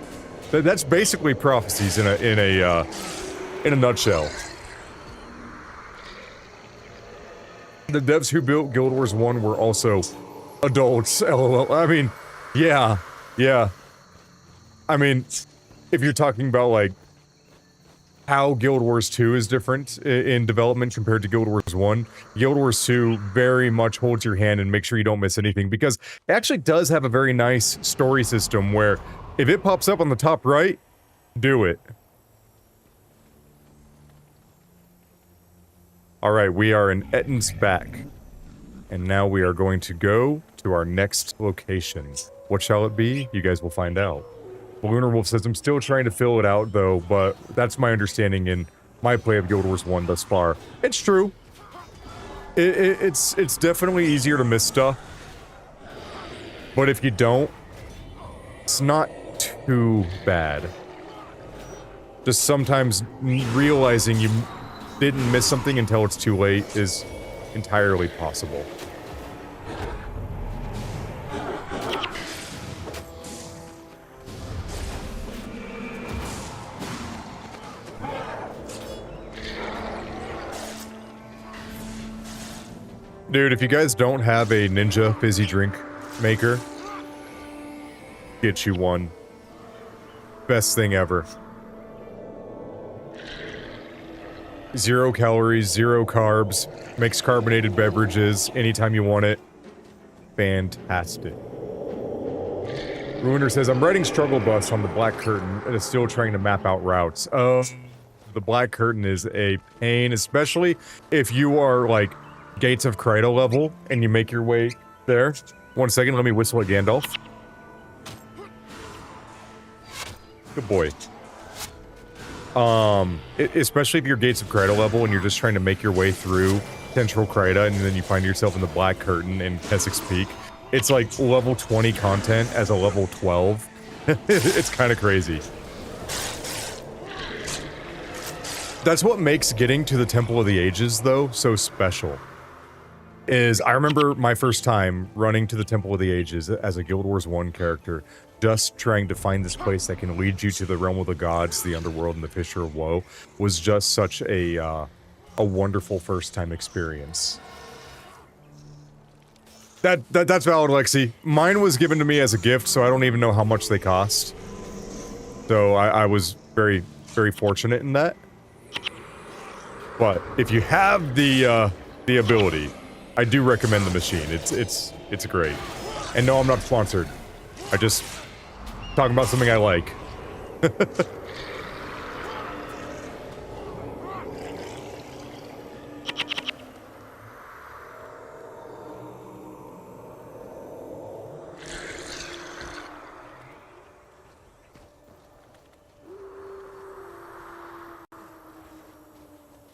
That's basically Prophecies in a nutshell. The devs who built Guild Wars 1 were also adults, lol. I mean, yeah. I mean, if you're talking about, like, how Guild Wars 2 is different in development compared to Guild Wars 1, Guild Wars 2 very much holds your hand and makes sure you don't miss anything, because it actually does have a very nice story system where if it pops up on the top right, do it. Alright, we are in Ettin's back. And now we are going to go to our next location. What shall it be? You guys will find out. Lunar Wolf says, I'm still trying to fill it out though, but that's my understanding in my play of Guild Wars 1 thus far. It's true. It's definitely easier to miss stuff. But if you don't, it's not too bad. Just sometimes realizing you didn't miss something until it's too late is entirely possible. Dude, if you guys don't have a Ninja fizzy drink maker, get you one. Best thing ever. 0 calories, 0 carbs, makes carbonated beverages anytime you want it. Fantastic. Ruiner says, I'm writing Struggle Bus on the Black Curtain and is still trying to map out routes. The Black Curtain is a pain, especially if you are, like, Gates of Kryta level and you make your way there. 1 second, let me whistle at Gandalf. Good boy. Especially if you're Gates of Kryta level and you're just trying to make your way through Central Krita, and then you find yourself in the Black Curtain in Keswick's Peak. It's like level 20 content as a level 12. It's kind of crazy. That's what makes getting to the Temple of the Ages, though, so special. Is I remember my first time running to the Temple of the Ages as a Guild Wars 1 character, just trying to find this place that can lead you to the realm of the gods, the underworld, and the Fissure of Woe, was just such a wonderful first-time experience. That's valid, Lexi. Mine was given to me as a gift, so I don't even know how much they cost. So I was very, very fortunate in that. But if you have the ability, I do recommend the machine. It's great. And no, I'm not sponsored. I just talking about something I like.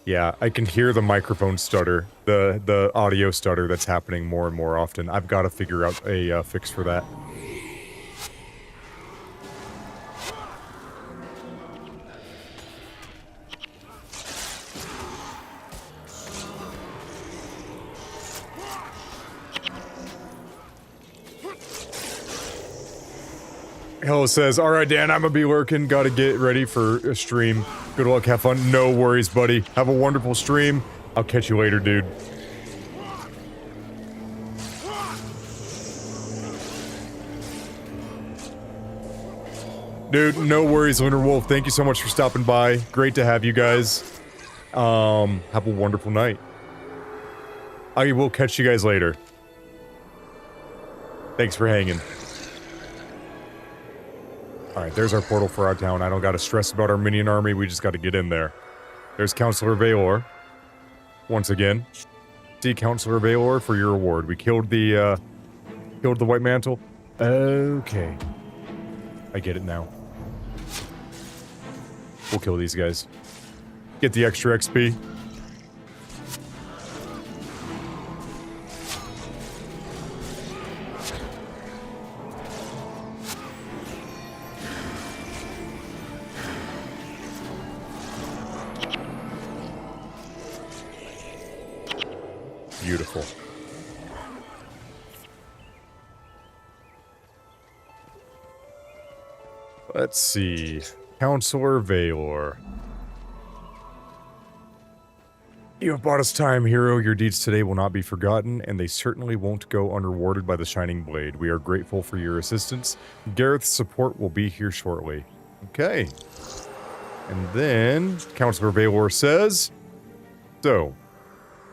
Yeah, I can hear the microphone stutter, the audio stutter that's happening more and more often. I've got to figure out a fix for that. Hello says, alright Dan, I'm gonna be lurking, gotta get ready for a stream. Good luck, have fun. No worries, buddy. Have a wonderful stream. I'll catch you later, dude. Dude, no worries, Lunar Wolf. Thank you so much for stopping by. Great to have you guys. Have a wonderful night. I will catch you guys later. Thanks for hanging. Alright, there's our portal for our town. I don't gotta stress about our minion army, we just gotta get in there. There's Counselor Valor. Once again. See Counselor Valor for your reward. We killed the White Mantle. Okay. I get it now. We'll kill these guys. Get the extra XP. Beautiful. Let's see. Counselor Valor. You have bought us time, hero. Your deeds today will not be forgotten, and they certainly won't go unrewarded by the Shining Blade. We are grateful for your assistance. Gareth's support will be here shortly. Okay. And then, Counselor Valor says, so,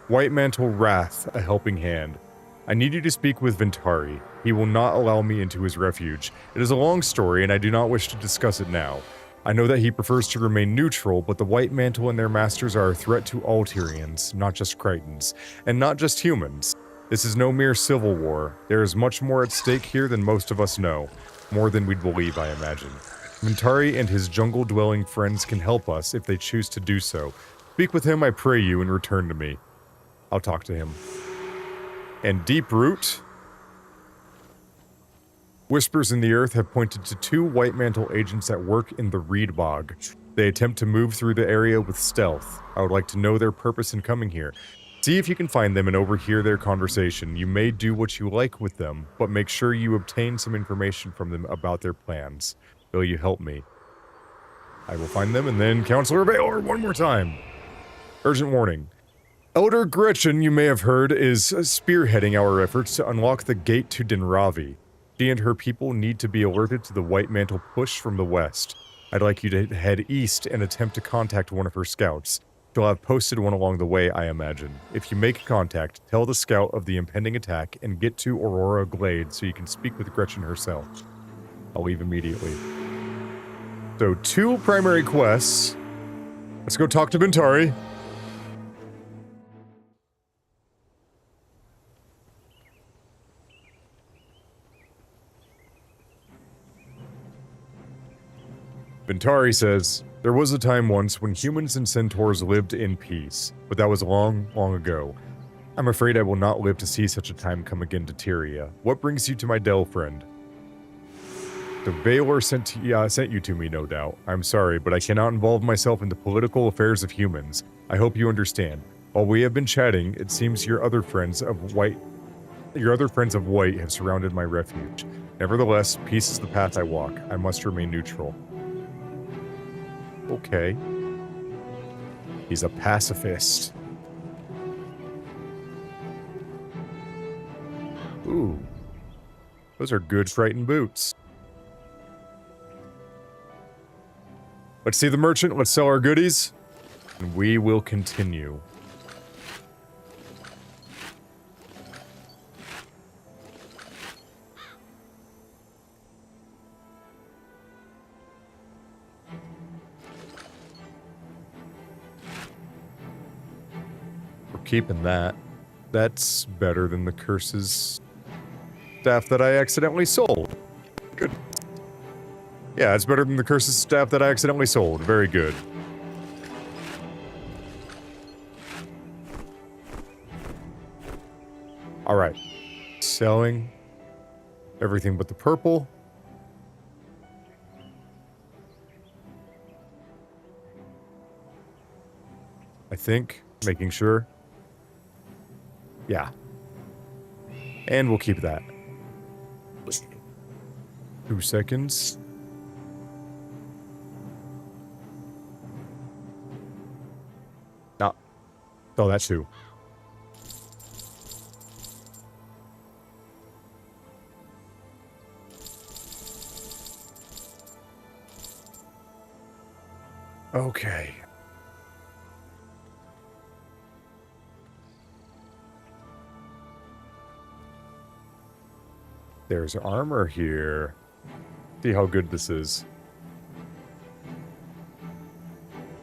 White Mantle Wrath, a helping hand. I need you to speak with Ventari. He will not allow me into his refuge. It is a long story, and I do not wish to discuss it now. I know that he prefers to remain neutral, but the White Mantle and their masters are a threat to all Tyrians, not just Critons, and not just humans. This is no mere civil war. There is much more at stake here than most of us know. More than we'd believe, I imagine. Ventari and his jungle-dwelling friends can help us if they choose to do so. Speak with him, I pray you, and return to me. I'll talk to him. And Deep Root. Whispers in the earth have pointed to 2 White Mantle agents at work in the Reed Bog. They attempt to move through the area with stealth. I would like to know their purpose in coming here. See if you can find them and overhear their conversation. You may do what you like with them, but make sure you obtain some information from them about their plans. Will you help me? I will find them, and then Counselor Valor one more time. Urgent warning. Elder Gretchen, you may have heard, is spearheading our efforts to unlock the gate to Dinravi. She and her people need to be alerted to the White Mantle push from the west. I'd like you to head east and attempt to contact one of her scouts. She'll have posted one along the way, I imagine. If you make contact, tell the scout of the impending attack and get to Aurora Glade so you can speak with Gretchen herself. I'll leave immediately. So, 2 primary quests. Let's go talk to Ventari. Ventari says, there was a time once when humans and centaurs lived in peace, but that was long, long ago. I'm afraid I will not live to see such a time come again to Tyria. What brings you to my Dell, friend? The Valor sent you to me, no doubt. I'm sorry, but I cannot involve myself in the political affairs of humans. I hope you understand. While we have been chatting, it seems your other friends of White have surrounded my refuge. Nevertheless, peace is the path I walk. I must remain neutral. Okay. He's a pacifist. Ooh. Those are good frightened boots. Let's see the merchant, let's sell our goodies, and we will continue. We're keeping that. That's better than the curses staff that I accidentally sold. Good. Yeah, it's better than the curses staff that I accidentally sold. Very good. Alright. Selling everything but the purple. I think. Making sure. Yeah. And we'll keep that. 2 seconds. Oh, that too. Okay. There's armor here. See how good this is.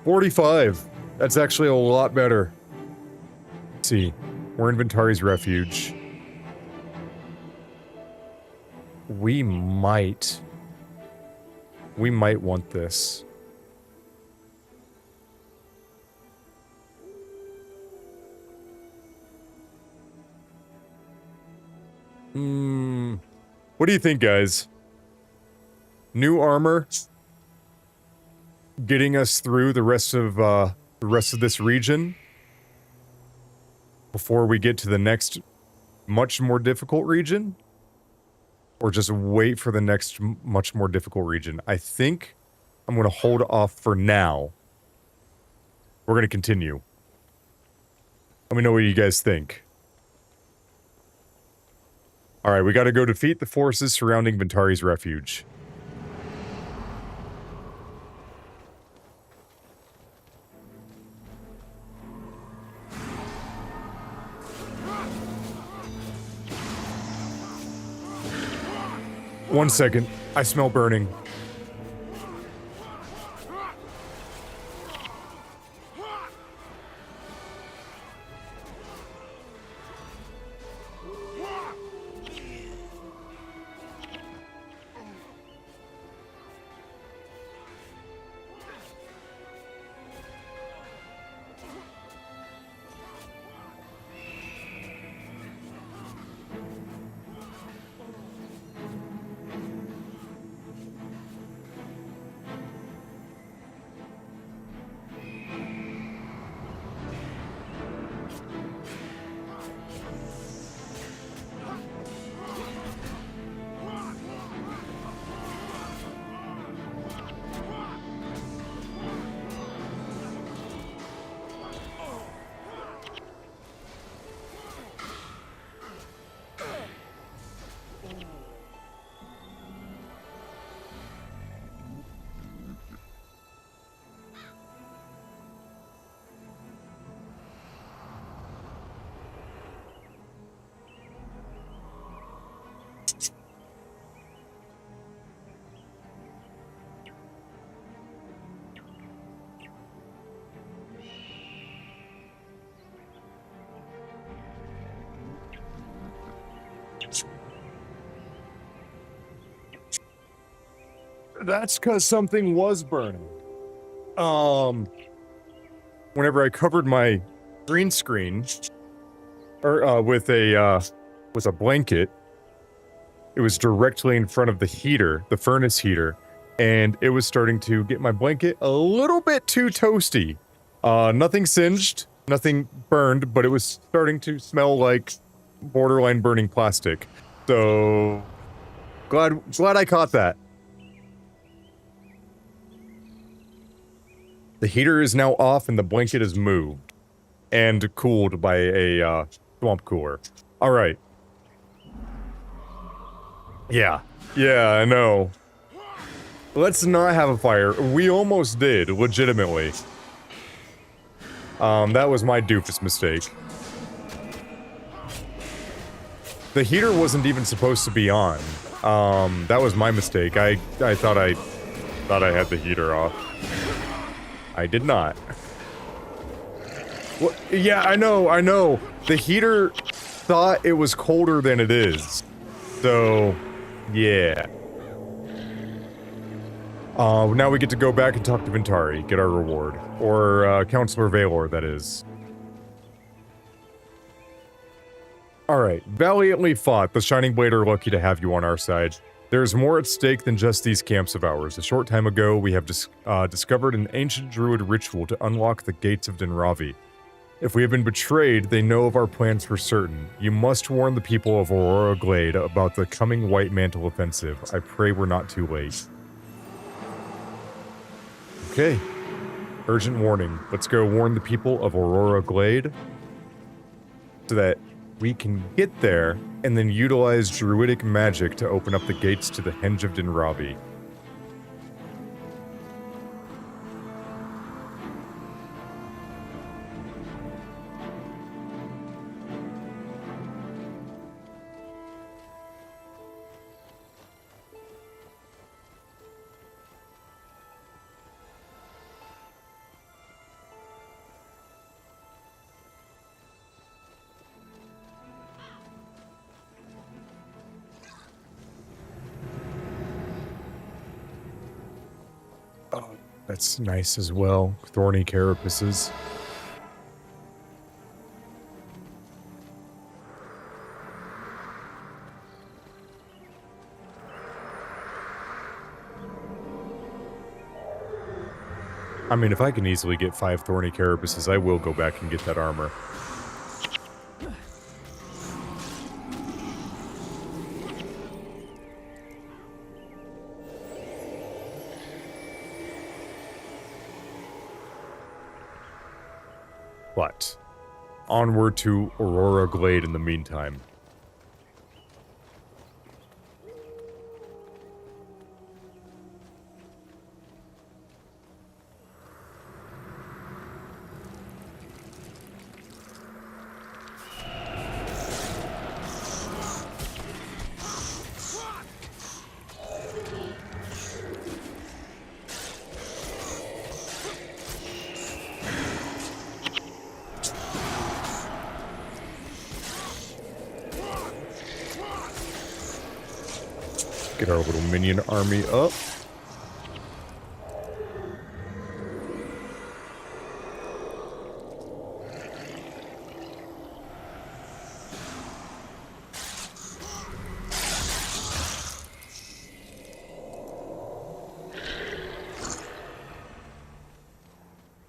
45. That's actually a lot better. Let's see. We're inventory's refuge. We might want this. What do you think, guys? New armor, getting us through the rest of this region before we get to the next much more difficult region, or just wait for the next much more difficult region. I think I'm going to hold off for now. We're going to continue. Let me know what you guys think. Alright, we gotta go defeat the forces surrounding Ventari's refuge. One second. I smell burning. That's because something was burning. Whenever I covered my green screen, or with a blanket. It was directly in front of the heater, the furnace heater, and it was starting to get my blanket a little bit too toasty. Nothing singed, nothing burned, but it was starting to smell like borderline burning plastic. So glad I caught that. The heater is now off and the blanket is moved and cooled by a swamp cooler. All right. Yeah, I know. Let's not have a fire. We almost did, legitimately. That was my doofus mistake. The heater wasn't even supposed to be on. That was my mistake. I thought I had the heater off. I did not. Well, yeah, I know. The heater thought it was colder than it is. So, yeah. Now we get to go back and talk to Ventari, get our reward. Or, Counselor Valor, that is. Alright, valiantly fought. The Shining Blade are lucky to have you on our side. There's more at stake than just these camps of ours. A short time ago, we have discovered an ancient druid ritual to unlock the gates of Denravi. If we have been betrayed, they know of our plans for certain. You must warn the people of Aurora Glade about the coming White Mantle offensive. I pray we're not too late. Okay. Urgent warning. Let's go warn the people of Aurora Glade so that we can get there and then utilize druidic magic to open up the gates to the Henge of Denravi. That's nice as well. Thorny carapaces. I mean, if I can easily get 5 thorny carapaces, I will go back and get that armor. But onward to Aurora Glade in the meantime. Get our little minion army up.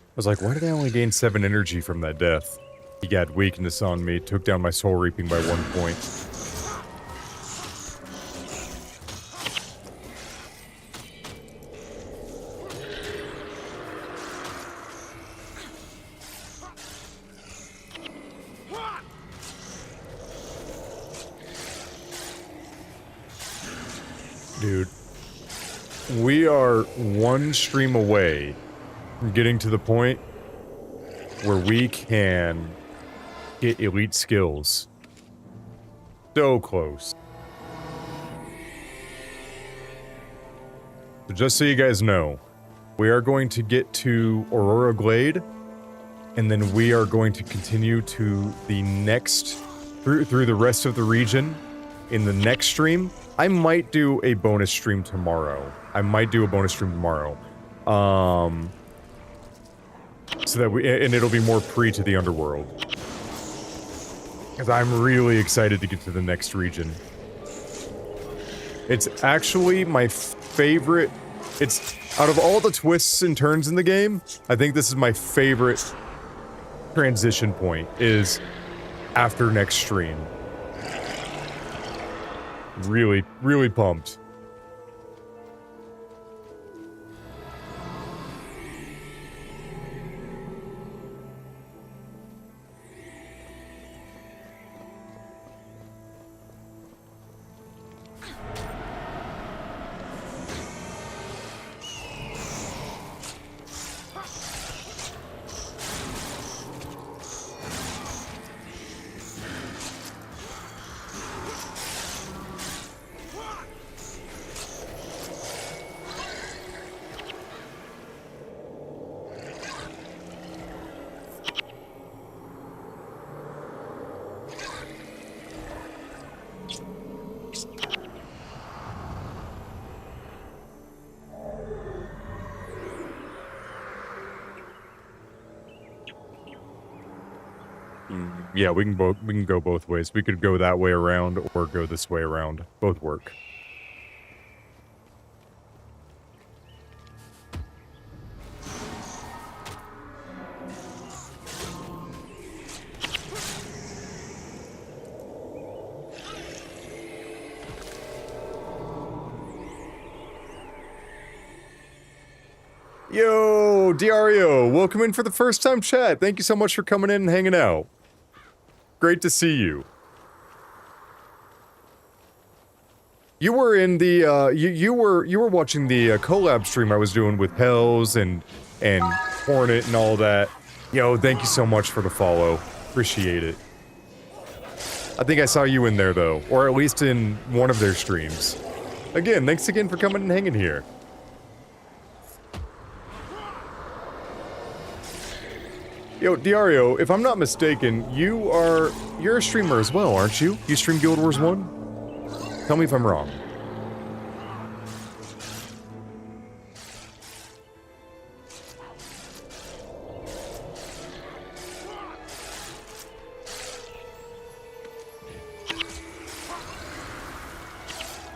I was like, why did I only gain 7 energy from that death? He got weakness on me, took down my soul reaping by 1 point. Dude, we are 1 stream away from getting to the point where we can get elite skills. So close. So just so you guys know, we are going to get to Aurora Glade, and then we are going to continue to the next, through the rest of the region in the next stream. I might do a bonus stream tomorrow. So that and it'll be more pre to the Underworld. because I'm really excited to get to the next region. It's actually my favorite. It's out of all the twists and turns in the game, I think this is my favorite transition point, is after next stream. Really, really pumped. Yeah, we can go both ways. We could go that way around or go this way around. Both work. Yo, Diario, welcome in for the first time chat. Thank you so much for coming in and hanging out. Great to see you. You were in the you were watching the collab stream I was doing with Hells and Hornet and all that. Yo, thank you so much for the follow. Appreciate it. I think I saw you in there though, or at least in one of their streams. Again, thanks again for coming and hanging here. Yo, Diario, if I'm not mistaken, you're a streamer as well, aren't you? You stream Guild Wars 1? Tell me if I'm wrong.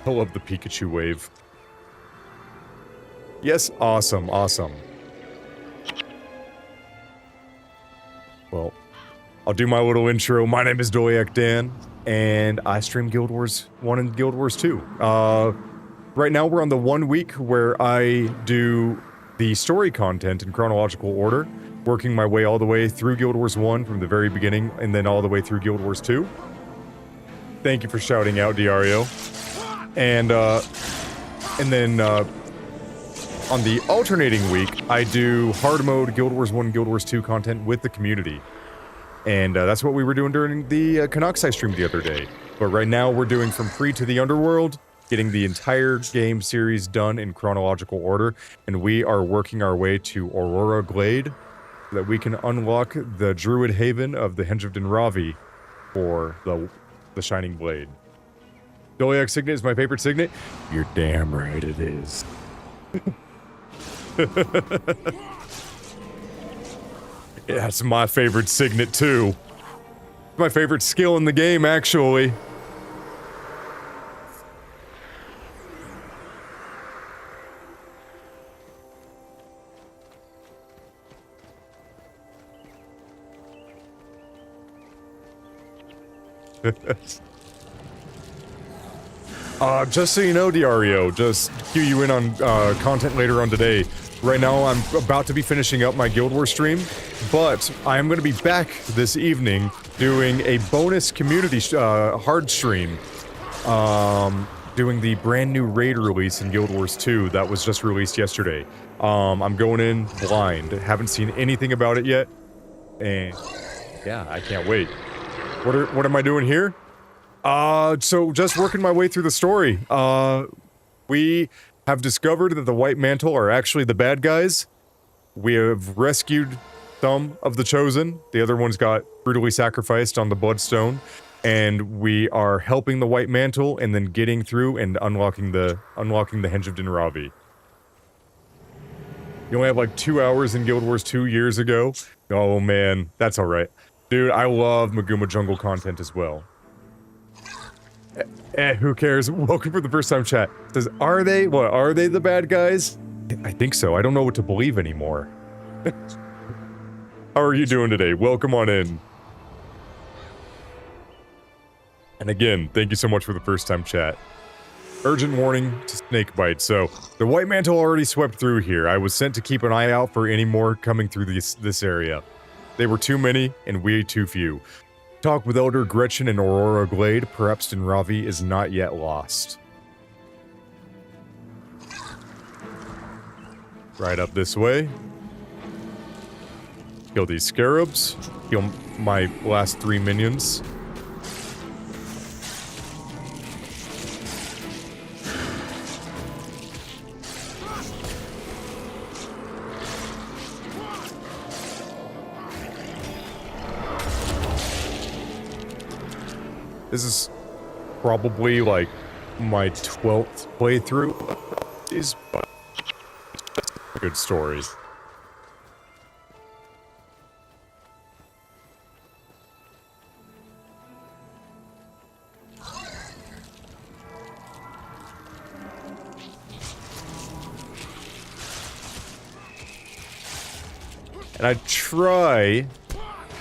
I love the Pikachu wave. Yes, awesome, awesome. Well, I'll do my little intro. My name is Doyak Dan, and I stream Guild Wars 1 and Guild Wars 2. Right now we're on the 1 week where I do the story content in chronological order, working my way all the way through Guild Wars 1 from the very beginning, and then all the way through Guild Wars 2. Thank you for shouting out, Diario. And then on the alternating week, I do hard mode Guild Wars 1, Guild Wars 2 content with the community. And that's what we were doing during the Canucks stream the other day. But right now we're doing From Free to the Underworld, getting the entire game series done in chronological order. And we are working our way to Aurora Glade so that we can unlock the Druid Haven of the Henge of Dinravi for the Shining Blade. Dolyak Signet is my favorite signet. You're damn right it is. Yeah, it's my favorite signet too. My favorite skill in the game, actually. Just so you know, Diario, just cue you in on content later on today. Right now, I'm about to be finishing up my Guild Wars stream, but I'm going to be back this evening doing a bonus community hard stream, doing the brand new raid release in Guild Wars 2 that was just released yesterday. I'm going in blind, haven't seen anything about it yet, and yeah, I can't wait. What am I doing here? So just working my way through the story. We have discovered that the White Mantle are actually the bad guys. We have rescued some of the Chosen. The other ones got brutally sacrificed on the Bloodstone. And we are helping the White Mantle and then getting through and unlocking the Henge of Dinravi. You only have like 2 hours in Guild Wars 2 years ago. Oh man, that's alright. Dude, I love Maguma Jungle content as well. Who cares? Welcome for the first time chat. Says, are they the bad guys? I think so. I don't know what to believe anymore. How are you doing today? Welcome on in. And again, thank you so much for the first time chat. Urgent warning to snake bite. So, the White Mantle already swept through here. I was sent to keep an eye out for any more coming through this area. They were too many, and we too few. Talk with Elder Gretchen and Aurora Glade. Perhaps Ravi is not yet lost. Right up this way. Kill these scarabs. Kill my last 3 minions. This is probably like my 12th playthrough. These good stories. And I try,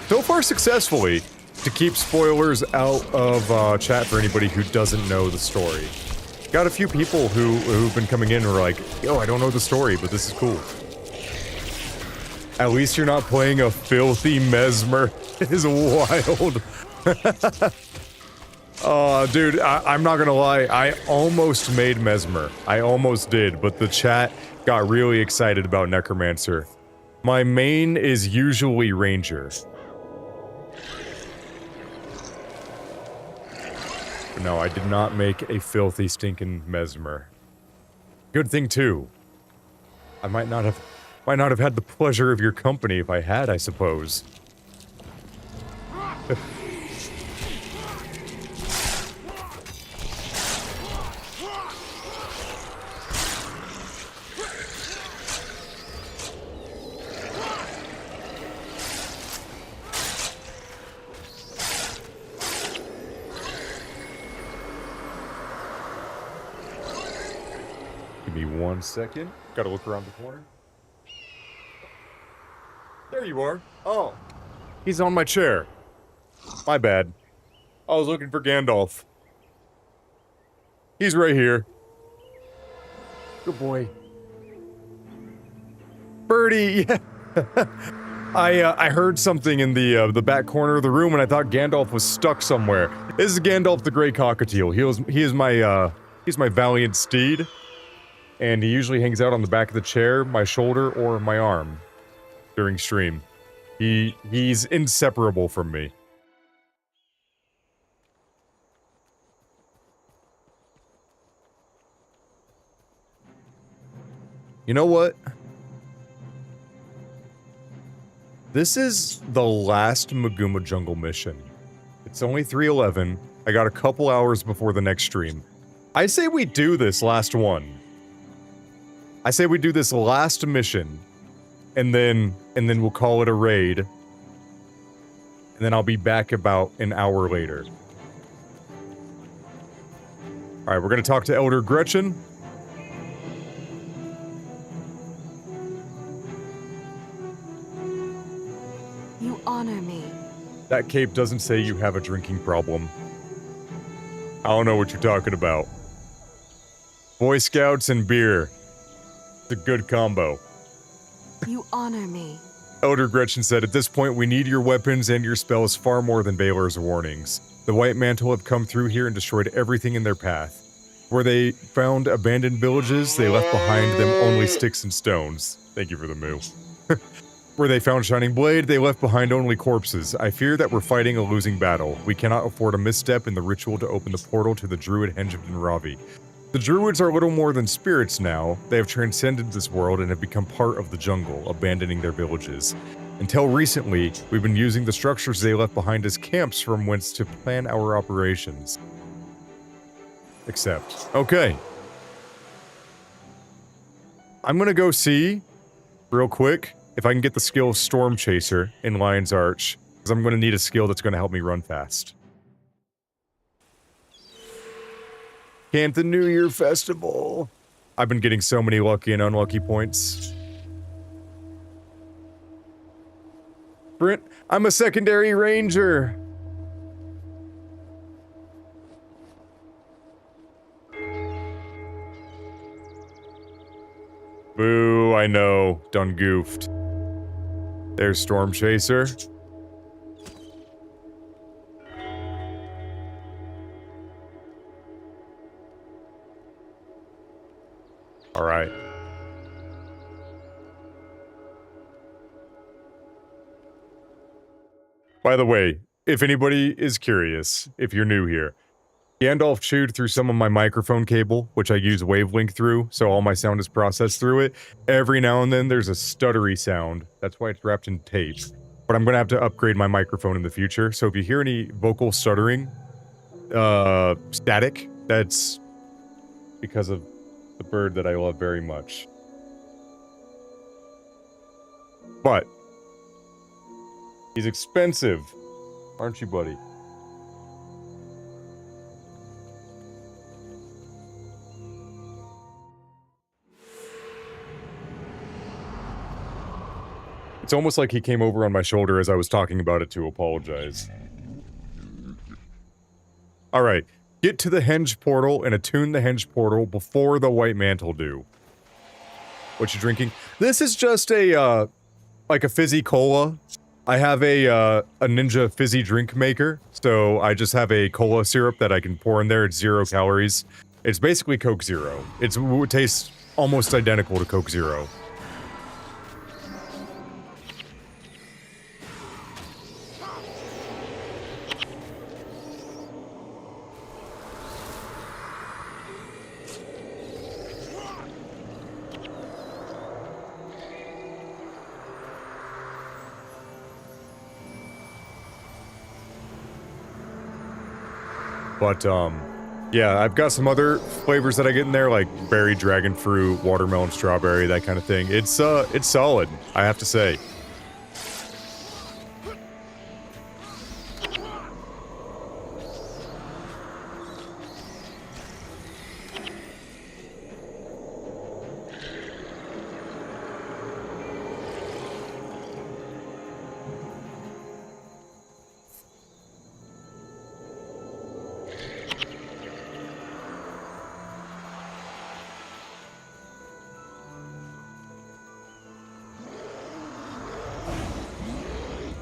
so far successfully, to keep spoilers out of chat for anybody who doesn't know the story. Got a few people who've been coming in who are like, yo, I don't know the story, but this is cool. At least you're not playing a filthy Mesmer. It is wild. Dude, I'm not gonna lie, I almost made Mesmer. I almost did, but the chat got really excited about Necromancer. My main is usually Ranger. No, I did not make a filthy, stinking Mesmer. Good thing, too. I might not have had the pleasure of your company if I had, I suppose. Give me 1 second. Gotta look around the corner. There you are. Oh. He's on my chair. My bad. I was looking for Gandalf. He's right here. Good boy. Birdie, yeah. I heard something in the back corner of the room and I thought Gandalf was stuck somewhere. This is Gandalf the Grey Cockatiel. He's my valiant steed. And he usually hangs out on the back of the chair, my shoulder, or my arm during stream. He's inseparable from me. You know what? This is the last Maguma Jungle mission. It's only 3:11. I got a couple hours before the next stream. I say we do this last one. I say we do this last mission, and then we'll call it a raid. And then I'll be back about an hour later. Alright, we're gonna talk to Elder Gretchen. You honor me. That cape doesn't say you have a drinking problem. I don't know what you're talking about. Boy Scouts and beer. It's a good combo. You honor me. Elder Gretchen said, at this point we need your weapons and your spells far more than Baylor's warnings. The White Mantle have come through here and destroyed everything in their path. Where they found abandoned villages, they left behind them only sticks and stones. Thank you for the moo. Where they found Shining Blade, they left behind only corpses. I fear that we're fighting a losing battle. We cannot afford a misstep in the ritual to open the portal to the Druid Henge of Ravi. The Druids are little more than spirits now. They have transcended this world and have become part of the jungle, abandoning their villages. Until recently, we've been using the structures they left behind as camps from whence to plan our operations. Except. Okay. I'm gonna go see, real quick, if I can get the skill of Storm Chaser in Lion's Arch. Because I'm going to need a skill that's going to help me run fast. Canton New Year Festival. I've been getting so many lucky and unlucky points. Brent, I'm a secondary ranger. Boo, I know. Done goofed. There's Storm Chaser. Alright. By the way, if anybody is curious, if you're new here, Gandalf chewed through some of my microphone cable, which I use Wavelink through, so all my sound is processed through it. Every now and then there's a stuttery sound. That's why it's wrapped in tape. But I'm gonna have to upgrade my microphone in the future, so if you hear any vocal stuttering, static, that's because of the bird that I love very much. But he's expensive, aren't you, buddy? It's almost like he came over on my shoulder as I was talking about it to apologize. Alright, get to the henge portal and attune the henge portal before the white mantle do. What you drinking? This is just a, like a fizzy cola. I have a Ninja fizzy drink maker, so I just have a cola syrup that I can pour in there. It's 0 calories. It's basically Coke Zero. It tastes almost identical to Coke Zero. But, yeah, I've got some other flavors that I get in there, like berry, dragon fruit, watermelon, strawberry, that kind of thing. It's solid, I have to say.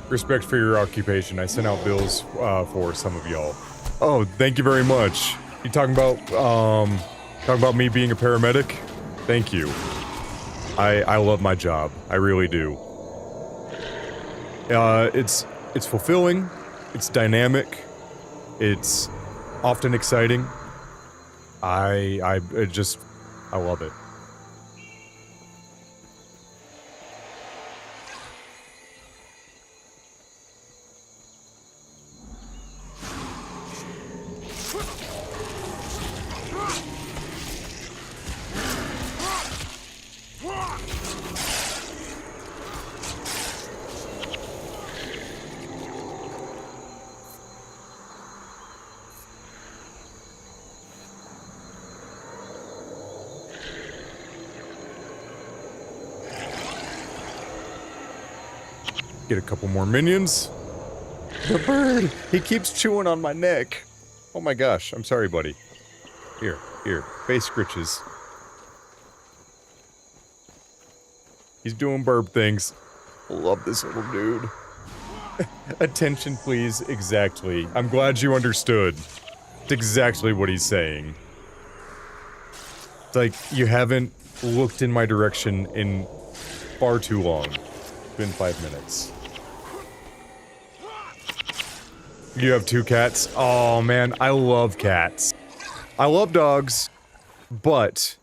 Respect for your occupation. I sent out bills for some of y'all. Oh, thank you very much. You talking about me being a paramedic? Thank you. I love my job. I really do. It's fulfilling. It's dynamic. It's often exciting. I love it. Get a couple more minions. The bird! He keeps chewing on my neck. Oh my gosh, I'm sorry, buddy. Here, face scritches. He's doing burp things. Love this little dude. Attention, please. Exactly. I'm glad you understood. It's exactly what he's saying. It's like, you haven't looked in my direction in far too long. It's been 5 minutes. You have 2 cats? Oh man, I love cats. I love dogs, but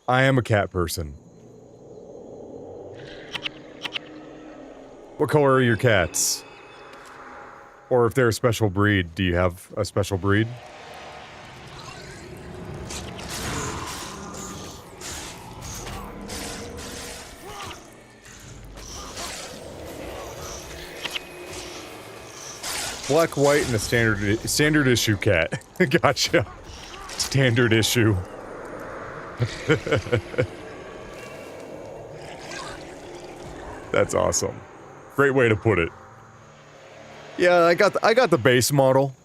I am a cat person. What color are your cats? Or if they're a special breed, do you have a special breed? Black, white, and a standard issue cat. Gotcha. Standard issue. That's awesome. Great way to put it. Yeah, I got the base model.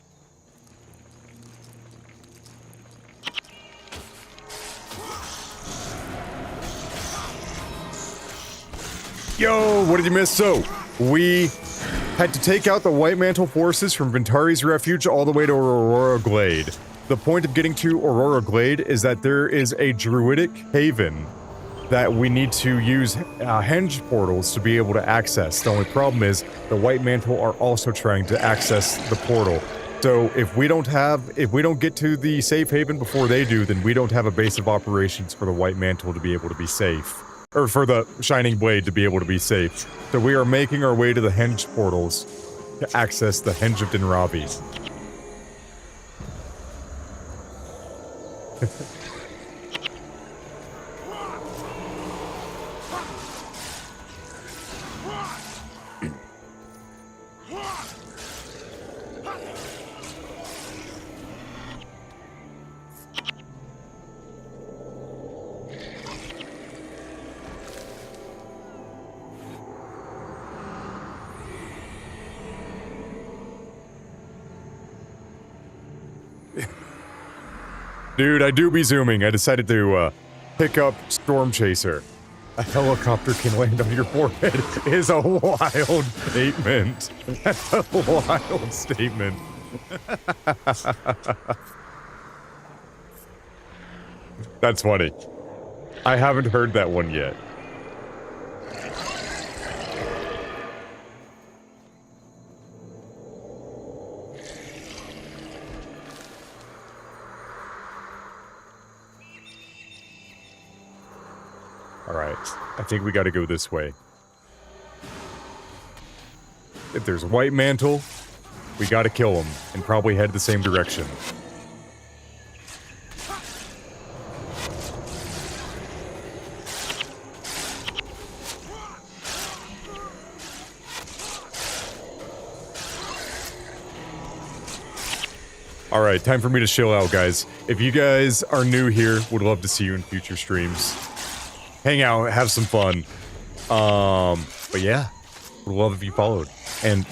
Yo, what did you miss? So, we had to take out the White Mantle forces from Ventari's Refuge all the way to Aurora Glade. The point of getting to Aurora Glade is that there is a druidic haven that we need to use henge portals to be able to access. The only problem is the White Mantle are also trying to access the portal. So if we don't get to the safe haven before they do, then we don't have a base of operations for the White Mantle to be able to be safe. Or for the Shining Blade to be able to be safe. So we are making our way to the henge portals to access the Henge of Dinravi. Dude, I do be zooming. I decided to pick up Storm Chaser. A helicopter can land on your forehead is a wild statement. That's a wild statement. That's funny. I haven't heard that one yet. Alright, I think we gotta go this way. If there's a White Mantle, we gotta kill him, and probably head the same direction. Alright, time for me to chill out, guys. If you guys are new here, would love to see you in future streams. Hang out, have some fun. But yeah, would love if you followed. And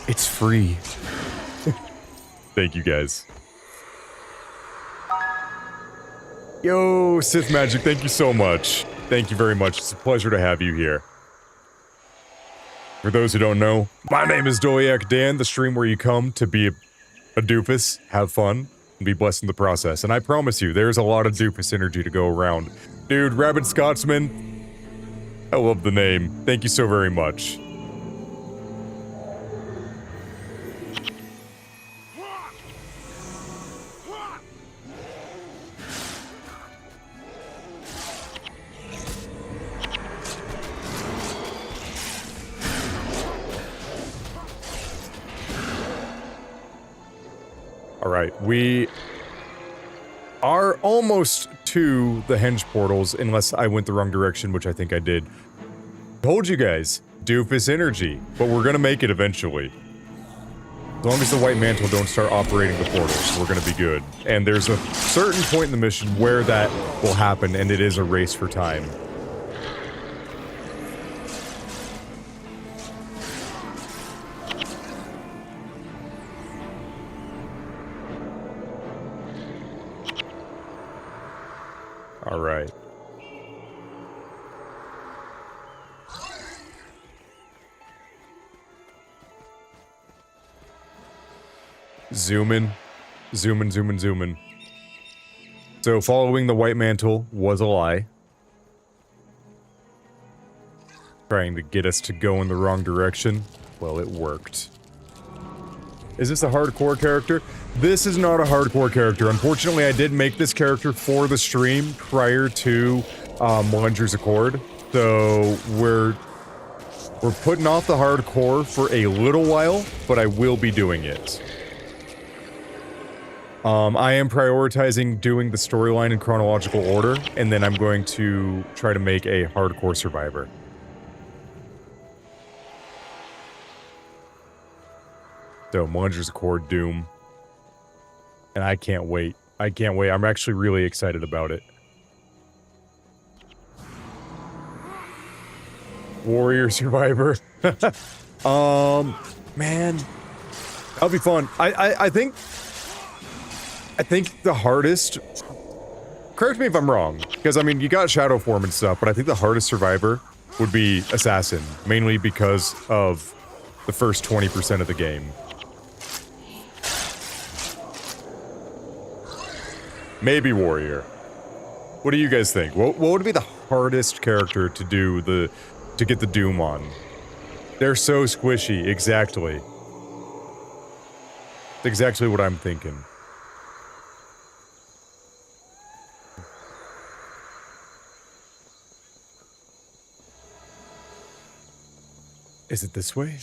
it's free. Thank you guys. Yo, Sith Magic, thank you so much. Thank you very much. It's a pleasure to have you here. For those who don't know, my name is Doyak Dan, the stream where you come to be a doofus, have fun, and be blessed in the process. And I promise you, there's a lot of doofus energy to go around. Dude, Rabid Scotsman, I love the name. Thank you so very much. Alright, we are almost to the henge portals, unless I went the wrong direction, which I think I did. Told you guys, doofus energy, but we're gonna make it eventually. As long as the White Mantle don't start operating the portals, we're gonna be good. And there's a certain point in the mission where that will happen, and it is a race for time. All right. Zoom in. Zoom in, zoom in, zoom in. So following the White Mantle was a lie. Trying to get us to go in the wrong direction. Well, it worked. Is this a hardcore character? This is not a hardcore character. Unfortunately, I did make this character for the stream prior to Melenger's Accord. So we're putting off the hardcore for a little while, but I will be doing it. I am prioritizing doing the storyline in chronological order, and then I'm going to try to make a hardcore survivor. So, Melanger's Accord, Doom. And I can't wait. I can't wait. I'm actually really excited about it. Warrior Survivor. Man. That'll be fun. I think the hardest... Correct me if I'm wrong, because, I mean, you got Shadow Form and stuff, but I think the hardest Survivor would be Assassin, mainly because of the first 20% of the game. Maybe Warrior. What do you guys think? What would be the hardest character to do to get the Doom on? They're so squishy, exactly. That's exactly what I'm thinking. Is it this way?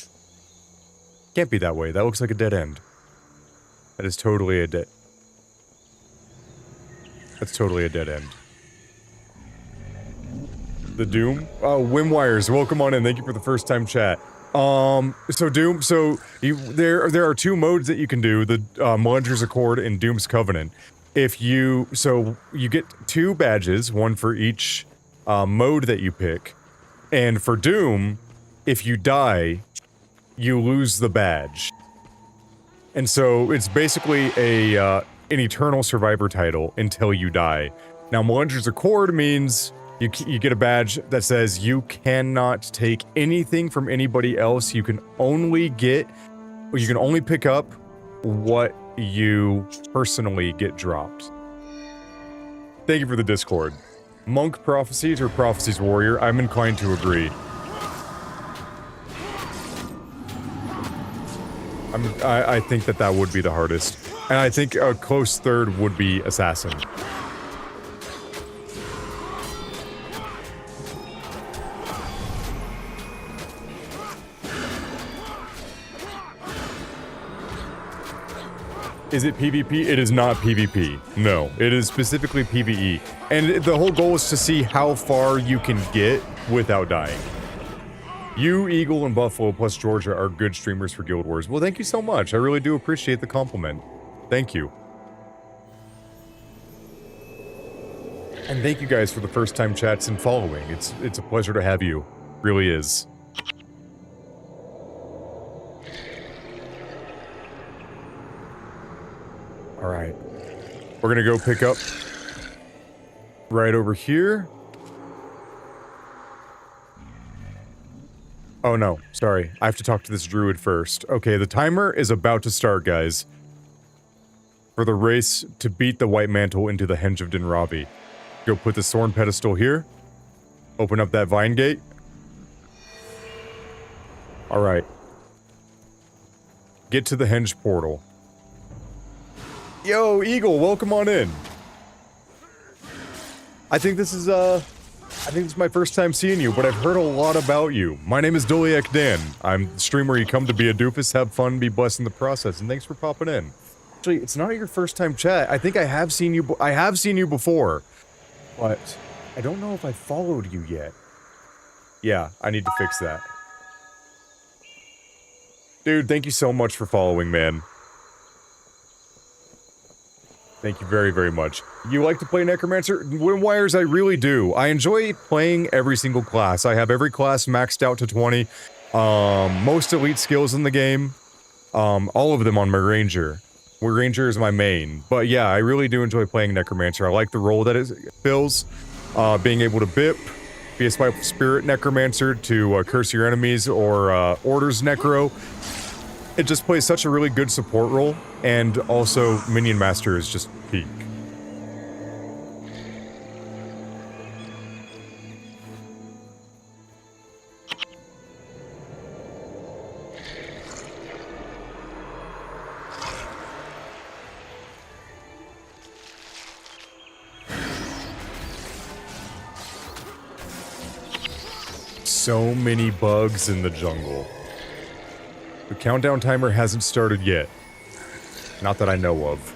Can't be that way. That looks like a dead end. That is totally a dead... That's totally a dead end. The Doom? Oh, Wimwires, welcome on in. Thank you for the first time chat. So Doom, there are two modes that you can do, the Melanger's Accord and Doom's Covenant. You get 2 badges, one for each mode that you pick. And for Doom, if you die, you lose the badge. And so it's basically an eternal survivor title until you die. Now, Melanger's Accord means you get a badge that says you cannot take anything from anybody else. You can only pick up what you personally get dropped. Thank you for the Discord. Monk Prophecies or Prophecies Warrior? I'm inclined to agree. I think that would be the hardest. And I think a close third would be Assassin. Is it PvP? It is not PvP. No, it is specifically PvE. And the whole goal is to see how far you can get without dying. You, Eagle, and Buffalo, plus Georgia are good streamers for Guild Wars. Well, thank you so much. I really do appreciate the compliment. Thank you. And thank you guys for the first time chats and following. It's a pleasure to have you. Really is. Alright. We're gonna go pick up right over here. Oh no, sorry. I have to talk to this druid first. Okay, the timer is about to start, guys. For the race to beat the White Mantle into the Henge of Dinravi. Go put the Thorn Pedestal here. Open up that Vine Gate. Alright. Get to the Henge portal. Yo, Eagle, welcome on in. I think this is my first time seeing you, but I've heard a lot about you. My name is Doliak Dan. I'm the streamer. You come to be a doofus, have fun, be blessed in the process, and thanks for popping in. Actually, it's not your first time chat. I think I have seen you before, but I don't know if I followed you yet. Yeah, I need to fix that. Dude, thank you so much for following, man. Thank you very, very much. You like to play Necromancer? Wires, I really do. I enjoy playing every single class. I have every class maxed out to 20. Most elite skills in the game. All of them on my Ranger. Where Ranger is my main. But yeah, I really do enjoy playing Necromancer. I like the role that it fills. Being able to bip, be a Spirit Necromancer to curse your enemies or Orders Necro. It just plays such a really good support role, and also Minion Master is just peak. So many bugs in the jungle. The countdown timer hasn't started yet. Not that I know of.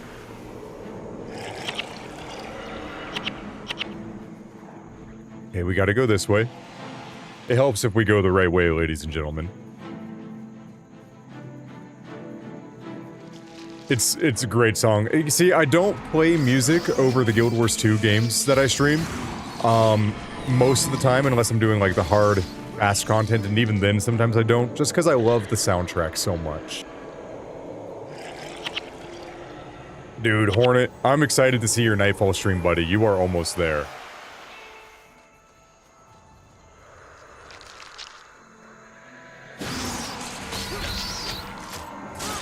Okay, we gotta go this way. It helps if we go the right way, ladies and gentlemen. It's a great song. You see, I don't play music over the Guild Wars 2 games that I stream. Most of the time, unless I'm doing like the hard, fast content, and even then sometimes I don't, just because I love the soundtrack so much. Dude, Hornet, I'm excited to see your Nightfall stream, buddy. You are almost there.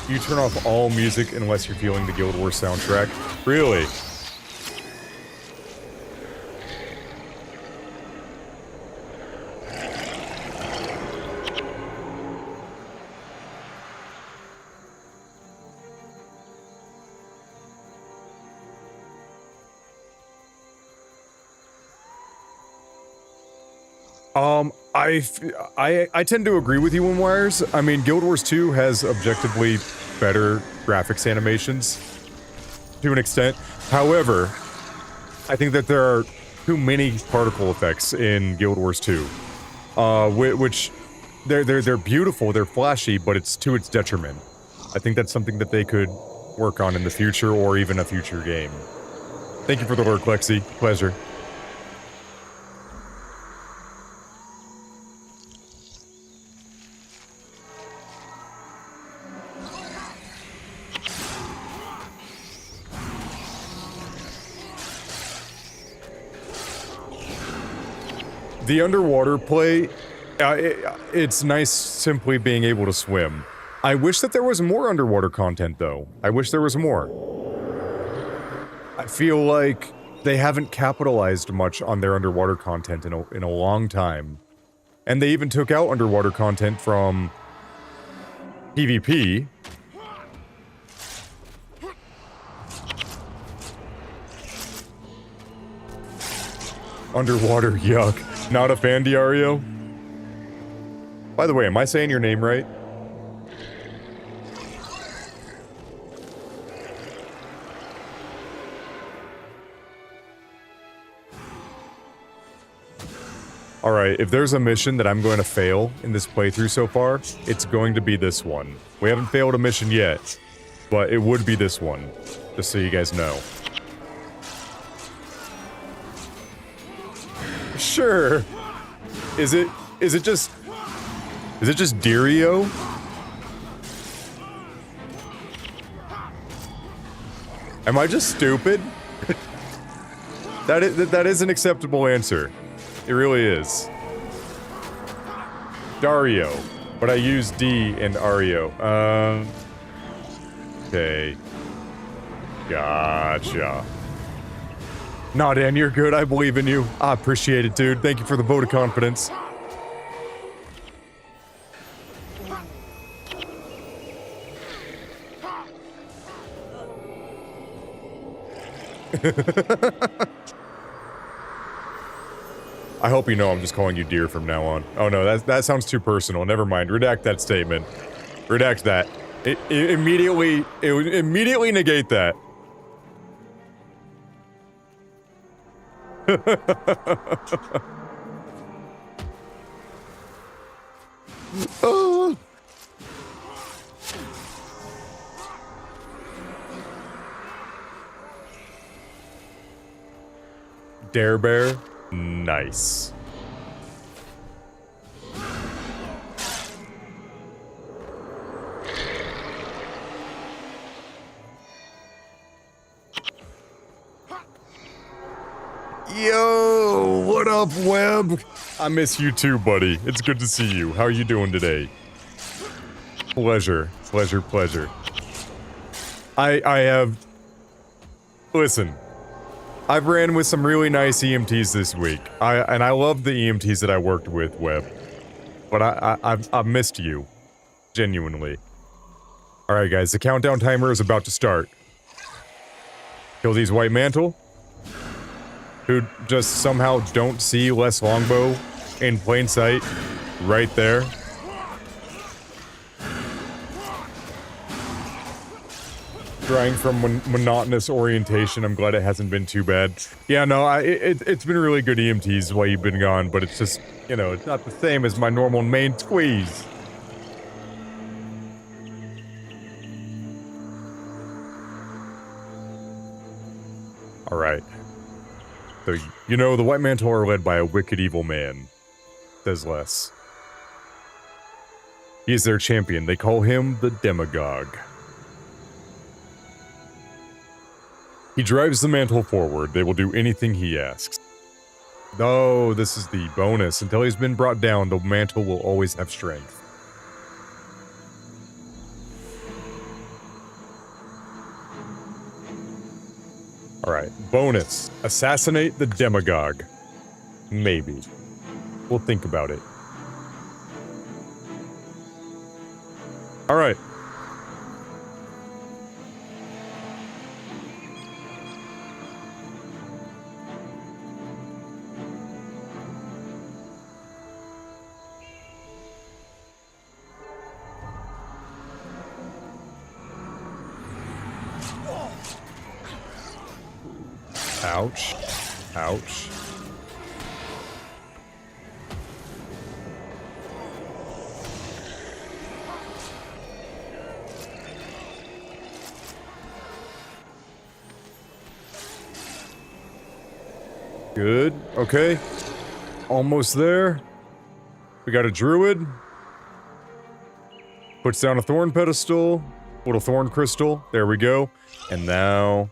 You turn off all music unless you're feeling the Guild Wars soundtrack? Really? I tend to agree with you on Wires. I mean, Guild Wars 2 has objectively better graphics animations to an extent. However, I think that there are too many particle effects in Guild Wars 2, which they're beautiful, they're flashy, but it's to its detriment. I think that's something that they could work on in the future or even a future game. Thank you for the lurk, Lexi. Pleasure. The underwater play, it's nice simply being able to swim. I wish that there was more underwater content, though. I wish there was more. I feel like they haven't capitalized much on their underwater content in a long time. And they even took out underwater content from PvP. Underwater, yuck. Not a fan, Diario? By the way, am I saying your name right? Alright, if there's a mission that I'm going to fail in this playthrough so far, it's going to be this one. We haven't failed a mission yet, but it would be this one, just so you guys know. Sure. Is it just Dirio? Am I just stupid? That is an acceptable answer. It really is. Dario, but I use D and Ario. Okay. Gotcha. Nah, Dan, you're good. I believe in you. I appreciate it, dude. Thank you for the vote of confidence. I hope you know I'm just calling you dear from now on. Oh no, that sounds too personal. Never mind. Redact that statement. Redact that. It immediately negate that. Oh. Dare Bear? Nice. Yo, what up, Webb? I miss you too, buddy. It's good to see you. How are you doing today? Pleasure. Pleasure, pleasure. I have... Listen. I've ran with some really nice EMTs this week. And I love the EMTs that I worked with, Webb. But I've missed you. Genuinely. Alright, guys. The countdown timer is about to start. Kill these white mantle. Who just somehow don't see Les Longbow in plain sight right there. Trying from monotonous orientation, I'm glad it hasn't been too bad. Yeah, no, it's been really good EMTs while you've been gone, but it's just, you know, it's not the same as my normal main squeeze. Alright. So, you know, the White Mantle are led by a wicked evil man, says Les. He is their champion. They call him the Demagogue. He drives the mantle forward. They will do anything he asks. Oh, this is the bonus. Until he's been brought down, the mantle will always have strength. Alright, bonus. Assassinate the Demagogue. Maybe. We'll think about it. Alright. Ouch. Ouch. Good. Okay. Almost there. We got a druid. Puts down a thorn pedestal. Little thorn crystal. There we go. And now...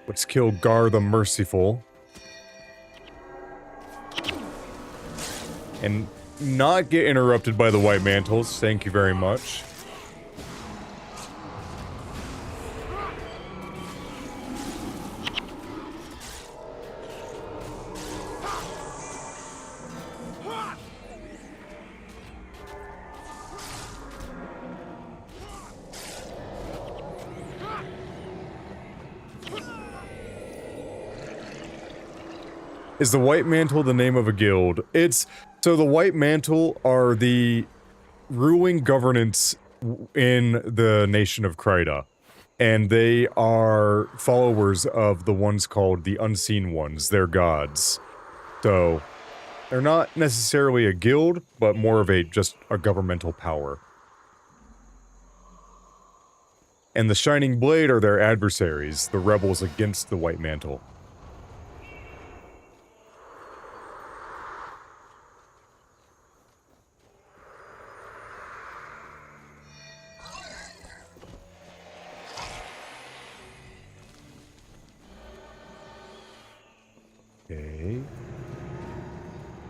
let's kill Gar the Merciful. And not get interrupted by the White Mantles. Thank you very much. Is the White Mantle the name of a guild? So the White Mantle are the ruling governance in the nation of Kryta. And they are followers of the ones called the Unseen Ones. They're gods. So, they're not necessarily a guild, but more of just a governmental power. And the Shining Blade are their adversaries, the rebels against the White Mantle. Okay.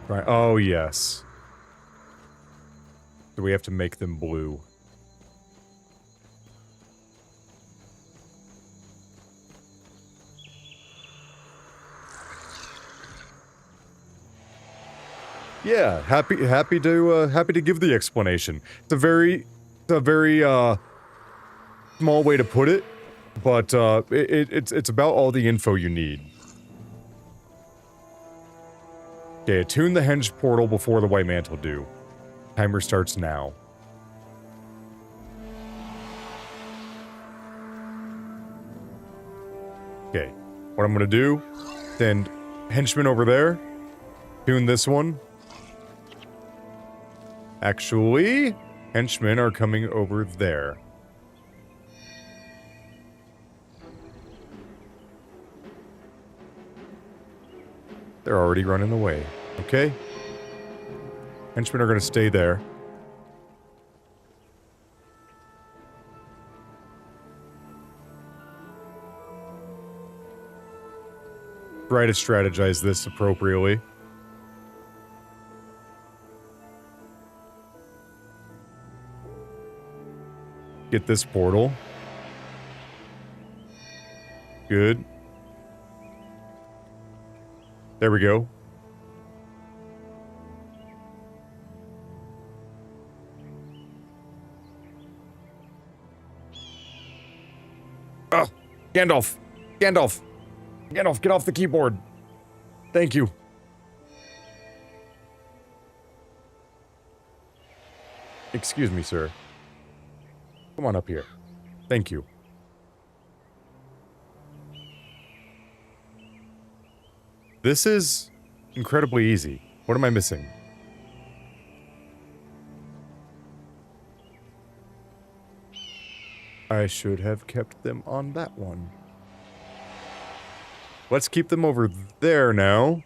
Right. Oh, yes. So we have to make them blue. Yeah, happy to give the explanation. It's a very small way to put it, but it's about all the info you need. Okay, attune the henge portal before the White Mantle do. Timer starts now. Okay, what I'm gonna do, send henchmen over there, tune this one. Actually, henchmen are coming over there. They're already running away. Okay. Henchmen are going to stay there. Try to strategize this appropriately. Get this portal. Good. There we go. Ah! Gandalf! Gandalf! Gandalf, get off the keyboard! Thank you. Excuse me, sir. Come on up here. Thank you. This is incredibly easy. What am I missing? I should have kept them on that one. Let's keep them over there now.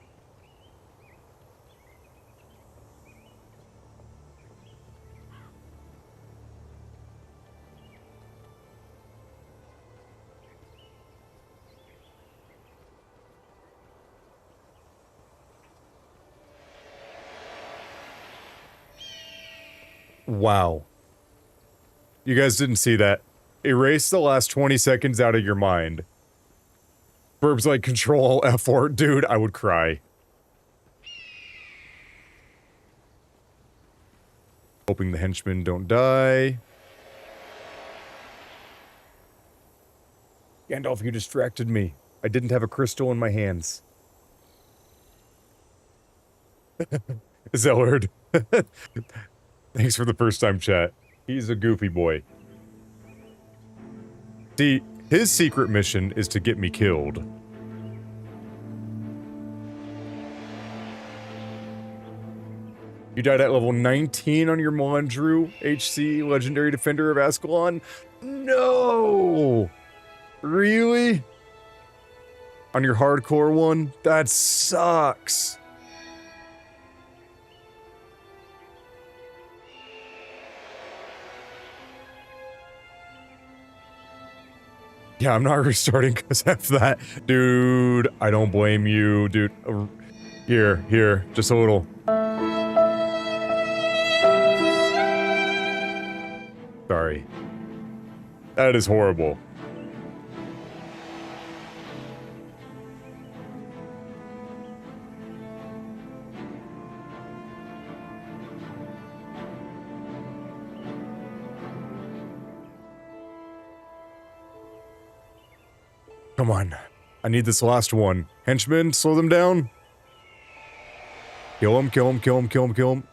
Wow. You guys didn't see that. Erase the last 20 seconds out of your mind. Burb's like, Control F4. Dude, I would cry. Hoping the henchmen don't die. Gandalf, you distracted me. I didn't have a crystal in my hands. Zellard. Thanks for the first time chat. He's a goofy boy. See, his secret mission is to get me killed. You died at level 19 on your Melandru HC Legendary Defender of Ascalon? No! Really? On your hardcore one? That sucks. Yeah, I'm not restarting because of that. Dude, I don't blame you, dude. Here, just a little. Sorry. That is horrible. Come on. I need this last one. Henchmen, slow them down. Kill him, kill him, kill him, kill him, kill him.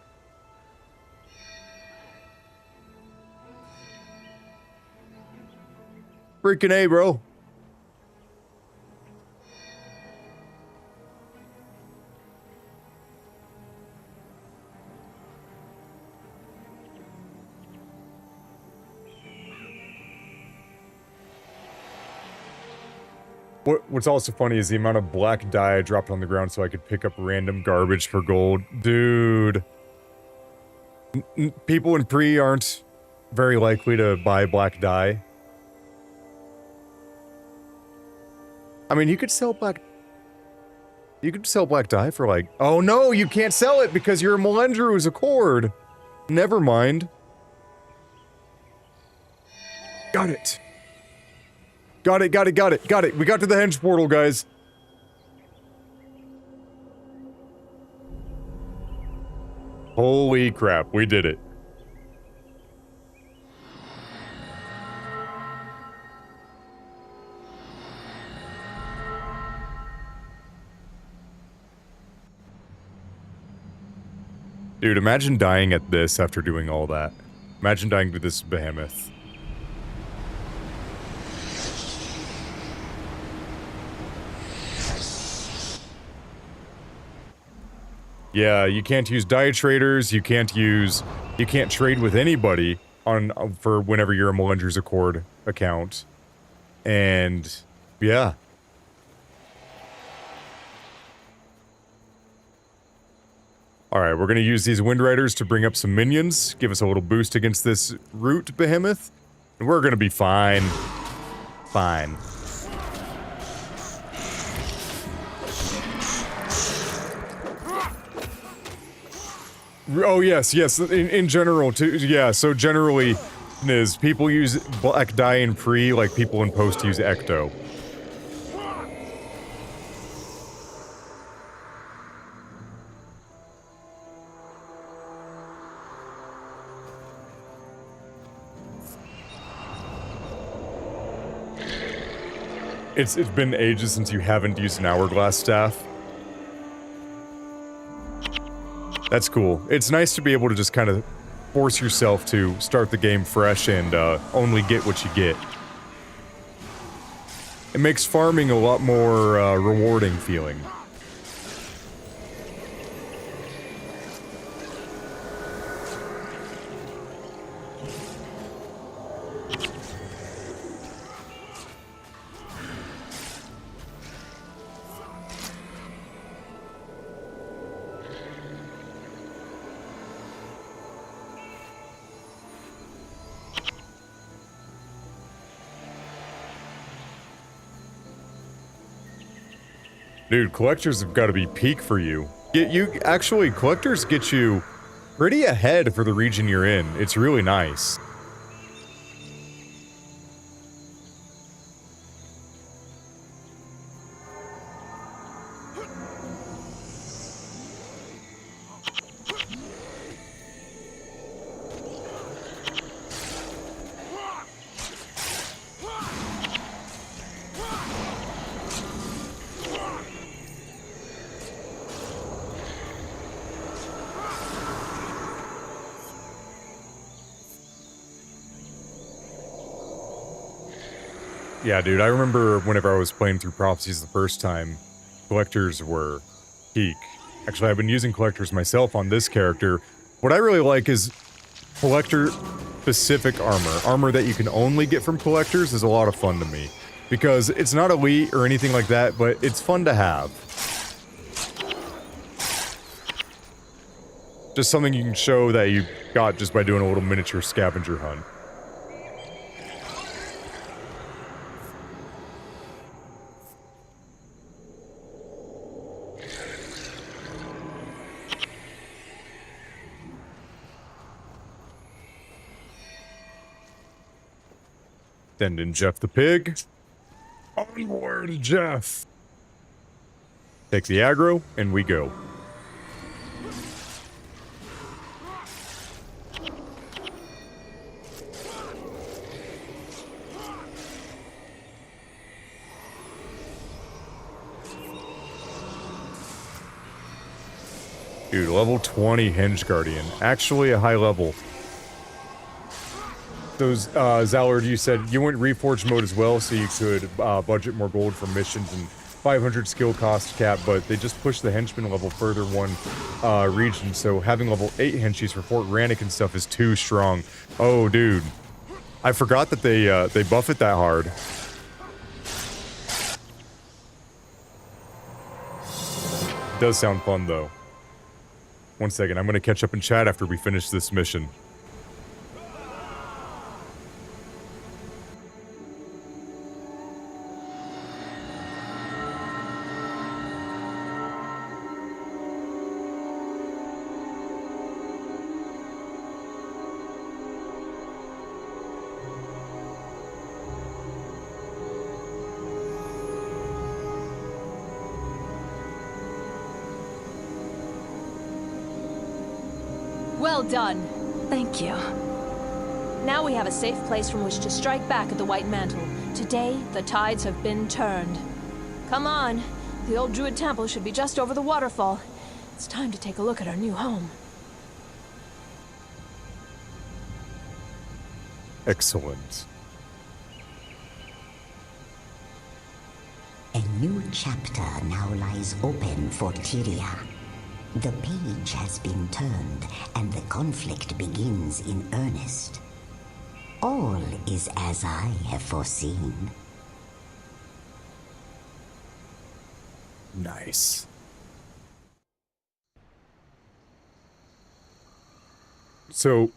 Freaking A, bro. What's also funny is the amount of black dye I dropped on the ground so I could pick up random garbage for gold. Dude. People in pre aren't very likely to buy black dye. I mean, you could sell black dye for like... Oh no, you can't sell it because you're a Melandru's Accord. Never mind. Got it. Got it. We got to the henge portal, guys. Holy crap, we did it. Dude, imagine dying at this after doing all that. Imagine dying to this behemoth. Yeah, you can't use die traders, you can't trade with anybody for whenever you're a Melandru's Accord account. And yeah. Alright, we're gonna use these Wind Riders to bring up some minions, give us a little boost against this root behemoth, and we're gonna be fine. Fine. Oh yes, in general too, yeah, so generally, Niz, people use black dye in pre like people in post use ecto. It's been ages since you haven't used an hourglass staff. That's cool. It's nice to be able to just kind of force yourself to start the game fresh and only get what you get. It makes farming a lot more rewarding feeling. Dude, collectors have got to be peak for you. Collectors get you pretty ahead for the region you're in. It's really nice. Yeah, dude, I remember whenever I was playing through Prophecies the first time, collectors were peak. Actually, I've been using collectors myself on this character. What I really like is collector-specific armor. Armor that you can only get from collectors is a lot of fun to me. Because it's not elite or anything like that, but it's fun to have. Just something you can show that you got just by doing a little miniature scavenger hunt. Send in Jeff the pig. Onward, Jeff! Take the aggro, and we go. Dude, level 20 Henge Guardian. Actually a high level. Those, Zallard, you said you went Reforged mode as well, so you could budget more gold for missions and 500 skill cost cap, but they just pushed the henchman level further one region, so having level 8 henchies for Fort Rannick and stuff is too strong. Oh, dude. I forgot that they buff it that hard. Does sound fun, though. One second, I'm gonna catch up in chat after we finish this mission. Well done. Thank you. Now we have a safe place from which to strike back at the White Mantle. Today, the tides have been turned. Come on. The old Druid Temple should be just over the waterfall. It's time to take a look at our new home. Excellent. A new chapter now lies open for Tyria. The page has been turned, and the conflict begins in earnest. All is as I have foreseen. Nice. So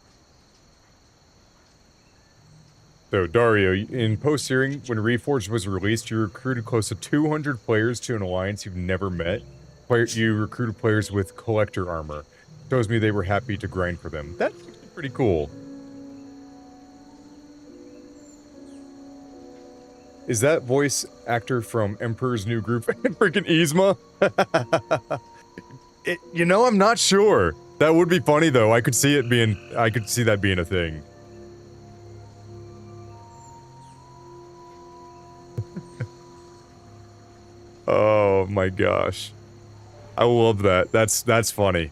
Dario, in post-hearing, when Reforged was released, you recruited close to 200 players to an alliance you've never met. You recruited players with collector armor. Shows me they were happy to grind for them. That's pretty cool. Is that voice actor from Emperor's New Groove freaking Yzma? You know, I'm not sure. That would be funny though. I could see that being a thing. Oh my gosh. I love that. That's funny.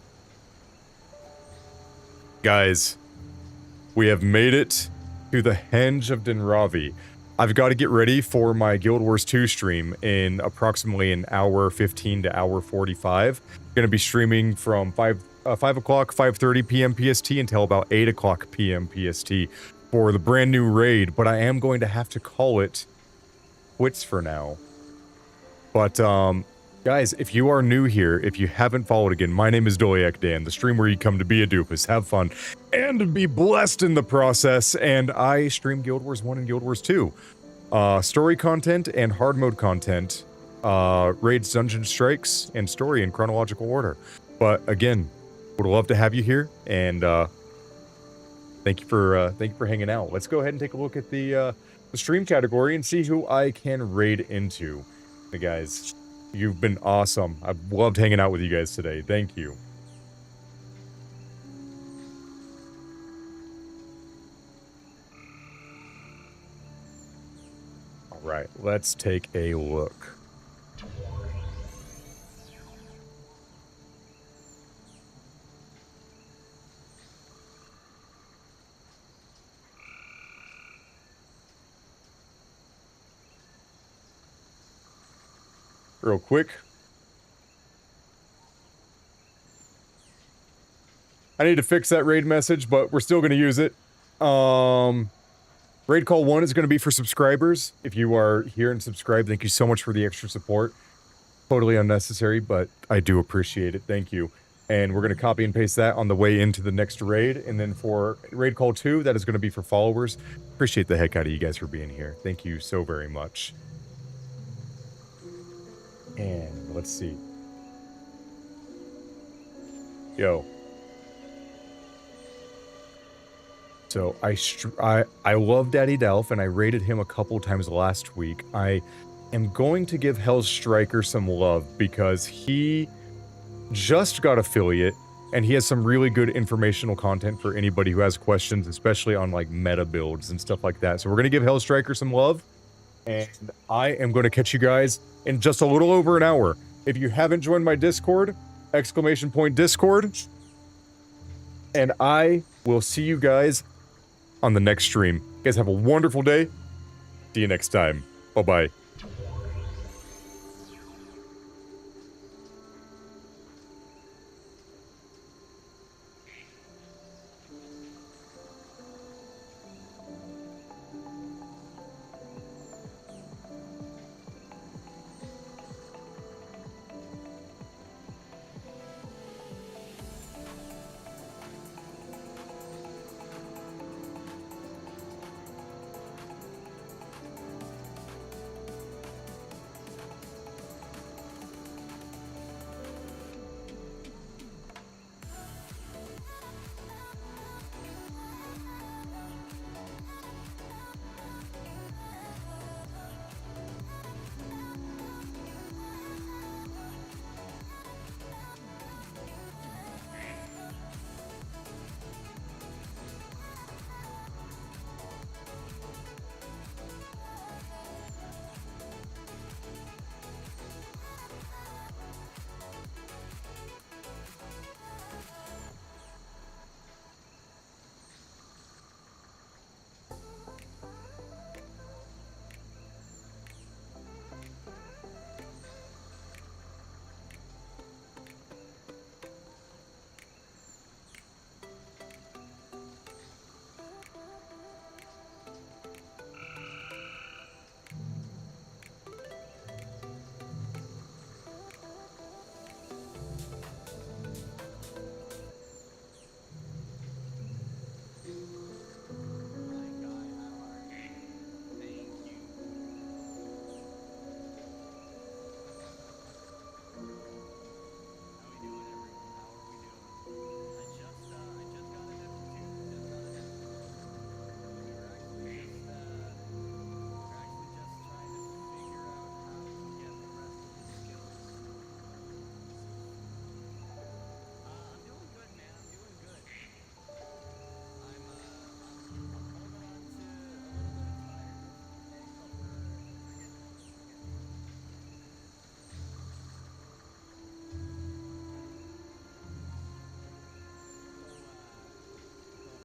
Guys, we have made it to the Henge of Dinravi. I've got to get ready for my Guild Wars 2 stream in approximately an hour 15 to hour 45. Going to be streaming from 5 o'clock, 5:30 p.m. PST until about 8 o'clock p.m. PST for the brand new raid, but I am going to have to call it quits for now. But, guys, if you are new here, if you haven't followed again, my name is Doliak Dan, the stream where you come to be a doofus, have fun, and be blessed in the process, and I stream Guild Wars 1 and Guild Wars 2. Story content and hard mode content raids, dungeon strikes, and story in chronological order. But again, would love to have you here, and thank you for hanging out. Let's go ahead and take a look at the stream category and see who I can raid into. Hey guys, you've been awesome. I've loved hanging out with you guys today. Thank you. All right, let's take a look. Real quick. I need to fix that raid message, but we're still going to use it. Raid call 1 is going to be for subscribers. If you are here and subscribe, thank you so much for the extra support. Totally unnecessary, but I do appreciate it. Thank you. And we're going to copy and paste that on the way into the next raid. And then for raid call 2, that is going to be for followers. Appreciate the heck out of you guys for being here. Thank you so very much. And let's see. Yo. So I love Daddy Delph, and I rated him a couple times last week. I am going to give Hell's Striker some love because he just got affiliate, and he has some really good informational content for anybody who has questions, especially on like meta builds and stuff like that. So we're gonna give Hell's Striker some love, and I am going to catch you guys in just a little over an hour. If you haven't joined my Discord, !Discord, and I will see you guys on the next stream. You guys have a wonderful day. See you next time. Bye-bye.